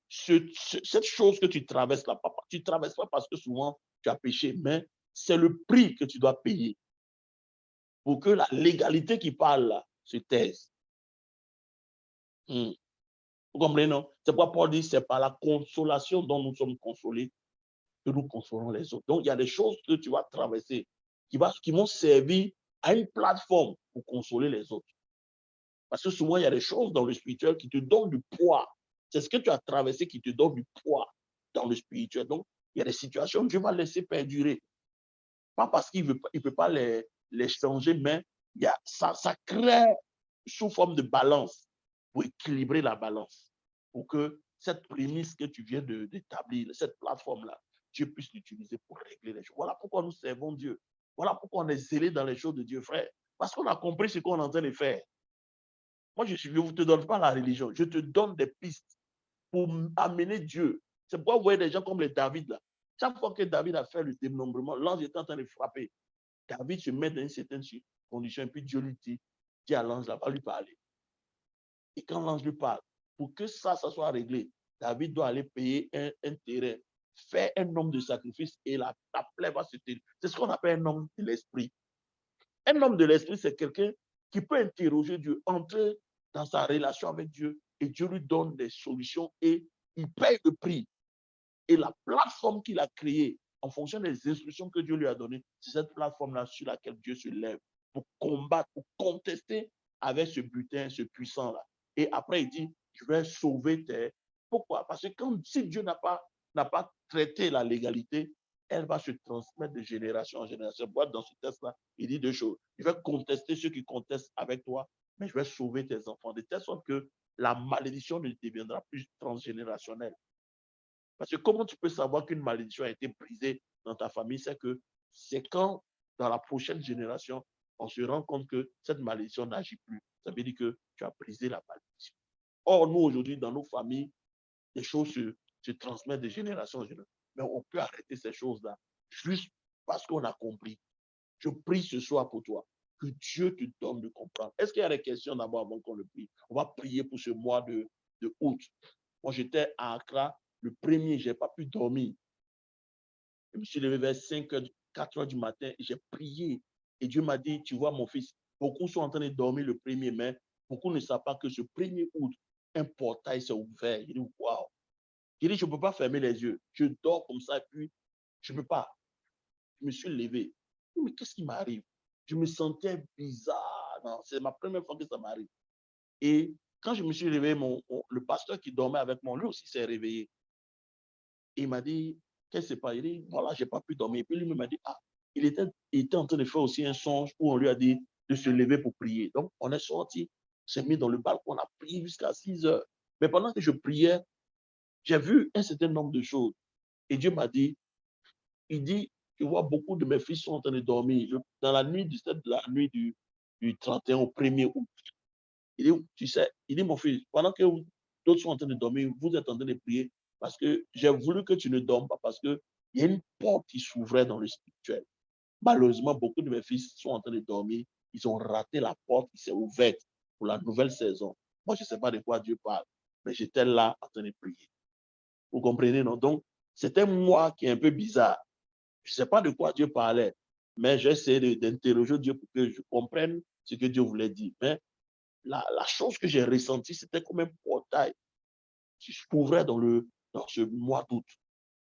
cette chose que tu traverses là, tu ne traverses pas parce que souvent tu as péché, mais c'est le prix que tu dois payer pour que la légalité qui parle là se taise. Vous comprenez, non? C'est pourquoi Paul dit, c'est par la consolation dont nous sommes consolés que nous consolons les autres. Donc, il y a des choses que tu vas traverser qui vont servir à une plateforme pour consoler les autres. Parce que souvent, il y a des choses dans le spirituel qui te donnent du poids. C'est ce que tu as traversé qui te donne du poids dans le spirituel. Donc, il y a des situations que Dieu va laisser perdurer. Pas parce qu'il ne peut pas les changer, mais ça crée sous forme de balance pour équilibrer la balance. Pour que cette prémisse que tu viens d'établir, cette plateforme-là, Dieu puisse l'utiliser pour régler les choses. Voilà pourquoi nous servons Dieu. Voilà pourquoi on est zélé dans les choses de Dieu, frère. Parce qu'on a compris ce qu'on est en train de faire. Moi, je ne te donne pas la religion. Je te donne des pistes pour amener Dieu. C'est pourquoi vous voyez des gens comme les David, là. Chaque fois que David a fait le dénombrement, l'ange est en train de frapper. David se met dans une certaine condition, et puis Dieu lui dit à l'ange, là, va lui parler. Et quand l'ange lui parle, pour que ça soit réglé, David doit aller payer un terrain, faire un nombre de sacrifices, et la plaie va se tenir. C'est ce qu'on appelle un homme de l'esprit. Un homme de l'esprit, c'est quelqu'un qui peut interroger Dieu, entrer dans sa relation avec Dieu, et Dieu lui donne des solutions et il paye le prix. Et la plateforme qu'il a créée, en fonction des instructions que Dieu lui a données, c'est cette plateforme-là sur laquelle Dieu se lève pour combattre, pour contester avec ce butin, ce puissant-là. Et après, il dit, je vais sauver tes... Pourquoi? Parce que si Dieu n'a pas traité la légalité, elle va se transmettre de génération en génération. Dans ce texte-là, il dit deux choses. Je vais contester ceux qui contestent avec toi, mais je vais sauver tes enfants, de telle sorte que la malédiction ne deviendra plus transgénérationnelle. Parce que comment tu peux savoir qu'une malédiction a été brisée dans ta famille? C'est quand, dans la prochaine génération, on se rend compte que cette malédiction n'agit plus. Ça veut dire que tu as brisé la malédiction. Or, nous, aujourd'hui, dans nos familles, les choses se transmettent de génération en génération. Mais on peut arrêter ces choses-là juste parce qu'on a compris. Je prie ce soir pour toi, que Dieu te donne de comprendre. Est-ce qu'il y a des questions d'abord avant qu'on le prie? On va prier pour ce mois de août. Moi, j'étais à Accra, le premier, je n'ai pas pu dormir. Je me suis levé vers 5 heures, 4 heures du matin, et j'ai prié. Et Dieu m'a dit, tu vois mon fils, beaucoup sont en train de dormir le premier, mais beaucoup ne savent pas que ce 1er août, un portail s'est ouvert. J'ai dit, waouh. J'ai dit, je ne peux pas fermer les yeux. Je dors comme ça, et puis je ne peux pas. Je me suis levé. Mais qu'est-ce qui m'arrive? Je me sentais bizarre. C'est ma première fois que ça m'arrive. Et quand je me suis réveillé, le pasteur qui dormait avec moi, lui aussi s'est réveillé. Et il m'a dit, qu'est-ce qui s'est passé? Il dit, voilà, je n'ai pas pu dormir. Et puis lui m'a dit, ah, il était en train de faire aussi un songe où on lui a dit de se lever pour prier. Donc, on est sorti, s'est mis dans le balcon, on a prié jusqu'à 6 heures. Mais pendant que je priais, j'ai vu un certain nombre de choses. Et Dieu m'a dit, il dit, tu vois, beaucoup de mes fils sont en train de dormir. Dans la nuit du 31 au 1er août, il dit, tu sais, il dit, mon fils, pendant que d'autres sont en train de dormir, vous êtes en train de prier parce que j'ai voulu que tu ne dormes pas parce qu'il y a une porte qui s'ouvrait dans le spirituel. Malheureusement, beaucoup de mes fils sont en train de dormir. Ils ont raté la porte qui s'est ouverte pour la nouvelle saison. Moi, je ne sais pas de quoi Dieu parle, mais j'étais là en train de prier. Vous comprenez, non? Donc, c'était moi qui est un peu bizarre. Je ne sais pas de quoi Dieu parlait, mais j'ai essayé d'interroger Dieu pour que je comprenne ce que Dieu voulait dire. Mais la chose que j'ai ressentie, c'était comme un portail qui s'ouvrait dans ce mois d'août.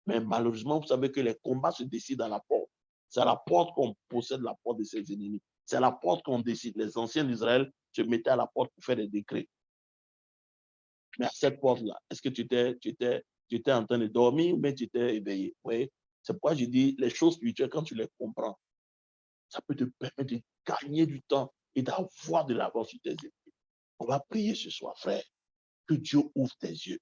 Mais malheureusement, vous savez que les combats se décident à la porte. C'est à la porte qu'on possède la porte de ses ennemis. C'est à la porte qu'on décide. Les anciens d'Israël se mettaient à la porte pour faire des décrets. Mais à cette porte-là, est-ce que tu étais en train de dormir, mais tu étais éveillé? Oui. C'est pourquoi je dis, les choses spirituelles, quand tu les comprends, ça peut te permettre de gagner du temps et d'avoir de l'avance sur tes ennemis. On va prier ce soir, frère, que Dieu ouvre tes yeux.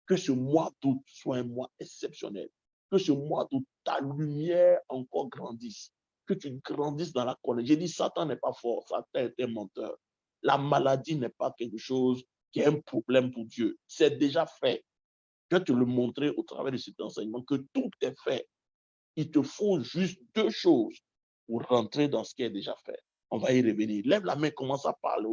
Que ce mois d'août soit un mois exceptionnel. Que ce mois d'août, ta lumière encore grandisse. Que tu grandisses dans la connaissance. J'ai dit, Satan n'est pas fort, Satan est un menteur. La maladie n'est pas quelque chose qui est un problème pour Dieu. C'est déjà fait. Je vais te le montrer au travers de cet enseignement, que tout est fait. Il te faut juste deux choses pour rentrer dans ce qui est déjà fait. On va y revenir. Lève la main, commence à parler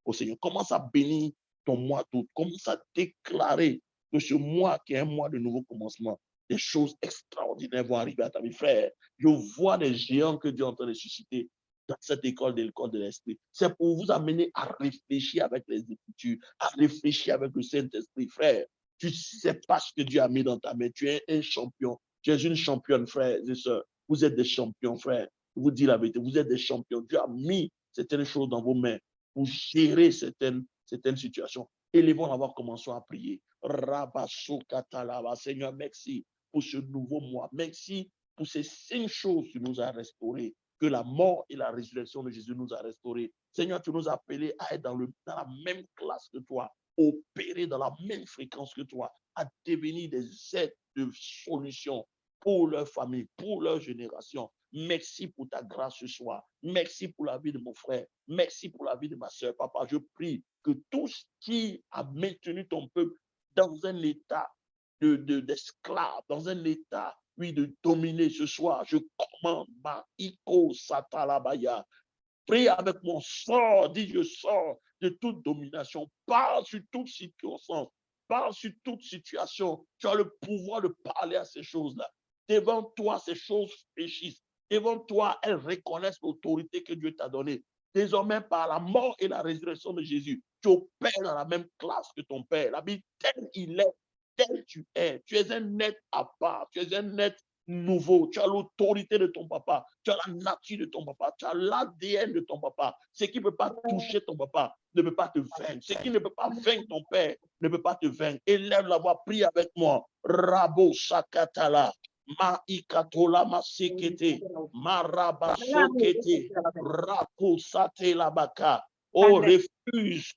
au Seigneur. Commence à bénir ton mois d'août. Commence à déclarer que ce mois qui est un mois de nouveau commencement, des choses extraordinaires vont arriver à ta vie. Frère, je vois des géants que Dieu est en train de susciter dans cette école de l'esprit. C'est pour vous amener à réfléchir avec les Écritures, à réfléchir avec le Saint-Esprit. Frère, tu ne sais pas ce que Dieu a mis dans ta main. Tu es un champion. Tu es une championne, frère et sœurs. Vous êtes des champions, frère. Je vous dis la vérité, vous êtes des champions. Dieu a mis certaines choses dans vos mains pour gérer certaines situations. Élevons la voix, commençons à prier. Seigneur, merci pour ce nouveau mois. Merci pour ces 5 choses que tu nous as restaurées, que la mort et la résurrection de Jésus nous a restaurées. Seigneur, tu nous as appelés à être dans la même classe que toi, opérer dans la même fréquence que toi, à devenir des aides de solution pour leur famille, pour leur génération. Merci pour ta grâce ce soir. Merci pour la vie de mon frère. Merci pour la vie de ma soeur. Papa, je prie que tout ce qui a maintenu ton peuple dans un état d'esclave, dans un état, oui, de dominer ce soir, je commande ma Iko Satalabaya. Prie avec mon sort, dis je sors de toute domination. Parle sur toute situation. Parle sur toute situation. Tu as le pouvoir de parler à ces choses-là. Devant toi, ces choses fléchissent. Devant toi, elles reconnaissent l'autorité que Dieu t'a donnée. Désormais, par la mort et la résurrection de Jésus, tu opères dans la même classe que ton Père. La Bible, tel il est, tel tu es. Tu es un être à part. Tu es un être nouveau. Tu as l'autorité de ton papa. Tu as la nature de ton papa. Tu as l'ADN de ton papa. Ce qui ne peut pas toucher ton papa ne peut pas te vaincre. Ce qui ne peut pas vaincre ton père ne peut pas te vaincre. Élève la voix, prie avec moi. Rabo Sakatala. Ma ikatola ma sekete. Ma rabasokete. Rako sate labaka. Oh, refuse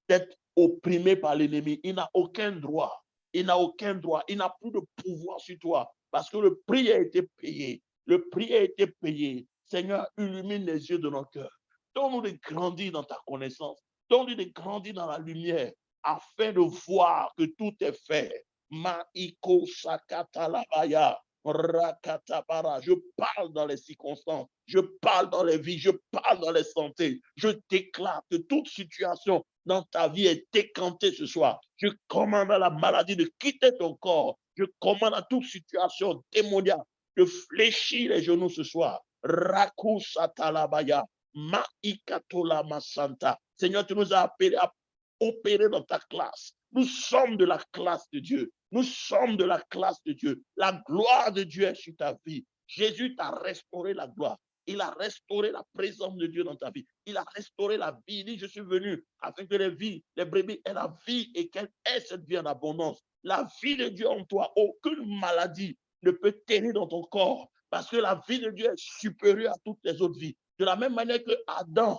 d'être opprimé par l'ennemi. Il n'a aucun droit. Il n'a aucun droit. Il n'a plus de pouvoir sur toi parce que le prix a été payé. Le prix a été payé. Seigneur, illumine les yeux de nos cœurs. Donne-nous de grandir dans ta connaissance. Donne-nous de grandir dans la lumière afin de voir que tout est fait. Maiko Sakatalabaya. Rakatabara. Je parle dans les circonstances, je parle dans les vies, je parle dans les santé. Je déclare que toute situation dans ta vie est décantée ce soir. Je commande à la maladie de quitter ton corps. Je commande à toute situation démoniaque de fléchir les genoux ce soir. Rakusatalabaya. Maikatola Masanta. Seigneur, tu nous as appelés à opérer dans ta classe. Nous sommes de la classe de Dieu. Nous sommes de la classe de Dieu. La gloire de Dieu est sur ta vie. Jésus t'a restauré la gloire. Il a restauré la présence de Dieu dans ta vie. Il a restauré la vie. Il dit, je suis venu afin que les brebis aient la vie et qu'elle ait cette vie en abondance. La vie de Dieu en toi, aucune maladie ne peut tenir dans ton corps parce que la vie de Dieu est supérieure à toutes les autres vies. De la même manière que Adam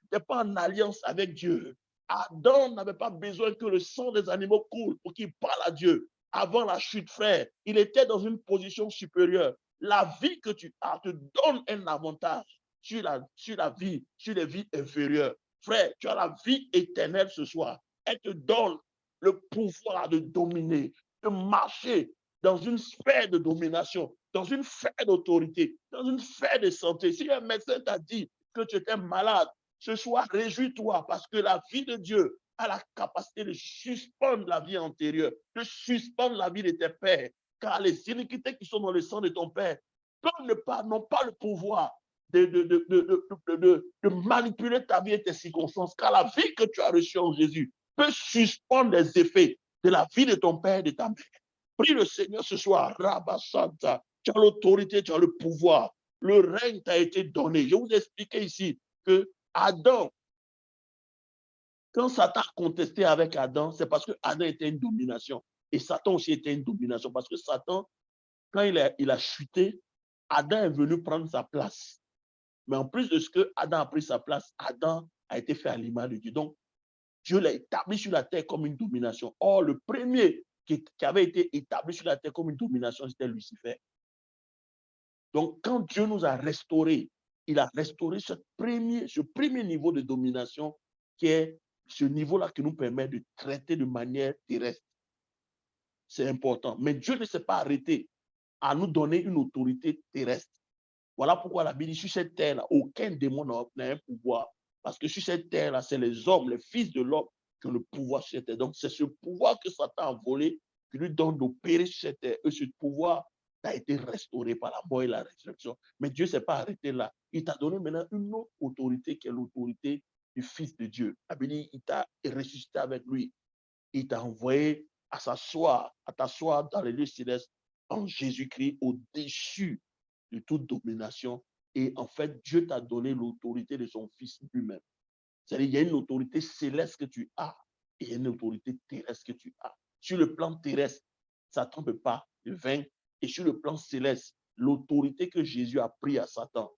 n'était pas en alliance avec Dieu. Adam n'avait pas besoin que le sang des animaux coule pour qu'il parle à Dieu. Avant la chute, frère, il était dans une position supérieure. La vie que tu as te donne un avantage sur les vies inférieures. Frère, tu as la vie éternelle ce soir. Elle te donne le pouvoir de dominer, de marcher dans une sphère de domination, dans une sphère d'autorité, dans une sphère de santé. Si un médecin t'a dit que tu étais malade, ce soir, réjouis-toi parce que la vie de Dieu a la capacité de suspendre la vie antérieure, de suspendre la vie de tes pères, car les iniquités qui sont dans le sang de ton père n'ont pas le pouvoir de manipuler ta vie et tes circonstances, car la vie que tu as reçue en Jésus peut suspendre les effets de la vie de ton père et de ta mère. Prie le Seigneur ce soir, Rabba Santa, tu as l'autorité, tu as le pouvoir, le règne t'a été donné. Je vous ai expliqué ici que Adam, quand Satan a contesté avec Adam, c'est parce que Adam était une domination. Et Satan aussi était une domination. Parce que Satan, quand il a chuté, Adam est venu prendre sa place. Mais en plus de ce que Adam a pris sa place, Adam a été fait à l'image de Dieu. Donc, Dieu l'a établi sur la terre comme une domination. Or, le premier qui avait été établi sur la terre comme une domination, c'était Lucifer. Donc, quand Dieu nous a restaurés, il a restauré ce premier niveau de domination qui est ce niveau-là qui nous permet de traiter de manière terrestre. C'est important. Mais Dieu ne s'est pas arrêté à nous donner une autorité terrestre. Voilà pourquoi la Bible dit, sur cette terre-là, aucun démon n'a un pouvoir. Parce que sur cette terre-là, c'est les hommes, les fils de l'homme qui ont le pouvoir sur cette terre. Donc, c'est ce pouvoir que Satan a volé qui lui donne d'opérer sur cette terre. Et ce pouvoir a été restauré par la mort et la résurrection. Mais Dieu ne s'est pas arrêté là. Il t'a donné maintenant une autre autorité qui est l'autorité du Fils de Dieu. La Bible dit, il t'a ressuscité avec lui. Il t'a envoyé à t'asseoir dans les lieux célestes en Jésus-Christ au-dessus de toute domination. Et en fait, Dieu t'a donné l'autorité de son Fils lui-même. C'est-à-dire, il y a une autorité céleste que tu as et il y a une autorité terrestre que tu as. Sur le plan terrestre, Satan ne peut pas le vaincre. Et sur le plan céleste, l'autorité que Jésus a pris à Satan,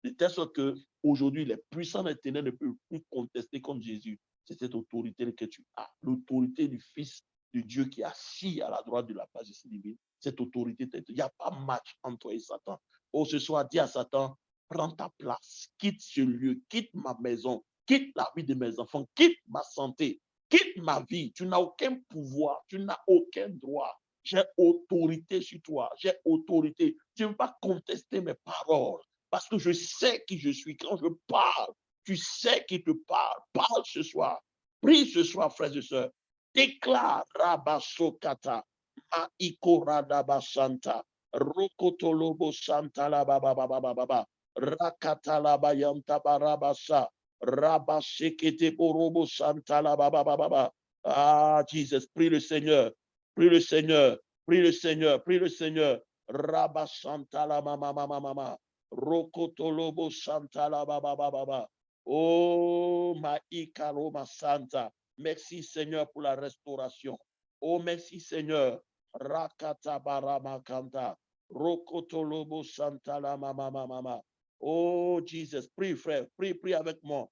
de telle sorte qu'aujourd'hui, les puissants des ténèbres ne peuvent plus contester contre Jésus. C'est cette autorité que tu as. L'autorité du Fils de Dieu qui est assis à la droite de la majesté divine. Cette autorité, il n'y a pas match entre toi et Satan. Oh, ce soir, dis à Satan, prends ta place, quitte ce lieu, quitte ma maison, quitte la vie de mes enfants, quitte ma santé, quitte ma vie. Tu n'as aucun pouvoir, tu n'as aucun droit. J'ai autorité sur toi, j'ai autorité. Tu ne veux pas contester mes paroles parce que je sais qui je suis. Quand je parle, tu sais qui te parle. Parle ce soir. Prie ce soir, frères et sœurs. Déclare Rabasokata, Maikoradabasanta, Rokotolobo Santa la baba baba baba, Rakata la bayanta barabasa, Rabasekete borobo Santa la baba baba. Ah, Jesus, prie le Seigneur. Prie le Seigneur. Prie le Seigneur. Prie le Seigneur. Rabba Santala Mama Mama Mama. Rokotolobo Santala Baba Baba. Oh, Maïkaroma Santa. Merci Seigneur pour la restauration. Oh, merci Seigneur. Rakata Barama Kanta. Rokotolobo Santala Mama Mama. Oh, Jesus. Prie, frère. Prie avec moi.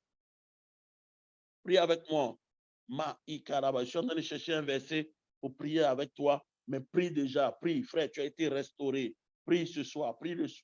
Prie avec moi. Maïkaraba. Je suis en train de chercher un verset pour prier avec toi. Mais prie déjà, prie, frère, tu as été restauré. Prie ce soir,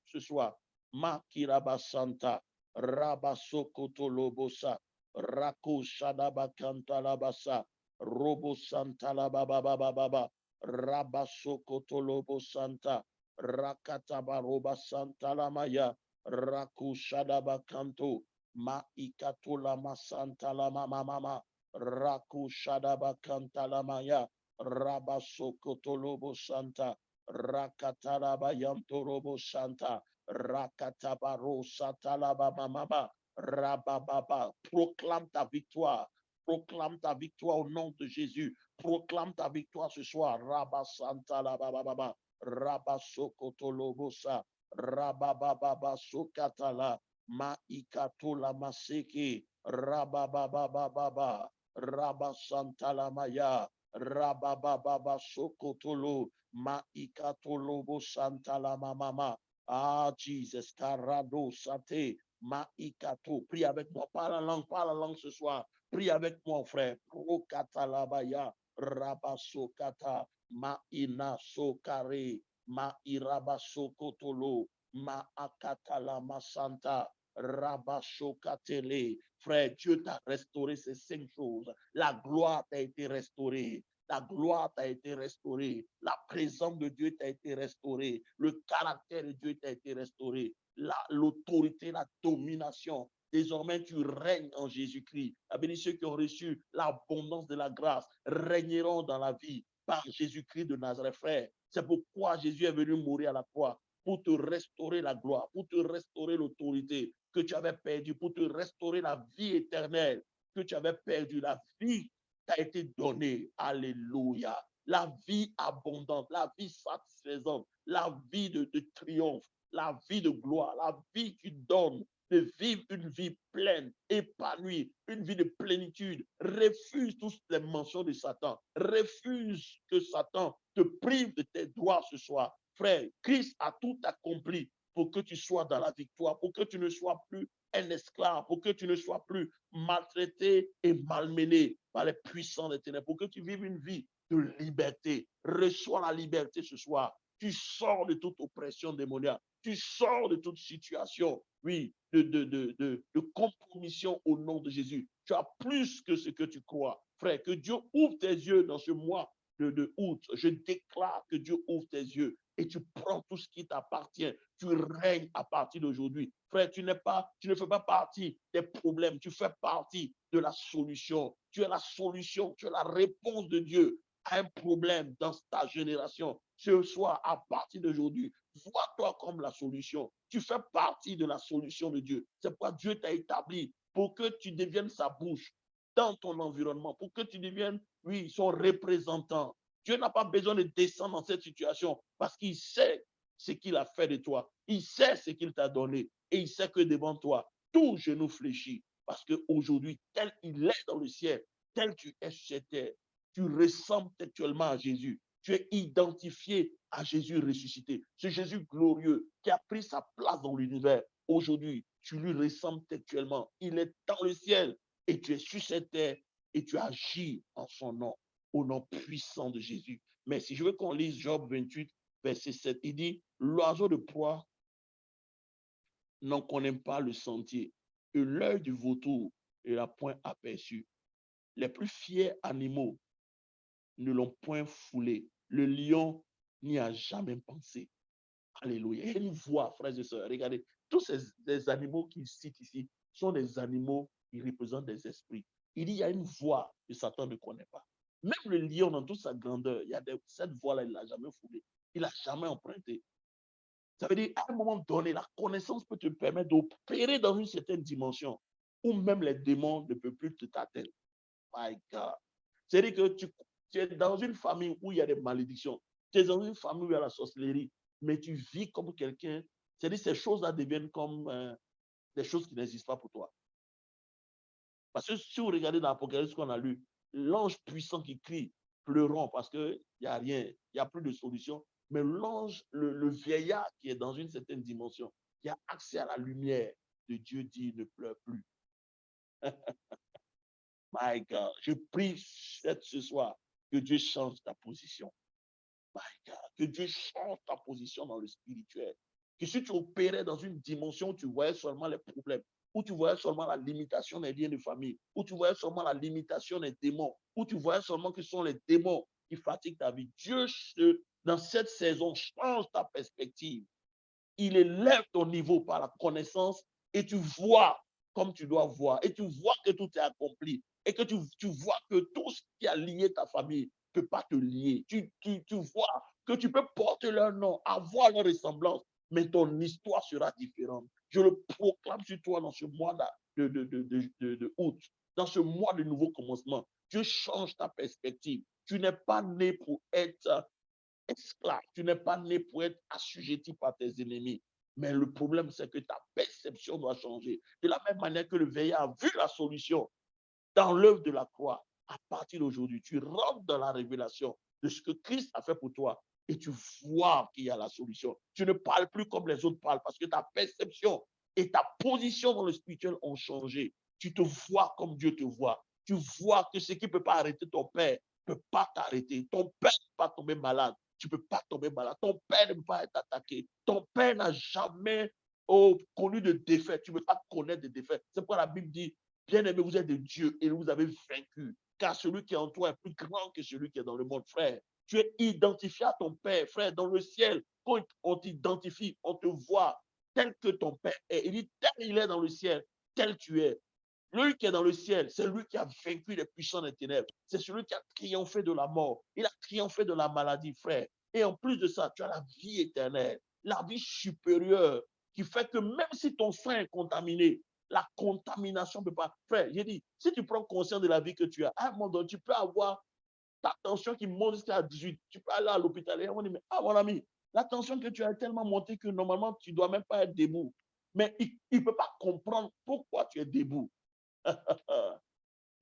ce soir. Ma kiraba santa, rabasokoto lobosa, rako shadaba kanta labasa, robo santa lababa, rabasokoto lobo santa, rakataba roba santa lamaya, rako shadaba kanto, ma ikato lama santa lama mama, rako shadaba kanta lamaya, Rabasokotolobo Santa, Rakatalaba Yantorobo Santa, Rakatabaro Satalaba Mamaba, Rabababa. Proclame ta victoire. Proclame ta victoire au nom de Jésus. Proclame ta victoire ce soir. Rabasanta la Baba, Rabasokotolobo Sa, Rabababa Sokatala, Maikatola Maseke, Rabababa, Rabasanta la Maya. Rabababa Sokotolo, Maikatolobo Santa la Mama. Ah, Jesus, Carado Sate, Maikato. Prie avec moi, parle la langue ce soir. Prie avec moi, frère. Pro Katalabaya, Rabasokata, Maina Sokare, Mairabasokotolo, Maakatala Masanta. Rabashokatele. Frère, Dieu t'a restauré ces 5 choses. La gloire t'a été restaurée. La gloire t'a été restaurée. La présence de Dieu t'a été restaurée. Le caractère de Dieu t'a été restauré. L'autorité, la domination. Désormais, tu règnes en Jésus-Christ. La bénédiction ceux qui ont reçu l'abondance de la grâce régneront dans la vie par Jésus-Christ de Nazareth, frère. C'est pourquoi Jésus est venu mourir à la croix, pour te restaurer la gloire, pour te restaurer l'autorité que tu avais perdue, pour te restaurer la vie éternelle que tu avais perdue. La vie t'a été donnée. Alléluia. La vie abondante, la vie satisfaisante, la vie de triomphe, la vie de gloire, la vie qui donne de vivre une vie pleine, épanouie, une vie de plénitude. Refuse toutes les mentions de Satan. Refuse que Satan te prive de tes droits ce soir. Frère, Christ a tout accompli pour que tu sois dans la victoire, pour que tu ne sois plus un esclave, pour que tu ne sois plus maltraité et malmené par les puissants des ténèbres, pour que tu vives une vie de liberté. Reçois la liberté ce soir. Tu sors de toute oppression démoniaque. Tu sors de toute situation, oui, de compromission au nom de Jésus. Tu as plus que ce que tu crois. Frère, que Dieu ouvre tes yeux dans ce mois de août. Je déclare que Dieu ouvre tes yeux et tu prends tout ce qui t'appartient. Tu règnes à partir d'aujourd'hui. Frère, tu ne fais pas partie des problèmes. Tu fais partie de la solution. Tu es la solution. Tu es la réponse de Dieu à un problème dans ta génération. Ce soir, à partir d'aujourd'hui, vois-toi comme la solution. Tu fais partie de la solution de Dieu. C'est pourquoi Dieu t'a établi pour que tu deviennes sa bouche dans ton environnement, pour que tu deviennes, oui, son représentant. Dieu n'a pas besoin de descendre dans cette situation parce qu'il sait ce qu'il a fait de toi. Il sait ce qu'il t'a donné et il sait que devant toi, tout genou fléchit parce qu'aujourd'hui, tel il est dans le ciel, tel tu es sur cette terre, tu ressembles actuellement à Jésus. Tu es identifié à Jésus ressuscité. Ce Jésus glorieux qui a pris sa place dans l'univers. Aujourd'hui, tu lui ressembles textuellement. Il est dans le ciel et tu es sur cette terre et tu agis en son nom, au nom puissant de Jésus. Mais si je veux qu'on lise Job 28, verset 7, il dit, l'oiseau de proie n'en connaît pas le sentier et l'œil du vautour ne l'a point aperçu. Les plus fiers animaux ne l'ont point foulé. Le lion n'y a jamais pensé. Alléluia. Il y a une voix, frères et sœurs. Regardez, tous ces animaux qu'il cite ici sont des animaux qui représentent des esprits. Il dit, il y a une voix que Satan ne connaît pas. Même le lion, dans toute sa grandeur, cette voix-là, il ne l'a jamais foulée. Il ne l'a jamais emprunté. Ça veut dire, à un moment donné, la connaissance peut te permettre d'opérer dans une certaine dimension où même les démons ne peuvent plus t'atteindre. My God. C'est-à-dire que tu es dans une famille où il y a des malédictions, tu es dans une famille où il y a la sorcellerie, mais tu vis comme quelqu'un, c'est-à-dire ces choses-là deviennent comme des choses qui n'existent pas pour toi. Parce que si vous regardez dans l'Apocalypse qu'on a lu, l'ange puissant qui crie, pleurant parce qu'il n'y a rien, il n'y a plus de solution, mais l'ange, le vieillard qui est dans une certaine dimension, qui a accès à la lumière de Dieu dit, ne pleure plus. My God, je prie ce soir que Dieu change ta position. My God, que Dieu change ta position dans le spirituel. Que si tu opérais dans une dimension où tu voyais seulement les problèmes, où tu voyais seulement la limitation des liens de famille, où tu voyais seulement la limitation des démons, où tu voyais seulement que ce sont les démons qui fatiguent ta vie. Dieu, dans cette saison, change ta perspective. Il élève ton niveau par la connaissance et tu vois comme tu dois voir. Et tu vois que tout est accompli. Et que tu vois que tout ce qui a lié ta famille ne peut pas te lier. Tu vois que tu peux porter leur nom, avoir leur ressemblance, mais ton histoire sera différente. Je le proclame sur toi dans ce mois de août, dans ce mois de nouveau commencement. Dieu change ta perspective. Tu n'es pas né pour être esclave. Tu n'es pas né pour être assujetti par tes ennemis. Mais le problème, c'est que ta perception doit changer. De la même manière que le veillard a vu la solution dans l'œuvre de la croix, à partir d'aujourd'hui, tu rentres dans la révélation de ce que Christ a fait pour toi et tu vois qu'il y a la solution. Tu ne parles plus comme les autres parlent parce que ta perception et ta position dans le spirituel ont changé. Tu te vois comme Dieu te voit. Tu vois que ce qui ne peut pas arrêter ton père ne peut pas t'arrêter. Ton père ne peut pas tomber malade. Tu ne peux pas tomber malade. Ton père ne peut pas être attaqué. Ton père n'a jamais connu de défaite. Tu ne peux pas connaître de défaite. C'est pourquoi la Bible dit, bien-aimé, vous êtes de Dieu et vous avez vaincu. Car celui qui est en toi est plus grand que celui qui est dans le monde, frère. Tu es identifié à ton Père, frère, dans le ciel. Quand on t'identifie, on te voit tel que ton Père est. Il dit, tel il est dans le ciel, tel tu es. Lui qui est dans le ciel, c'est lui qui a vaincu les puissants des ténèbres. C'est celui qui a triomphé de la mort. Il a triomphé de la maladie, frère. Et en plus de ça, tu as la vie éternelle, la vie supérieure, qui fait que même si ton sang est contaminé, la contamination ne peut pas. Frère, j'ai dit, si tu prends conscience de la vie que tu as, à un moment donné, tu peux avoir ta tension qui monte jusqu'à 18. Tu peux aller à l'hôpital et on dit, mais mon ami, la tension que tu as est tellement montée que normalement, tu ne dois même pas être debout. Mais il ne peut pas comprendre pourquoi tu es debout. Il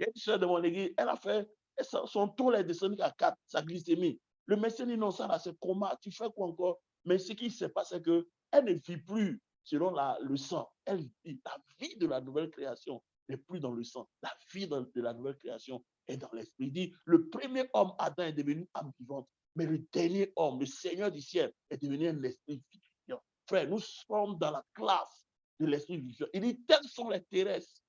y a une soeur de mon église, elle a fait, son taux est descendu à 4, sa glycémie. Le médecin dit non, ça là, c'est coma, tu fais quoi encore? Mais ce qui se passe, c'est qu'elle ne vit plus selon le sang. Elle vit la vie de la nouvelle création n'est plus dans le sang. La vie de la nouvelle création est dans l'esprit. Il dit, le premier homme, Adam, est devenu âme vivante, mais le dernier homme, le Seigneur du ciel, est devenu un esprit vivant. Frère, nous sommes dans la classe de l'esprit vivant. Il dit, tels sont les terrestres.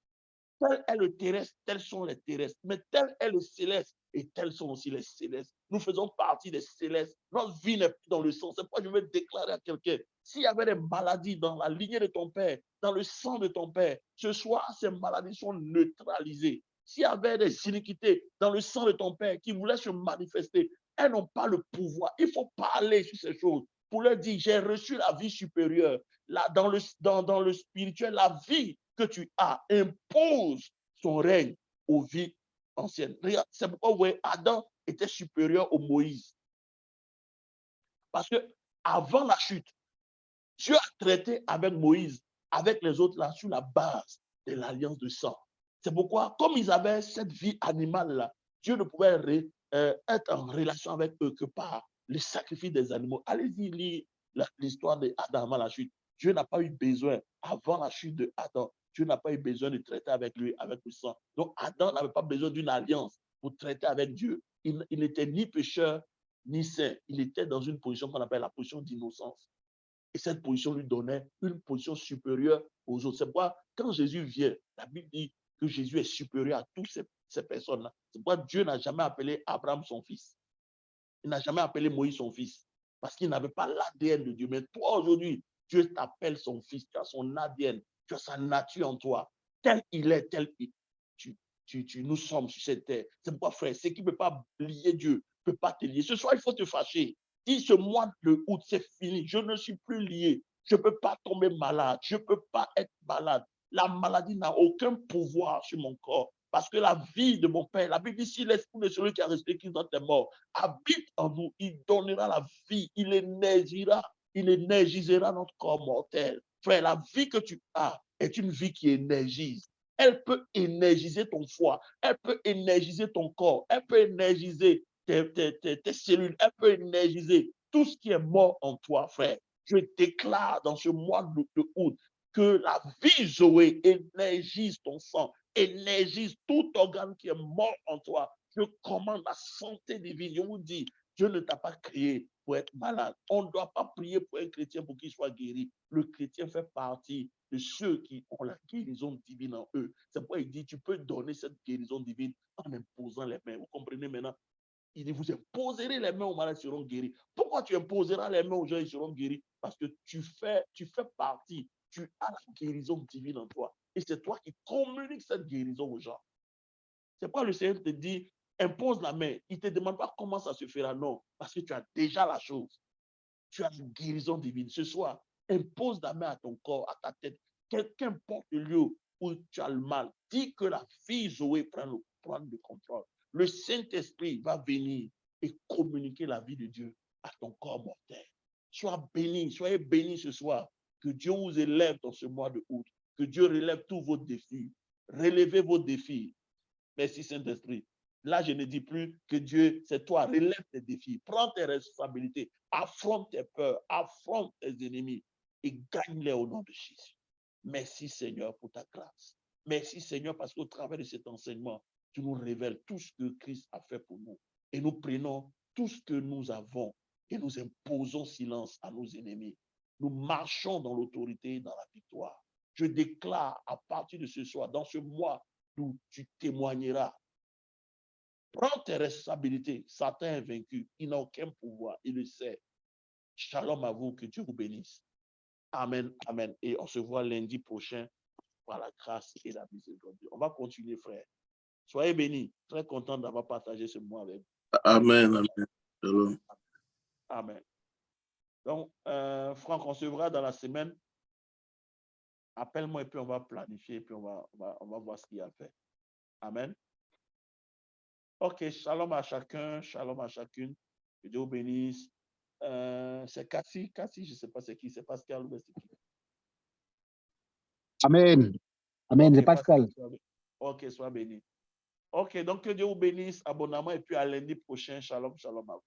Tel est le terrestre, tels sont les terrestres. Mais tel est le céleste, et tels sont aussi les célestes. Nous faisons partie des célestes. Notre vie n'est plus dans le sang. C'est pourquoi je veux déclarer à quelqu'un, s'il y avait des maladies dans la lignée de ton père, dans le sang de ton père, ce soir, ces maladies sont neutralisées. S'il y avait des iniquités dans le sang de ton père qui voulaient se manifester, elles n'ont pas le pouvoir. Il faut parler sur ces choses pour leur dire, j'ai reçu la vie supérieure. Là, dans le spirituel, la vie que tu as impose son règne aux vies anciennes. Regarde, c'est pourquoi vous voyez, Adam était supérieur au Moïse. Parce que avant la chute, Dieu a traité avec Moïse, avec les autres là, sur la base de l'alliance de sang. C'est pourquoi, comme ils avaient cette vie animale-là, Dieu ne pouvait être en relation avec eux que par le sacrifice des animaux. Allez-y lire l'histoire d'Adam avant la chute. Dieu n'a pas eu besoin, avant la chute de Adam, Dieu n'a pas eu besoin de traiter avec lui, avec le sang. Donc Adam n'avait pas besoin d'une alliance pour traiter avec Dieu. Il n'était ni pécheur, ni saint. Il était dans une position qu'on appelle la position d'innocence. Et cette position lui donnait une position supérieure aux autres. C'est pourquoi, quand Jésus vient, la Bible dit que Jésus est supérieur à toutes ces personnes-là. C'est pourquoi Dieu n'a jamais appelé Abraham son fils. Il n'a jamais appelé Moïse son fils. Parce qu'il n'avait pas l'ADN de Dieu. Mais toi, aujourd'hui, Dieu t'appelle son fils. Tu as son ADN. Tu as sa nature en toi. Tel il est, tel nous sommes sur cette terre. C'est pourquoi, frère, ce qui ne peut pas lier Dieu ne peut pas te lier. Ce soir, il faut te fâcher. Dis, ce mois de août, c'est fini. Je ne suis plus lié. Je ne peux pas tomber malade. Je ne peux pas être malade. La maladie n'a aucun pouvoir sur mon corps Parce que la vie de mon Père, la Bible dit, si l'esprit de celui qui a resté qui est mort habite en nous, il donnera la vie, il énergisera notre corps mortel. Frère, la vie que tu as est une vie qui énergise. Elle peut énergiser ton foie, elle peut énergiser ton corps, elle peut énergiser tes cellules, elle peut énergiser tout ce qui est mort en toi, frère. Je déclare dans ce mois de août que la vie, Zoé, énergise ton sang, énergise tout organe qui est mort en toi. Je commande la santé divine. Je vous dis, Dieu ne t'a pas créé pour être malade. On ne doit pas prier pour un chrétien pour qu'il soit guéri. Le chrétien fait partie de ceux qui ont la guérison divine en eux. C'est pourquoi il dit, tu peux donner cette guérison divine en imposant les mains. Vous comprenez maintenant? Il dit, vous imposerez les mains aux malades, ils seront guéris. Pourquoi tu imposeras les mains aux gens, ils seront guéris? Parce que tu fais partie, tu as la guérison divine en toi. Et c'est toi qui communiques cette guérison aux gens. C'est pourquoi le Seigneur te dit, impose la main. Il ne te demande pas comment ça se fera, non, parce que tu as déjà la chose. Tu as une guérison divine. Ce soir, impose la main à ton corps, à ta tête. Qu'importe le lieu où tu as le mal, dis que la fille Zoé prend le contrôle. Le Saint-Esprit va venir et communiquer la vie de Dieu à ton corps mortel. Sois béni, soyez bénis ce soir. Que Dieu vous élève dans ce mois de août. Que Dieu relève tous vos défis. Relevez vos défis. Merci Saint-Esprit. Là, je ne dis plus que Dieu, c'est toi. Relève tes défis. Prends tes responsabilités. Affronte tes peurs. Affronte tes ennemis. Et gagne-les au nom de Jésus. Merci Seigneur pour ta grâce. Merci Seigneur parce qu'au travers de cet enseignement, tu nous révèles tout ce que Christ a fait pour nous. Et nous prenons tout ce que nous avons et nous imposons silence à nos ennemis. Nous marchons dans l'autorité et dans la victoire. Je déclare à partir de ce soir, dans ce mois, où tu témoigneras. Prends tes responsabilités. Satan est vaincu. Il n'a aucun pouvoir. Il le sait. Shalom à vous. Que Dieu vous bénisse. Amen. Amen. Et on se voit lundi prochain par la grâce et la miséricorde. On va continuer, frère. Soyez bénis. Très content d'avoir partagé ce mois avec vous. Amen. Amen. Shalom. Amen. Donc, Franck, on se verra dans la semaine. Appelle-moi et puis on va planifier et puis on va voir ce qu'il y a à faire. Amen. Ok, shalom à chacun, shalom à chacune. Que Dieu vous bénisse. C'est Cassie, je ne sais pas c'est qui, c'est Pascal ou c'est qui. Amen. Amen, Okay, c'est Pascal. Ok, sois béni. Ok, donc que Dieu vous bénisse abondamment et puis à lundi prochain, shalom, shalom à vous.